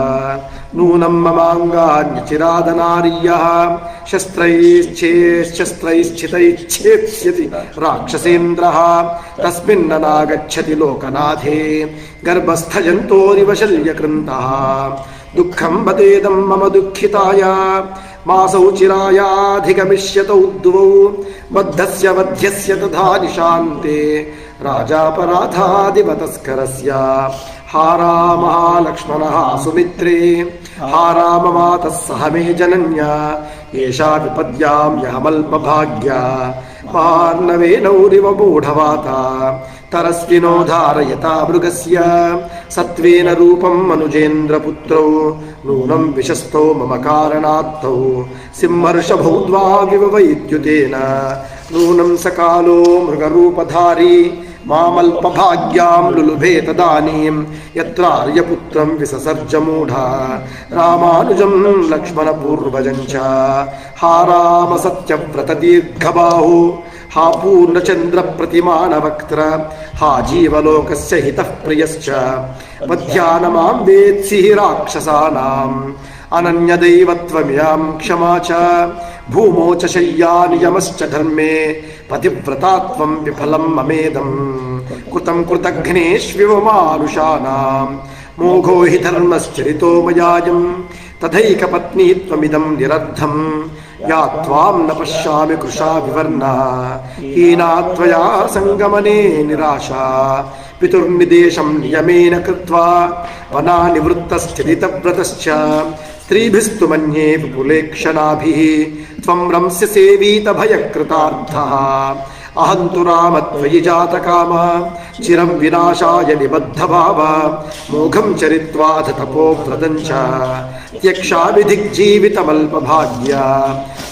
Nunam mamanga chiradanariyaha Shastrayischitaischetsyati Rakshasendraha Tasminnanagacchati lokanathe Garbasthayantori vashalya krantaha Dukkham batedam mama dukkhitaya ಮಾಸೌ ಚಿರಾಯಾಧಿಗಮಿಷ್ಯತ ಉದ್ದುವೌ ಬದ್ಧಸ್ಯ ವಧ್ಯಸ್ಯ ತಥಾ ನಿಶಾಂತೆ ರಾಜಾಪರಾಧಾದಿವತಸ್ಕರಸ್ಯ ಹಾರಾಮ ಲಕ್ಷ್ಮಣಃ ಸುಮಿತ್ರೇ ಹಾರಾಮ ಮಾತಃ ಸಹ ಮೇ ಜನನ್ಯ ಏಷಾ ವಿಪದ್ಯಾಂ ಯಹಮಲ್ಪಭಾಗ್ಯ ಮಾರ್ನವೇನೌರಿವ ಮೂಢವಾತ ತರಸ್ವಿನೋ ಧಾರಯತಾ ಮೃಗಸ್ಯ ಸತ್ವೇನ ರೂಪಂ ಮನುಜೇಂದ್ರಪುತ್ರೌ ನೂನಂ ವಿಶಸ್ತೌ ಮಮ ಕಾರಣಾತ್ತೌ ಸಿಂಹರ್ಷಭೌ ದ್ವಾವಿವ ವೈದ್ಯುತೇನ ನೂನಂ ಸಕಾಲೋ ಮೃಗರೂಪಧಾರಿ ಮಾಮಲ್ಪಭಾಗ್ಯಾಂ ಲುಲುಭೇ ತದಾನೀಂ ಯತ್ರಾರ್ಯಪುತ್ರಂ ವಿಸಸರ್ಜ ಮೂಢ ರಾಮಾನುಜಂ ಲಕ್ಷ್ಮಣಪೂರ್ವಜಂ ಚ ಹಾರಾಮ ಸತ್ಯವ್ರತ ದೀರ್ಘಬಾಹು ಹಾ ಪೂರ್ಣಚಂದ್ರ ಪ್ರತಿಮಾನವಕ್ತ್ರ ಹಾ ಜೀವಲೋಕಸ್ಯ ಹಿತಃ ಪ್ರಿಯಶ್ಚ ವಧ್ಯಾನ ಮಾಂ ವೇತ್ಸಿ ರಾಕ್ಷಸಾನಾಂ ಅನನ್ಯದೈವತ್ವಮಿಯಾಂ ಕ್ಷಮಾ ಚ ಭೂಮೋ ಚ ಶಯ್ಯಾ ನಿಯಮಶ್ಚ ಧರ್ಮೇ ಪತಿವ್ರತಾತ್ವಂ ವಿಫಲಂ ಮಮೇದಂ ಕೃತಂ ಕೃತಘ್ನೇಷ್ವಿವ ಮಾನುಷಾನಾಂ ಮೋಘೋ ಹಿ ಧರ್ಮಶ್ಚರಿತೋ ಮಯಾಯಂ ತಥೈಕಪತ್ನೀತ್ವಮಿದಂ ನಿರರ್ಧಂ ಯಾ ತ್ವಾಂ ನ ಪಶ್ಯಾಮಿ ಕೃಶಾ ವಿವರ್ಣ ಹೀನಾ ತ್ವಯಾ ಸಂಗಮನೆ ನಿರಾಶಾ ಪಿತುರ್ನಿದೇಶಂ ನಿಯಮೇನ ಕೃತ್ವಾ ವನಾ ನಿವೃತ್ತಸ್ಥಿತವ್ರತಶ್ಚ ಸ್ತ್ರೀಭಿಸ್ತು ಮನ್ಯೇ ವಿಪುಲೇಕ್ಷಣಾಭಿಃ ತ್ವಂ ರಂಸ್ಯಸೇ ವೀತಭಯಕೃತಾರ್ಥಃ ಅಹಂತು ರಾಮ ತ್ವಯಿ ಜಾತಕಾಮ ಚಿರಂ ವಿನಾಶಾಯ ನಿಬದ್ಧಭಾವ ಮೋಘಂ ಚರಿತ್ವಾಥ ತಪೋವ್ರತಂ ಚ ತ್ಯಕ್ಷಾಮಿ ದಿಗ್ಜೀವಿತಮಲ್ಪಭಾಗ್ಯ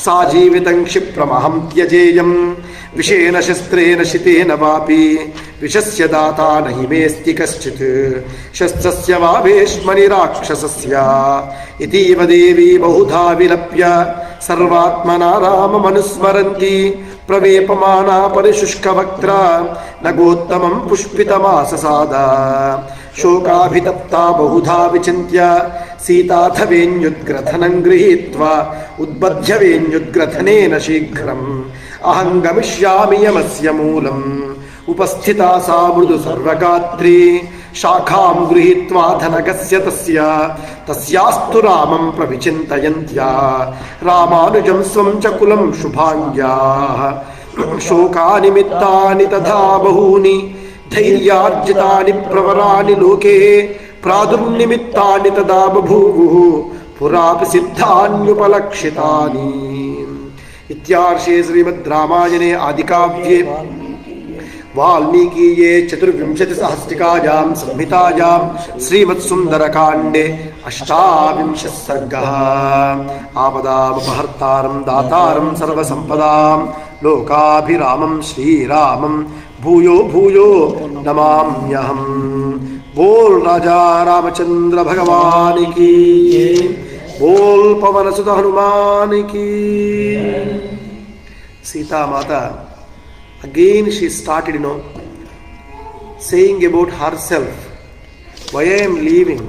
ಸಾ ಜೀವಿತಂ ಕ್ಷಿಪ್ರಮಹಂ ತ್ಯಜೇಯಂ ವಿಷೇನ ಶಸ್ತ್ರೇಣ ಶಿತೇನ ವಾಪಿ ವಿಷಸ್ಯ ದಾತಾ ನಹಿ ಮೇಸ್ತಿ ಕಶ್ಚಿತ್ ಶಸ್ತ್ರಸ್ಯ ವಾ ಭೀಷ್ಮನಿ ರಾಕ್ಷಸಸ್ಯ ಇತೀವ ದೇವಿ ಬಹುಧಾ ವಿಲಪ್ಯ ಸರ್ವಾತ್ಮನಾ ರಾಮಮನುಸ್ಮರಂತಿ ಪ್ರವೇಪಮಾನಾ ಪರಿಶುಷ್ಕವಕ್ತ್ರ ನಗೋತ್ತಮಂ ಪುಷ್ಪಿತಮಾಸಸಾದ ಶೋಕಾಭಿತಪ್ತಾ ಬಹುಧಾ ವಿಚಿಂತ್ಯ ಸೀತಾಥ ವೇಣ್ಯುದ್ಗ್ರಥನಂ ಗೃಹೀತ್ವಾ ಉದ್ಬಧ್ಯ ವೇಣ್ಯುದ್ಗ್ರಥನೇನ ಶೀಘ್ರಂ ಅಹಂ ಗಮಿಷ್ಯಾಮಿ ಯಮಸ್ಯ ಮೂಲಂ ಉಪಸ್ಥಿತಾ ಸಾ ಮೃದು ಸರ್ವಗಾತ್ರಿ ಶಾಖಾಂ ಗೃಹೀತ್ವಾ ಧನಗಸ್ಯ ತಸ್ಯಾಸ್ತು ರಾಮಂ ಪ್ರವಿಚಿಂತಯಂತ್ಯಾ ರಾಮಾನುಜಂ ಸ್ವಂ ಚ ಕುಲಂ ಶುಭಾಂಗ್ಯಾಃ ಶೋಕಾನಿಮಿತ್ತಾನಿ ತಥಾ ಬಹೂನಿ ಧೈರ್ಯಾರ್ಜಿತಾನಿ ಪ್ರವರಾನಿ ಲೋಕೆ ಪ್ರಾದುರ್ನಿಮಿತ್ತಾನಿ ತದಾ ಬಭೂವುಃ ಪುರಾಪಿ ಸಿದ್ಧಾನ್ಯುಪಲಕ್ಷಿತಾನಿ. ಇತ್ಯಾರ್ಷೇ ಶ್ರೀಮದ್ ರಾಮಾಯಣೇ ಆದಿಕಾವ್ಯೇ ವಾಲ್ಮೀಕೀಯೇ ಚತುರ್ವಿಂಶತಿಸಹಸ್ರಿಕಾಯಾಂ ಸಂಹಿತಾಯಾಂ ಶ್ರೀಮತ್ ಸುಂದರಕಾಂಡೇ ಅಷ್ಟಾವಿಂಶಃ ಸರ್ಗಃ. ಆಪದಾಮಪಹರ್ತಾರಂ ದಾತಾರಂ ಸರ್ವಸಂಪದಾಂ ಲೋಕಾಭಿರಾಮಂ ಶ್ರೀರಾಮಂ ಭೂಯೋ ಭೂಯೋ ನಮಾಮ್ಯಹಂ. ಬೋಲ್ ರಾಜಾ ರಾಮಚಂದ್ರ ಭಗವಾನ್ ಕೀ, ಬೋಲ್ ಪವನ ಸುತ Hanuman key. Sita Mata again she started, saying about herself, why I am leaving.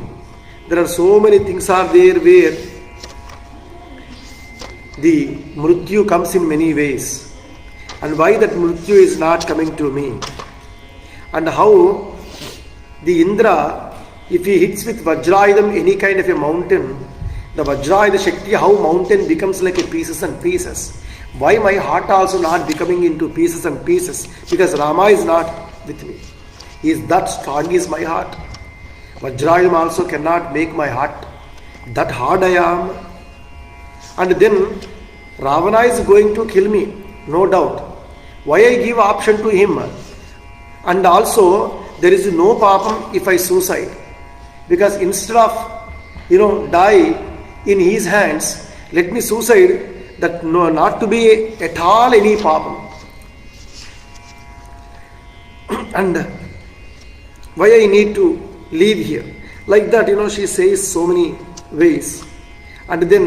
There are so many things are there where the mrityu comes in many ways, and why that mrityu is not coming to me, and how the Indra, if he hits with Vajrayudam any kind of a mountain, the Vajrayuda Shakti, how mountain becomes like a pieces and pieces. Why my heart also not becoming into pieces and pieces? Because Rama is not with me. He is that strong is my heart. Vajrayudam also cannot make my heart that hard I am. And then Ravana is going to kill me, no doubt. Why I give option to him? And also there is no papam if I suicide. Because instead of die in his hands, let me suicide. That no, not to be at all any papam. And why I need to leave here? Like that, she says so many ways. And then,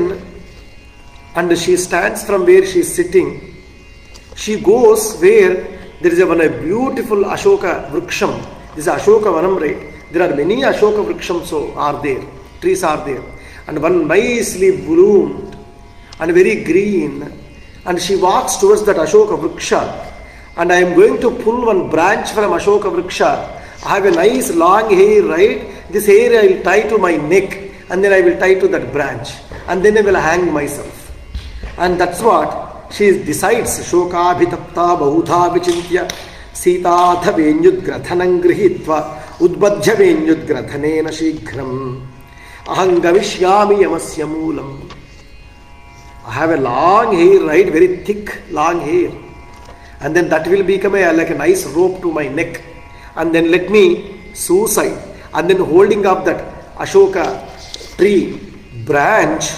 and she stands from where she is sitting. She goes where there is a beautiful Ashoka Vriksham. This is Ashoka Vanam, right? There are many Ashoka Vrikshams are there. Trees are there. And one nicely bloomed and very green, and she walks towards that Ashoka Vriksha, and I am going to pull one branch from Ashoka Vriksha. I have a nice long hair, right? This hair I will tie to my neck, and then I will tie to that branch, and then I will hang myself. And that's what she decides. Shokabhitapta bahudha vichintya Sitadha venyudgrathanam grihitva Udbadhya venyudgrathanena shighram Aham gavishyami yamasya moolam. I have a long hair, right? Very thick, long hair. And then that will become like a nice rope to my neck. And then let me suicide. And then holding up that Ashoka tree branch,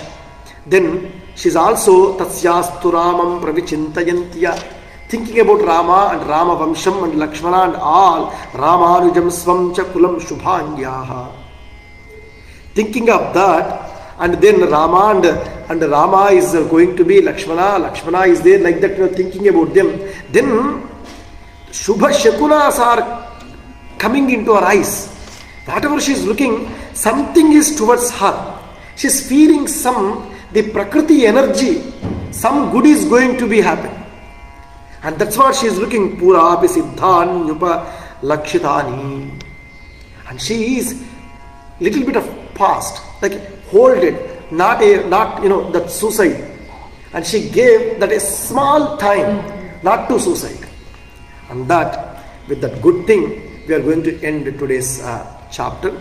then she's also Tasyastu Ramam Pravichintayantya, thinking about Rama and Rama Vamsham and Lakshmana and all, Ramanujam Swam Chakulam Shubhanyaha. Thinking of that, and then Rama and Rama is going to be Lakshmana is there, like that, thinking about them. Then Shubha Shakunas are coming into her eyes. Whatever she is looking, something is towards her. She is feeling the Prakriti energy, some good is going to be happen. And that's what she is looking. Purapi Siddhan Yupa Lakshitani. And she is little bit of past, like hold it, not that suicide. And she gave that a small time not to suicide. And that, with that good thing, we are going to end today's chapter.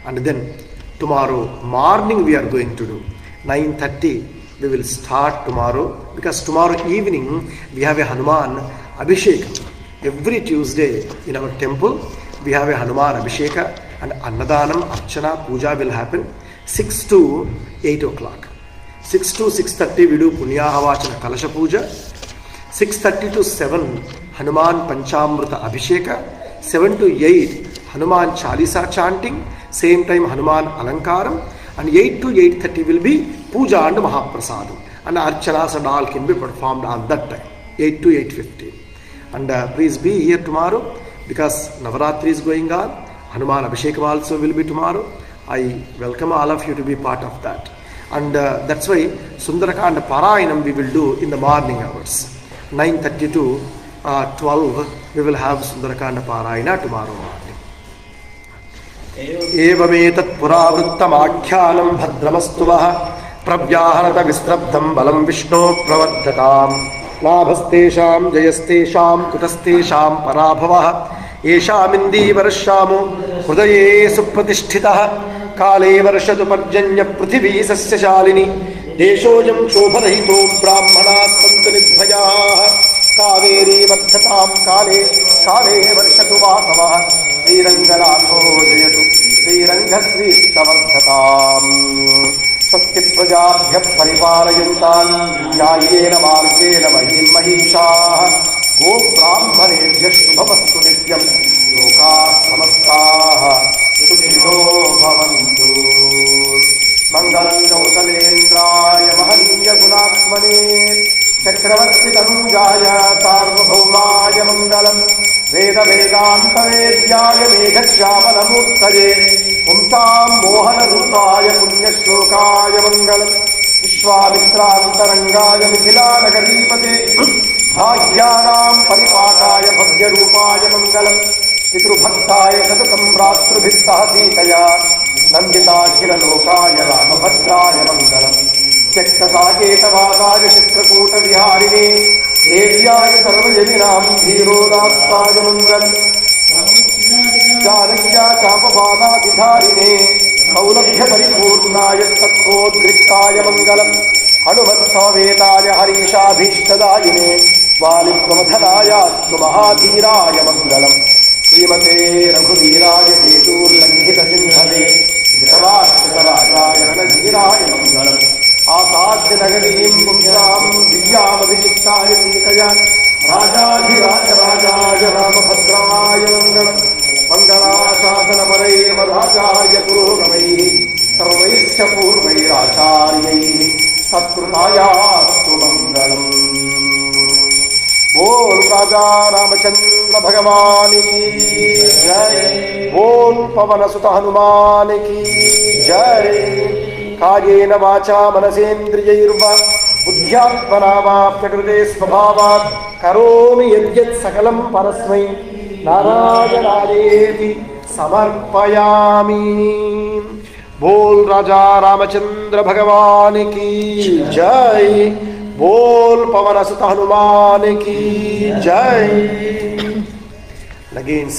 And then tomorrow morning we are going to do 9:30. We will start tomorrow, because tomorrow evening we have a Hanuman Abhishek. Every Tuesday in our temple we have a Hanuman Abhisheka, and Annadanam, Archana, Puja will happen 6 to 8 o'clock. 6 to 6:30 we do Punyahavachana Kalasha Puja. 6:30 to 7 Hanuman Panchamrita Abhisheka. 7 to 8 Hanuman Chalisa chanting. Same time Hanuman Alankaram. And 8 to 8:30 will be Puja and Mahaprasadam. And Archanas and all can be performed on that time. 8 to 8:15. And please be here tomorrow, because Navaraatri is going on. Hanuman Abhishekam also will be tomorrow. I welcome all of you to be part of that. And that's why Sundarakanda Parayanam we will do in the morning hours. 9:30 to 12 we will have Sundarakanda Parayana tomorrow morning. Evametat puravrittam akhyānam bhadramastuvah pravyāhanata vistrabdham balam vishno pravardhatam labhastesham jayastesham kutastesham parabhavah yeshāmindi varashyāmo hrudaye supratisthitah kāle varashatu parjanya prithivī sasyashālini deshojam shobharahito brahmanās santu nidbhayāh Kaveri Vardhatam Kale Varshatu Vasavah Sriranganato Jayatu Srirangasri Tavardhatam Swasti Prajabhya Pariparayantan Yayena Margena Mahim Mahishah Go Brahmanebhya Shubhavastu Nityam Loka Samastaha Sukhino Bhavantu Mangalam Kausalendraya Mahanya Gunatmane Chakravarti Tanujaya Sarvabhaumaya Mangalam Veda Vedanta Vedyaya Meghashyamala Murtaye Pumsam Mohana Rupaya Punya Shlokaya Mangalam Vishwamitrāntarangaya Mithilana Garipate Bhagyanam Paripakaya Bhavya Rupaya Mangalam Pitrubhaktaya Satatam Rātrubhistaha Sītaya Nandita Khila Lokaya Ramabhadraya Mangalam Cheksasaketavāsāya Chitrakuta Viharine Devyāya Sarvajamiram Dhīrodāstāya Mangalam Janakya Chapavāna Vidharine Kaulabhya Paripurnāya Satthodriktāya Mangalam Hanumat Samavetāya Harishabhishtadāyine Valipramadhanāya Mahādhīrāya Mangalam Srimate Raghuvīrāya Seturlanghita Sindhave Gitavāshtarājāya Ranadhīrāya Mangalam Āsādya Nagarim Pumsām Divyāmadhishiktāya Sītaya Rājādhirāja Rājāja Ramabhadraya Mangalam Mangalāśāsanaparaiva Rājārya Purogamaihi Sarvaisya Purvairācāryaihi Satkrutāyāstu Mangalam Bol Raja Ramachandra Bhagavan ki Jai Bol Pavanasuta Hanuman ki Jai Kājena Vācā Manasendriyairuva Buddhyātmana va Prakrite Svabhāvāt Karomi Yadyat Sakalam Parasmai Narayanadevi Samarpayami Bol Raja Ramachandra Bhagavan ki Jai बोल पवन सुत हनुमान की जय. And again